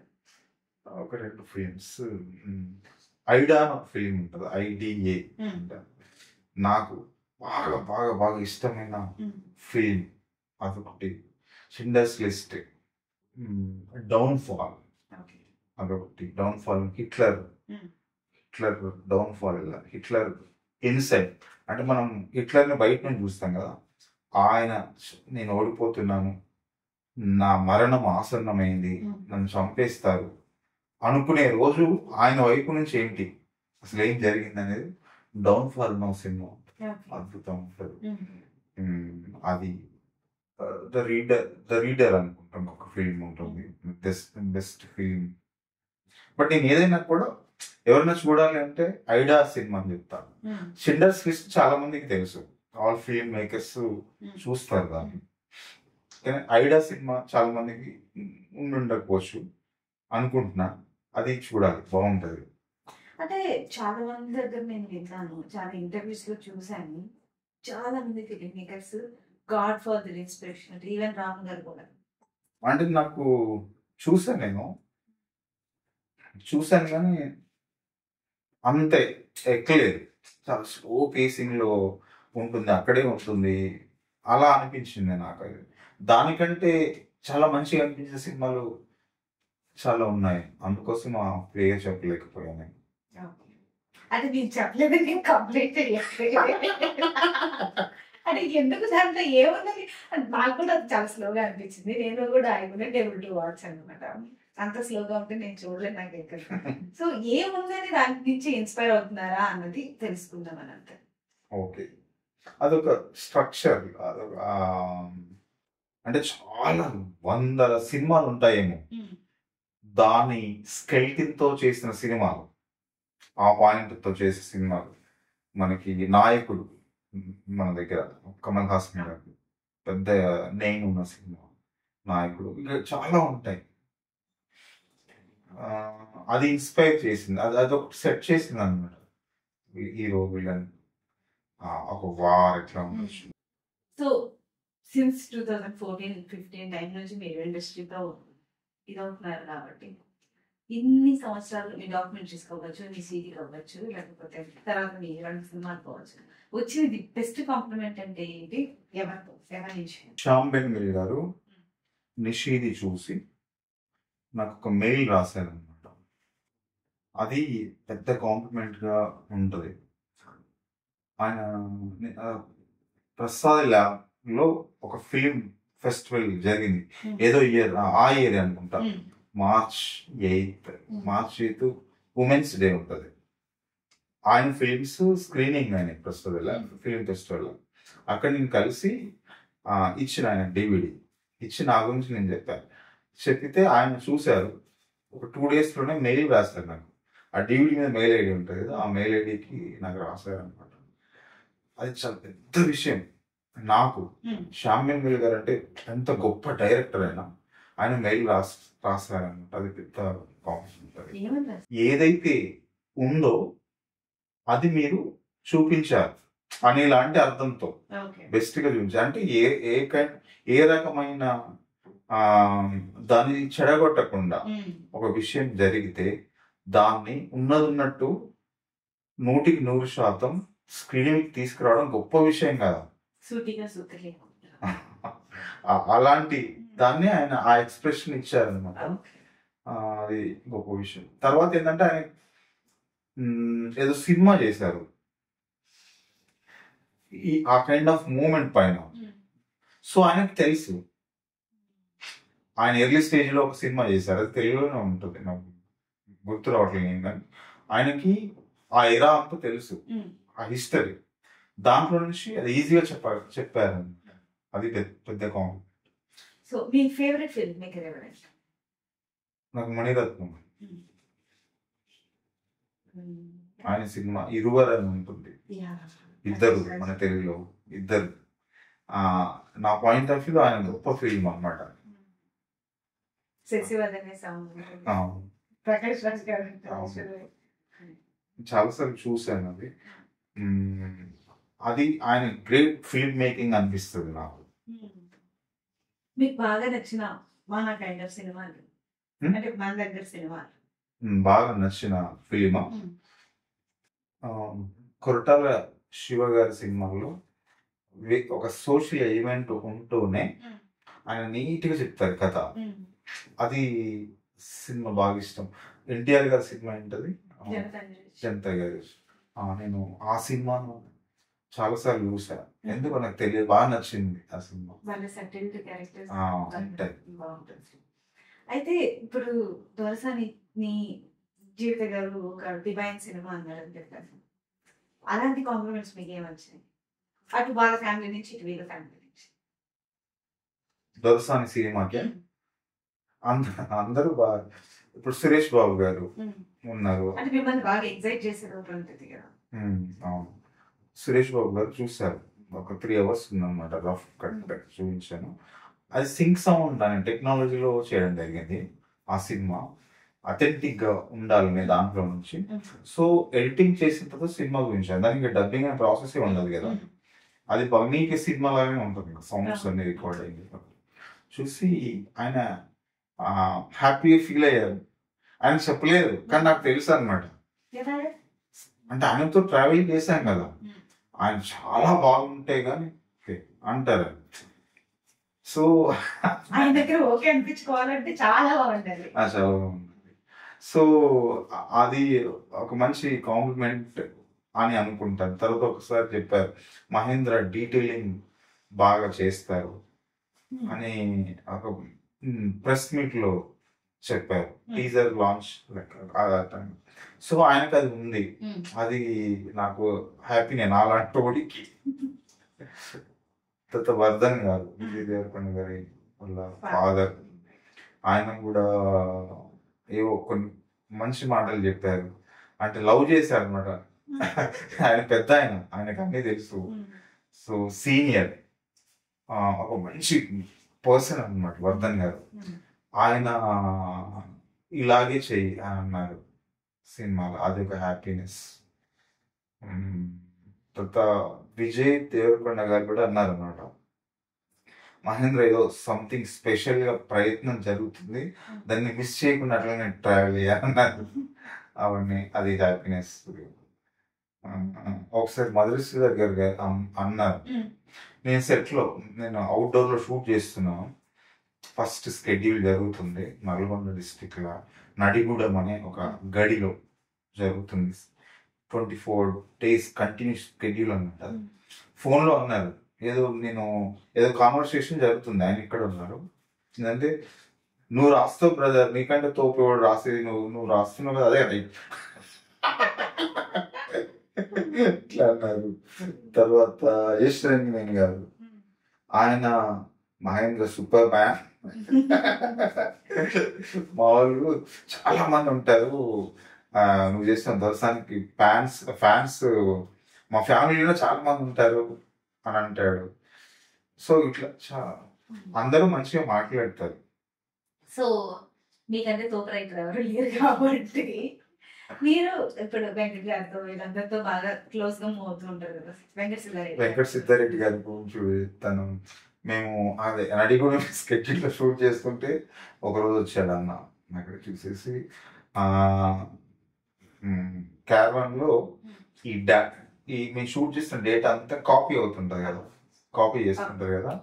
ఒక 2 ఫిల్మ్స్. ఐడా ఒక ఫిల్మ్ ఉంటుంది, IDA. నాకు బాగా బాగా బాగా ఇష్టమైన ఫిల్మ్ అదొకటి. షిండర్స్ లిస్ట్, డౌన్ ఫాల్ అదొకటి. Down fall Hitler down fall, Hitler inside. అంటే మనం హిట్లర్ని బయట నుంచి చూస్తాం కదా, ఆయన నేను ఓడిపోతున్నాను, నా మరణం ఆసన్నమైంది, నన్ను చంపేస్తారు అనుకునే రోజు ఆయన వైపు నుంచి ఏంటి అసలు ఏం జరిగింది అనేది డౌన్ ఫాల్ నో సినిమా అద్భుతం ఉంటుంది. అది ద రీడర్ అనుకుంటాం ఒక ఫిల్మ్ ఉంటుంది, బెస్ట్ ఫిల్మ్. బట్ నేను ఏదైనా కూడా ఎవరైనా చూడాలి అంటే ఐడా సినిమా అని చెప్తాను. షిండర్స్ లిస్ట్ చాలా మందికి తెలుసు, ఆల్ ఫిల్మ్ మేకర్స్ చూస్తారు దాన్ని. కానీ ఐడా సినిమా చాలా మందికి ఉండకపోవచ్చు అనుకుంటున్నా, అది చూడాలి, బాగుంటది. అంటే చాలా మంది దగ్గర నేను విన్నాను, చాలా ఇంటర్వ్యూస్ లో చూసాను, చాలా మంది film makers God father inspiration అంటే ఈవెన్ రామ్ గారు కూడా. అంటే నాకు చూసాను కానీ అంతే ఎక్కలేదు, చాలా స్లో పేసింగ్ లో ఉంటుంది, అక్కడే ఉంటుంది అలా అనిపించింది నాకు. అది దానికంటే చాలా మంచిగా అనిపించే సినిమాలు చాలా ఉన్నాయి, అందుకోసం ఆ పేరు చెప్పలేకపోయాను. అది నేను చెప్పలేదు, నేను కంప్లీట్ అంటే ఎందుకు దాంట్లో ఏమున్నది నాకు కూడా అది చాలా స్లోగా అనిపించింది. నేను కూడా టేబుల్ టు వాచ్ అనమాట, అంత స్లోగా ఉంటే నేను చూడలేదు నాకు ఎక్కడ. సో ఏముందని దాని నుంచి ఇన్స్పైర్ అవుతున్నారా అన్నది తెలుసుకుందాం అని అంతే. ఓకే, అదొక స్ట్రక్చర్, అదొక అంటే చాలా 100 సినిమాలు ఉంటాయేమో, దాని స్కెల్టిన్ తో చేసిన సినిమాలు, ఆ పాయింట్ తో చేసే సినిమాలు. మనకి నాయకుడు మన దగ్గర కమల్ హాసన్ గారు పెద్ద నేమ్ ఉన్న సినిమా నాయకుడు, ఇంకా చాలా ఉంటాయి. అది ఇన్స్పైర్ చేసింది, అదొకటి సెట్ చేసింది అనమాట. హీరో విలన్ ఒక వార్ ఎట్లా ఉండొచ్చు. సో సిన్స్ 2014-15 టైం నుంచి మీరు ఇండస్ట్రీతో ఇదవుతున్నారు కాబట్టి ఇన్ని సంవత్సరాలు మీ డాక్యుమెంటరీస్ కావచ్చు, మీ సీడీ కావచ్చు, లేకపోతే తర్వాత మీ 2 సినిమాలు కావచ్చు, వచ్చింది బెస్ట్ కాంప్లిమెంట్ అంటే ఏంటి? ఎవరి నుంచి? శ్యామ్ బెనగల్ గారు నిషీది చూసి నాకు ఒక మెయిల్ రాశారనమాట. అది పెద్ద కాంప్లిమెంట్ గా ఉంటుంది. ఆయన ప్రసాద్ ల్యాబ్ లో ఒక ఫిల్మ్ ఫెస్టివల్ జరిగింది, ఏదో ఇయర్ ఆ ఇయర్ అనుకుంటా, మార్చ్ 8 ఉమెన్స్ డే ఉంటుంది. ఆయన ఫిల్మ్స్ స్క్రీనింగ్ ఆయన ప్రసాద్ ల్యాబ్ ఫిల్మ్ ఫెస్టివల్. అక్కడ నేను కలిసి ఇచ్చిన ఆయన DVD ఇచ్చి నా గురించి నేను చెప్పితే ఆయన చూశారు. ఒక 2 days లోనే మెయిల్ రాశారు నాకు. ఆ DVD మీద మెయిల్ ఐడి ఉంటుంది కదా, ఆ మెయిల్ ఐడికి నాకు రాశారు అనమాట. అది చాలా పెద్ద విషయం నాకు. శ్యామ్ బెనగల్ గారు అంటే ఎంత గొప్ప డైరెక్టర్ అయినా ఆయన మెయిల్ రాశారనమాట. అది పెద్ద కాంప్లిమెంట్. ఏదైతే ఉందో అది మీరు చూపించారు అనేలాంటి అర్థంతో బెస్ట్ గా చూపించారు. అంటే ఏ రకమైన దాన్ని చెడగొట్టకుండా ఒక విషయం జరిగితే దాన్ని ఉన్నట్టు 100% స్క్రీన్ తీసుకురావడం గొప్ప విషయం కదా. అలాంటి దాన్ని ఆయన ఆ ఎక్స్ప్రెషన్ ఇచ్చారనమాట. అది గొప్ప విషయం. తర్వాత ఏంటంటే ఆయన ఏదో సినిమా చేశారు ఆ కైండ్ ఆఫ్ మూమెంట్ పైన. సో ఆయనకు తెలుసు, ఆయన ఎర్లీ స్టేజ్ లో ఒక సినిమా చేశారు, అది తెలుగులోనే ఉంటుంది, నాకు గుర్తు రావట్లేదు ఏంటని. ఆయనకి ఆ ఎరా అంతా తెలుసు, ఆ హిస్టరీ, దాంట్లో నుంచి అది ఈజీగా చెప్పారు. అది పెద్ద కాంప్లిమెంట్. సో మీ ఫేవరెట్ ఫిల్మ్ మేకర్ ఎవరైనా? నాకు మణిరత్నం. ఆయన సినిమా ఇరువరు అని ఉంటుంది, ఇద్దరు, మన తెలుగులో ఇద్దరు. నా పాయింట్ ఆఫ్ వ్యూ ఆయన గొప్ప ఫిల్మ్ అన్నమాట. ప్రకాష్ రాజ్ గారు చాలాసార్లు చూశాను అది. అది ఆయన గ్రేట్ ఫిల్మ్ మేకింగ్ అనిపిస్తుంది నాకు. మీకు బాగా నచ్చిన మన కైండ్ ఆఫ్ సినిమాలు అంటే మన దగ్గర సినిమాలు బాగా నచ్చిన ఫిలిమా కొరటాల శివ గారి సినిమాల్లో ఒక సోషల్ ఈవెంట్ ఉంటూనే ఆయన నీట్గా చెప్తారు కథ. అది సినిమా బాగా ఇష్టం. ఎన్టీఆర్ గారి సినిమా ఏంటది, జనతా గారి. నేను ఆ సినిమాను చాలాసార్లు చూసా, ఎందుకో నాకు తెలియదు, బాగా నచ్చింది ఆ సినిమా. అయితే ఇప్పుడు దొరసాని నీ జీవిత గారు ఒక డివైన్ సినిమా అన్నారు అని చెప్పారు. అలాంటి కాంప్లిమెంట్స్ మీకు ఏమొచ్చాయి అటు వాళ్ళ ఫ్యామిలీ నుంచి ఇటు వీళ్ళ ఫ్యామిలీ నుంచి? దొరసాని సినిమాకి అందరూ బాగా, ఇప్పుడు సురేష్ బాబు గారు ఉన్నారు, అంటే మిమ్మల్ని బాగా ఎగ్జైట్ చేసేది ఒకటి ఉంటుంది కదా. అవును, సురేష్ బాబు గారు చూశారు, ఒక 3 hours ఉందన్నమాట, రఫ్ కట్ చూపించాను. అది సింక్ సౌండ్ అనే టెక్నాలజీలో చేయడం జరిగింది. ఆ సినిమా అథెంటిక్ గా ఉండాలనే దాంట్లో నుంచి. సో ఎడిటింగ్ చేసిన తర్వాత సినిమా గురించి, దానికి డబ్బింగ్ అనే ప్రాసెస్ ఉండదు కదా, అది నీకే సినిమా లాగానే ఉంటుంది, సౌండ్స్ అన్ని రికార్డ్ అయింది. చూసి ఆయన హ్యాపీగా ఫీల్ అయ్యారు. ఆయన చెప్పలేదు కానీ నాకు తెలుసు అనమాట, అంటే ఆయనతో ట్రావెల్ చేశాం కదా, ఆయన చాలా బాగుంటాయి కానీ అంటారు. సో ఆయన దగ్గర ఓకే అనిపించుకోవాలంటే చాలా బాగుంటుంది. చాలా బాగుంటుంది. సో అది ఒక మంచి కాంప్లిమెంట్ అని అనుకుంటాను. తర్వాత ఒకసారి చెప్పారు, మహేంద్ర డీటెయిలింగ్ బాగా చేస్తారు అని ఒక ప్రెస్ మీట్ లో చెప్పారు, టీజర్ లాంచ్ లెక్క. సో ఆయనకు అది ఉంది, అది నాకు హ్యాపీ. నేను అలాంటి వాడికి. తర్వాత వర్ధన్ గారు, విజయ్ దేవరకొండ గారి వాళ్ళ ఫాదర్, ఆయన కూడా ఏవో కొన్ని మంచి మాటలు చెప్పారు, అంటే లవ్ చేశారు అనమాట. ఆయన పెద్ద ఆయనకు అన్నీ తెలుసు. సో సీనియర్, ఒక మంచి పర్సన్ అన్నమాట వర్ధన్ గారు. ఆయన ఇలాగే చెయ్యి అని అన్నారు సినిమాలో, అది ఒక హ్యాపీనెస్. తర్వాత విజయ్ దేవరకొండ గారు కూడా అన్నారు అన్నమాట, మహేంద్ర ఏదో సంథింగ్ స్పెషల్ గా ప్రయత్నం జరుగుతుంది, దాన్ని మిస్ చేయకుండా అట్లనే ట్రావెల్ చేయాలన్నారు. అవన్నీ అది హ్యాపీనెస్. ఒకసారి మధుర శ్రీధర్ గారు అన్నారు, నేను సెట్ లో, నేను అవుట్డోర్ లో షూట్ చేస్తున్నాను, ఫస్ట్ స్కెడ్యూల్ జరుగుతుంది నల్గొండ డిస్టిక్ లో నడిగూడెం అనే ఒక గడిలో జరుగుతుంది, 24 days కంటిన్యూస్ స్కెడ్యూల్ అన్నమాట. ఫోన్ లో అన్నారు, నేను ఏదో కాన్వర్సేషన్ జరుగుతుంది, ఆయన ఇక్కడ ఉన్నారు, అంటే నువ్వు రాస్తావు బ్రదర్, నీకంటే తోపు ఎవడు రాసేది, నువ్వు రాస్తున్నావు కదా, అదే రైట్ ఇట్లా అన్నారు. తర్వాత యశ్ రంజన్ గారు, ఆయన మహేంద్ర సూపర్ మ్యాన్. మా వాళ్ళు చాలా మంది ఉంటారు, నువ్వు చేసిన దర్శనానికి ఫ్యాన్స్ మా ఫ్యామిలీలో చాలా మంది ఉంటారు అని అంటాడు. సో ఇట్లా అందరూ మంచిగా మాట్లాడతారు. సో మీకంటే తోపు రైటర్ ఎవరు లేరు కాబట్టి మీరు ఇప్పుడు వెంకట్ గారితో వీళ్ళందరితో బాగా క్లోజ్ గా మూవ్ అవుతూ ఉంటారు కదా. వెంకట సిద్ధారెడ్డి గారి గురించి తను, మేము అదే నడిగూడెం స్కెడ్యూల్ లో షూట్ చేసుకుంటే ఒకరోజు వచ్చాడు అన్న అక్కడ చూసేసి, క్యారవాన్ లో ఈ మేము షూట్ చేసిన డేటా అంతా కాపీ అవుతుంటది కదా, కాపీ చేసుకుంటారు కదా,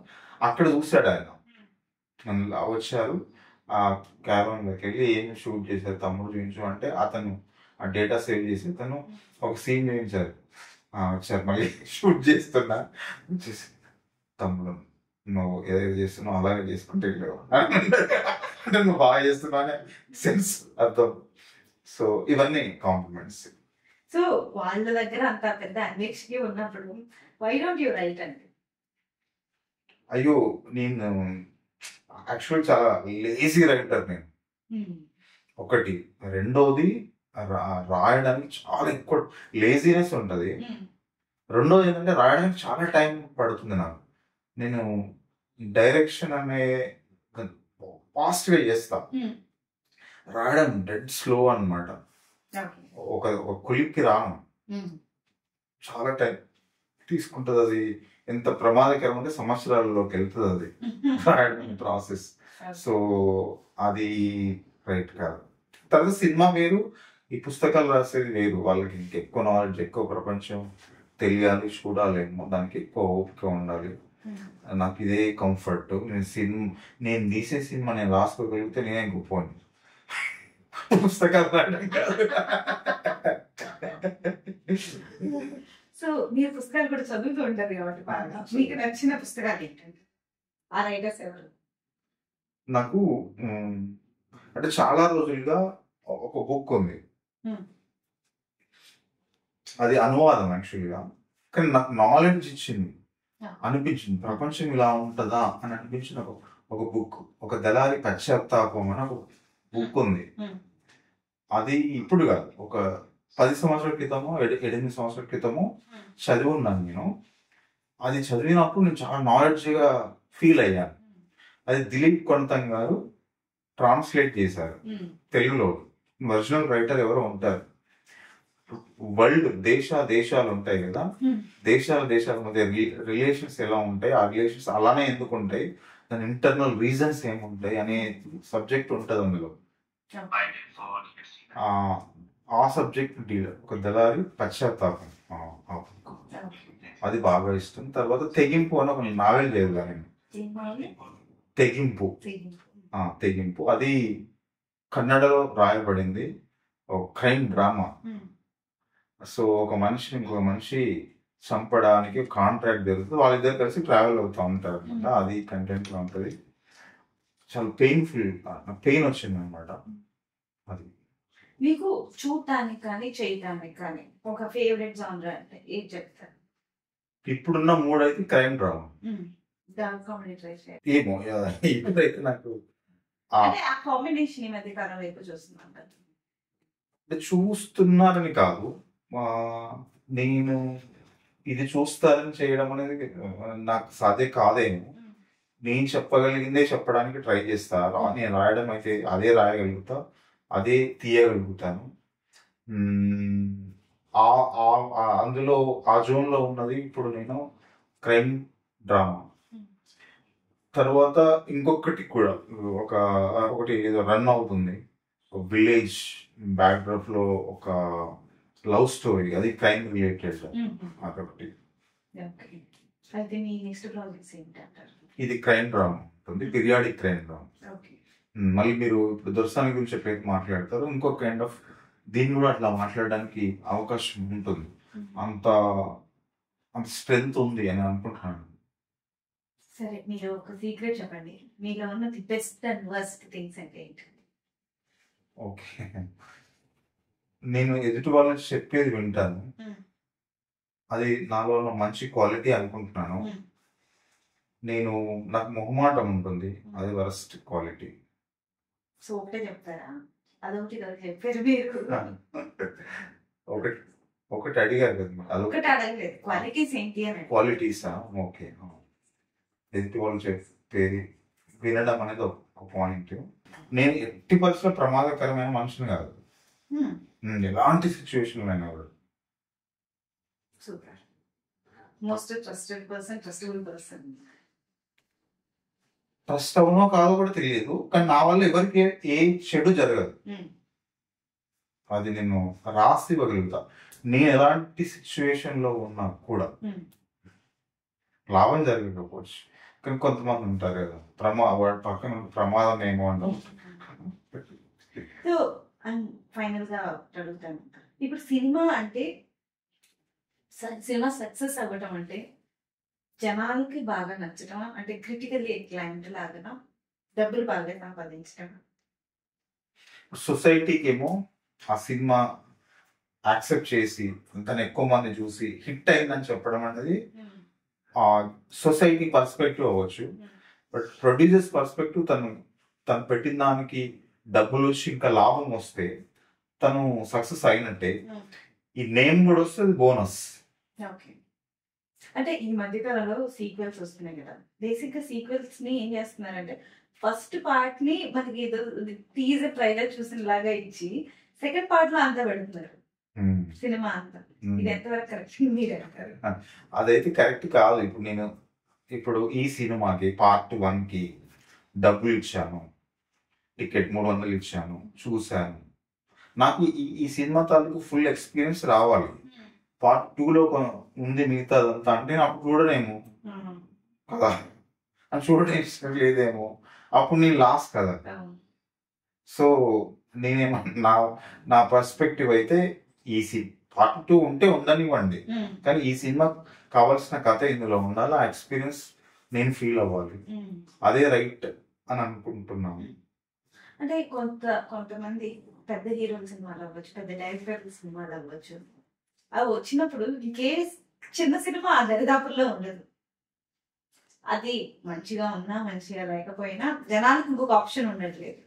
అక్కడ చూసాడు ఆయన. వచ్చారు ఆ క్యారవాన్ లోకి వెళ్ళి ఏం షూట్ చేశారు తమ్ముడు చూపించు అంటే, అతను ఆ డేటా సేవ్ చేసి తను ఒక సీన్ చూపించారు. వచ్చారు మళ్ళీ షూట్ చేస్తున్నా, వచ్చేసి తమ్ముడు నువ్వు ఏదైతే చేస్తున్నావు అలాగే చేసుకుంటే అంటే నువ్వు బాగా చేస్తున్నావు అనే సెన్స్ అర్థం. సో ఇవన్నీ కాంప్లిమెంట్స్. సో వాళ్ళ దగ్గర అంత పెద్ద అన్వేషణ ఉన్నప్పుడు వై డోంట్ యు రైట్ అండి? అయ్యో, నేను యాక్చువల్ చాలా లేజీ రైటర్ నేను, ఒకటి. రెండోది రాయడానికి చాలా ఎక్కువ లేజీనెస్ ఉంటుంది. రెండోది ఏంటంటే రాయడానికి చాలా టైం పడుతుంది నాకు. నేను డైరెక్షన్ అనే ఫాస్ట్గా చేస్తా, రాయడం డెడ్ స్లో అనమాట. ఒక ఒక కులిక్కి రాను, చాలా టైం తీసుకుంటుంది. అది ఎంత ప్రమాదకరం అంటే సంవత్సరాలలోకి వెళ్తుంది అది రాయడం ప్రాసెస్. సో అది రైట్ కాదు. తర్వాత సినిమా వేరు, ఈ పుస్తకాలు రాసేది వేరు. వాళ్ళకి ఇంకెక్కువ నాలెడ్జ్, ఎక్కువ ప్రపంచం తెలియాలి, చూడాలేమో, దానికి ఎక్కువ ఓపిక ఉండాలి. నాకు ఇదే కంఫర్ట్. నేను తీసే సినిమా నేను రాసుకోగలిగితే నేనే గొప్పని, పుస్తకాలు రాయడం కాదు. సో మీరు పుస్తకాలు కూడా చదువుతూ ఉంటారు కాబట్టి బాగా మీకు నచ్చిన పుస్తకాలు ఏంటంటే ఆ రైటర్స్ ఎవరు? నాకు అంటే చాలా రోజులుగా ఒక బుక్ ఉంది, అది అనువాదం యాక్చువల్గా, కానీ నాకు నాలెడ్జ్ ఇచ్చింది, అనిపించింది ప్రపంచం ఇలా ఉంటుందా అని అనిపించిన ఒక బుక్, ఒక దళారి పశ్చాత్తాపం అని ఒక బుక్ ఉంది. అది ఇప్పుడు కాదు, ఒక 10 సంవత్సరాల క్రితమో 8 సంవత్సరాల క్రితమో చదివి ఉన్నాను నేను. అది చదివినప్పుడు నేను చాలా నాలెడ్జ్గా ఫీల్ అయ్యాను. అది దిలీప్ కొంతం గారు ట్రాన్స్లేట్ చేశారు తెలుగులో. ఒరిజినల్ రైటర్ ఎవరో ఉంటారు. వరల్డ్ దేశాలు ఉంటాయి కదా, దేశాల మధ్య రిలేషన్స్ ఎలా ఉంటాయి, ఆ రిలేషన్స్ అలానే ఎందుకు ఉంటాయి, దాని ఇంటర్నల్ రీజన్స్ ఏముంటాయి అనే సబ్జెక్ట్ ఉంటుంది అందులో. ఆ సబ్జెక్ట్ డీలర్ ఒక దళారి పశ్చాత్తాపం, అది బాగా ఇష్టం. తర్వాత తెగింపు అని ఒక నావెల్ చదివా నేను. తెగింపు అది కన్నడలో రాయబడింది, ఒక క్రైమ్ డ్రామా. సో ఒక మనిషి ఇంకొక మనిషి చంపడానికి కాంట్రాక్ట్ జరుగుతుంది, వాళ్ళిద్దరు కలిసి ట్రావెల్ అవుతూ ఉంటారు అనమాట. అది కంటెంట్ గా ఉంటుంది. చాలా పెయిన్ వచ్చింది అనమాట. అది మీకు చూడటానికి కానీ చేయటానికి కానీ ఒక ఫేవరెట్ జానర్ అంటే ఏం చెప్తారు? ఇప్పుడున్న మూడ్ అయితే క్రైమ్ డ్రామా. ఏమో ఇప్పుడైతే నాకు కాంబినేషన్ ఈ మధ్య కాలం వైపు చూస్తున్నారని కాదు, నేను ఇది చూస్తారని చేయడం అనేది నాకు సాధ్యం కాదేమో. నేను చెప్పగలిగిందే చెప్పడానికి ట్రై చేస్తా. నేను రాయడం అయితే అదే రాయగలుగుతా, అదే తీయగలుగుతాను. అందులో ఆ జోన్లో ఉన్నది ఇప్పుడు నేను క్రైమ్ డ్రామా. తర్వాత ఇంకొకటి కూడా ఒకటి ఏదో రన్ అవుతుంది, విలేజ్ బ్యాక్డ్రాప్ లో ఒక లవ్ స్టోరీ, అది క్రైమ్ రిలేటెడ్. అదొకటి. ఇది క్రైమ్ డ్రామా ఉంటుంది, పీరియాడిక్ క్రైమ్ డ్రామా. మళ్ళీ మీరు ఇప్పుడు దొరసాని గురించి ఎప్పుడైతే మాట్లాడతారో ఇంకొక కైండ్ ఆఫ్ దీన్ని కూడా అట్లా మాట్లాడడానికి అవకాశం ఉంటుంది. అంత స్ట్రెంగ్త్ ఉంది అని అనుకుంటున్నాను. సరే, మీరు ఒక సీక్రెట్ చెప్పండి, మీలో ఉన్న the best and worst things అంటే ఏంటి? ఓకే, నేను ఎదుటి వాళ్ళని చెప్పేది వింటాను, అది నాలో ఉన్న మంచి క్వాలిటీ అనుకుంటున్నాను. నాకు మొహమాటం ఉంటుంది, అది వరస్ట్ క్వాలిటీ. సో ఒకటే చెప్తారా? అదొకటి చెప్పారు మీరు. ఒకటి అడిగారు కదా, అదొకటి అడగలేదు. క్వాలిటీస్ ఏంటి అని. క్వాలిటీసా? ఓకే, ఎదుటి వాళ్ళు చెప్పేది వినడం అనేది ఒక పాయింట్. నేను ఎట్టి పరిస్థితుల్లో ప్రమాదకరమైన మనిషిని కాదు, ఎలాంటి సిచ్యువేషన్ అయినా కూడా. Super. Most trusted person, trustable person. Trust అవునో కాదో కూడా తెలియదు, కానీ నా వల్ల ఎవరికి ఏ చెడు జరగదు, అది నేను రాసి ఇవ్వగలుగుతా. నేను ఎలాంటి సిచ్యువేషన్ లో ఉన్నా కూడా లాభం జరగకపోవచ్చు, కానీ కొంతమంది ఉంటారు కదా వాడి పక్కన ప్రమాదం ఏమో అంటాం. సో ఫైనల్ గా అడుగుతాను, ఇప్పుడు సినిమా అంటే సినిమా సక్సెస్ అవ్వటం అంటే జనాలకి బాగా నచ్చడం, అంటే క్రిటికల్లీ క్లైంట్ లాగా డబ్బులు బాగా సంపాదించడం. సొసైటీకి ఏమో ఆ సినిమా యాక్సెప్ట్ చేసి తను ఎక్కువ మంది చూసి హిట్ అయిందని చెప్పడం అనేది సొసైటీ పర్స్పెక్టివ్ అవ్వచ్చు. బట్ ప్రొడ్యూసర్స్ పర్స్పెక్టివ్ తను పెట్టిన దానికి డబ్బులు వచ్చి ఇంకా లాభం వస్తే తను సక్సెస్ అయినట్టే. ఈ నేమ్ కూడా వస్తే అది బోనస్. అంటే ఈ మధ్యకాలంలో సీక్వెల్స్ వస్తున్నాయి కదా, బేసిక్ గా సీక్వెల్స్ ని ఏం చేస్తున్నారంటే ఫస్ట్ పార్ట్ ని మనకి ఏదో టీజర్ ట్రైలర్ చూసిన లాగా ఇచ్చి సెకండ్ పార్ట్ లో అంతా పెడుతున్నారు సినిమా అంతా. ఇది ఎంతవరకు కరెక్ట్ మీరు అంటారు? అదైతే కరెక్ట్ కాదు. ఇప్పుడు ఈ సినిమాకి పార్ట్ 1 కి డబ్బులు ఇచ్చాను, టికెట్ 300 ఇచ్చాను, చూశాను. నాకు ఈ సినిమా తాలూకు ఫుల్ ఎక్స్పీరియన్స్ రావాలి. పార్ట్ 2లో ఉంది మిగతాదంతా అంటే అప్పుడు చూడలేము కదా, అని చూడడం ఇష్టం లేదేమో, అప్పుడు నేను లాస్ కదా. సో నా పర్స్పెక్టివ్ అయితే ఈ పార్ట్ 2 ఉంటే ఉండనివ్వండి, కానీ ఈ సినిమా కావాల్సిన కథ ఇందులో ఉండాలి, ఆ ఎక్స్పీరియన్స్ నేను ఫీల్ అవ్వాలి, అదే రైట్ అని అనుకుంటున్నాను. అంటే కొంతమంది పెద్ద హీరోల సినిమాలు అవ్వచ్చు, పెద్ద డైరెక్టర్ల సినిమాలు అవ్వచ్చు, అవి వచ్చినప్పుడు ఇంకే చిన్న సినిమా ఆ దరిదాపుల్లో ఉండదు. అది మంచిగా ఉన్నా మంచిగా లేకపోయినా జనాలకు ఇంకొక ఆప్షన్ ఉండట్లేదు.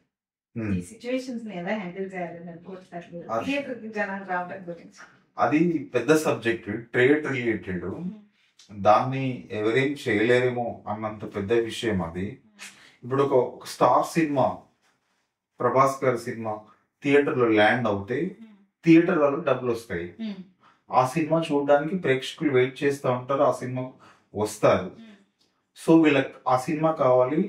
ఈ సిచ్యువేషన్స్ ని ఎలా హ్యాండిల్ చేయాలని అనుకుంటున్నారు జనాలు రావడం గురించి? అది పెద్ద సబ్జెక్ట్, ట్రేడ్ రిలేటెడ్, దాన్ని ఎవరేం చేయలేరేమో అన్నంత పెద్ద విషయం అది. ఇప్పుడు ఒక స్టార్ సినిమా, ప్రభాస్ గారి సినిమా థియేటర్లో ల్యాండ్ అవుతే థియేటర్ వాళ్ళకి డబ్బులు వస్తాయి. ఆ సినిమా చూడడానికి ప్రేక్షకులు వెయిట్ చేస్తూ ఉంటారు, ఆ సినిమా వస్తారు. సో వీళ్ళకి ఆ సినిమా కావాలి,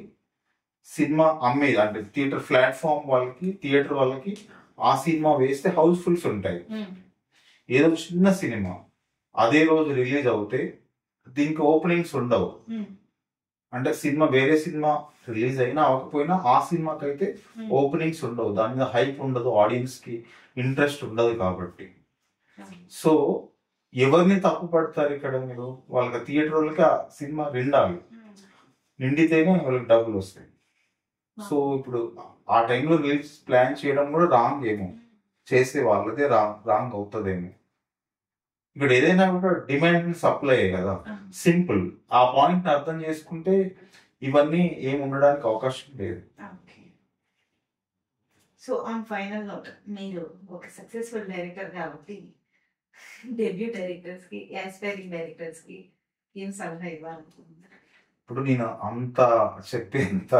సినిమా అమ్మేది అంటే థియేటర్ ప్లాట్ఫామ్ వాళ్ళకి, థియేటర్ వాళ్ళకి ఆ సినిమా వేస్తే హౌస్ఫుల్స్ ఉంటాయి. ఏదో చిన్న సినిమా అదే రోజు రిలీజ్ అవుతే దీనికి ఓపెనింగ్స్ ఉండవు. అంటే సినిమా వేరే సినిమా రిలీజ్ అయినా అవ్వకపోయినా ఆ సినిమాకి అయితే ఓపెనింగ్స్ ఉండవు, దాని మీద హైప్ ఉండదు, ఆడియన్స్ కి ఇంట్రెస్ట్ ఉండదు. కాబట్టి సో ఎవరిని తప్పు పడతారు ఇక్కడ మీరు? వాళ్ళకి థియేటర్ వాళ్ళకి ఆ సినిమా నిండితేనే వాళ్ళకి డబ్బులు వస్తాయి. సో ఇప్పుడు ఆ టైంలో రిలీజ్ ప్లాన్ చేయడం కూడా రాంగ్ ఏమో, చేసే వాళ్ళదే రాంగ్ అవుతుందేమో. ఇక్కడ ఏదైనా కూడా డిమాండ్ అండ్ సప్లై కదా, సింపుల్. ఆ పాయింట్ అర్థం చేసుకుంటే ఇవన్నీ ఏమి ఉండడానికి అవకాశం లేదు. సో ఆన్ ఫైనల్ నోట్, మీరు ఒక సక్సెస్ఫుల్ డైరెక్టర్ కాబట్టి డెబ్యూ డైరెక్టర్స్ కి, యాస్పైరింగ్ డైరెక్టర్స్ కి ఏం సలహా ఇవ్వాలనుకుంటున్నారు? ఇప్పుడు నేను అంత చెప్పేంత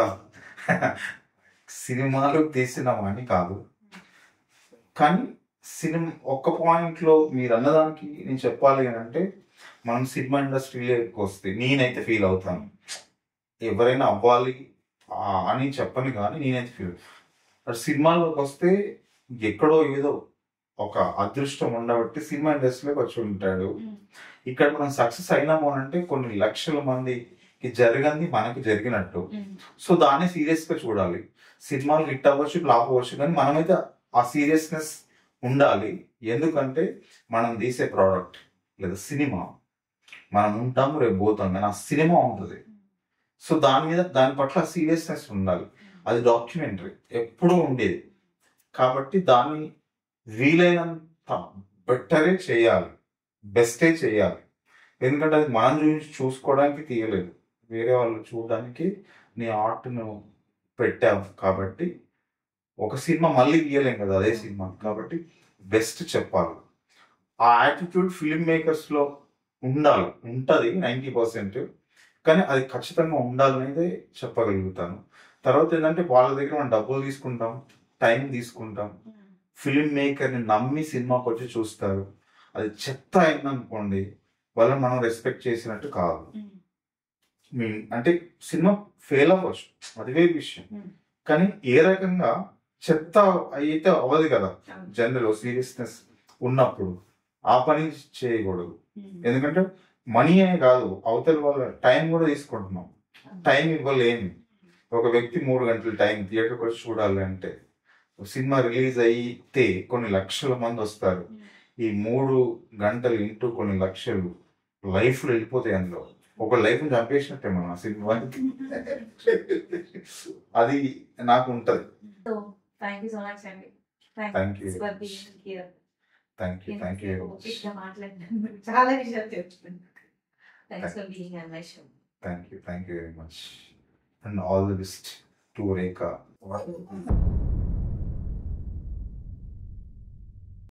సినిమాలు తీసినామని కాదు, కానీ సినిమా ఒక్క పాయింట్లో మీరు అన్నదానికి నేను చెప్పాలి అని అంటే, మనం సినిమా ఇండస్ట్రీలోకి వస్తే నేనైతే ఫీల్ అవుతాను, ఎవరైనా అవ్వాలి అని చెప్పని కానీ నేనైతే ఫీల్ సినిమాలోకి వస్తే ఎక్కడో ఏదో ఒక అదృష్టం ఉండబట్టి సినిమా ఇండస్ట్రీలోకి వచ్చి ఉంటాడు. ఇక్కడ మనం సక్సెస్ అయినాము అని అంటే కొన్ని లక్షల మందికి జరగంది మనకి జరిగినట్టు. సో దాన్ని సీరియస్ గా చూడాలి. సినిమాలు హిట్ అవ్వచ్చు, ఫ్లాప్ అవ్వచ్చు, కానీ మనమైతే ఆ సీరియస్నెస్ ఉండాలి. ఎందుకంటే మనం తీసే ప్రోడక్ట్ లేదా సినిమా, మనం ఉంటాము రేపు పోతాం, కానీ ఆ సినిమా ఉంటుంది. సో దాని పట్ల సీరియస్నెస్ ఉండాలి. అది డాక్యుమెంటరీ ఎప్పుడూ ఉండేది కాబట్టి దాన్ని వీలైనంత బెటరే చేయాలి, బెస్టే చేయాలి. ఎందుకంటే అది మనం చూసుకోవడానికి తీయలేదు, వేరే వాళ్ళు చూడడానికి నీ ఆర్ట్ను పెట్టావు. కాబట్టి ఒక సినిమా మళ్ళీ తీయలేం కదా అదే సినిమా, కాబట్టి బెస్ట్ చెప్పాలి. ఆ యాటిట్యూడ్ ఫిల్మ్ మేకర్స్లో ఉంటుంది 90%, కానీ అది ఖచ్చితంగా ఉండాలనేది చెప్పగలుగుతాను. తర్వాత ఏంటంటే వాళ్ళ దగ్గర మనం డబ్బులు తీసుకుంటాం, టైం తీసుకుంటాం, ఫిల్మ్ మేకర్ని నమ్మి సినిమాకి వచ్చి చూస్తారు. అది చెత్త అయిందనుకోండి, వాళ్ళని మనం రెస్పెక్ట్ చేసినట్టు కాదు. అంటే సినిమా ఫెయిల్ అవ్వచ్చు, అది వేరే విషయం, కానీ ఏ రకంగా చెత్త అయితే అవ్వదు కదా. జనరల్ సీరియస్నెస్ ఉన్నప్పుడు ఆ పని చేయకూడదు. ఎందుకంటే మనీ అనే కాదు, అవతల వాళ్ళ టైం కూడా తీసుకుంటున్నాం, టైం ఇవ్వలేమి. ఒక వ్యక్తి 3 గంటల టైం థియేటర్కి వచ్చి చూడాలి అంటే, సినిమా రిలీజ్ అయితే కొన్ని లక్షల మంది వస్తారు. ఈ 3 గంటలు ఇంటూ కొన్ని లక్షలు లైఫ్లో వెళ్ళిపోతాయి. అందులో ఒక లైఫ్ చంపేసినట్టే మనం ఆ సినిమాకి. అది నాకు ఉంటది. థ్యాంక్ యూ సో మచ్ అండి. Thank you. చాలా విషయాలు చెప్తున్నాను. Thanks for being on my show. Thank you very much, and all the best to Rekha.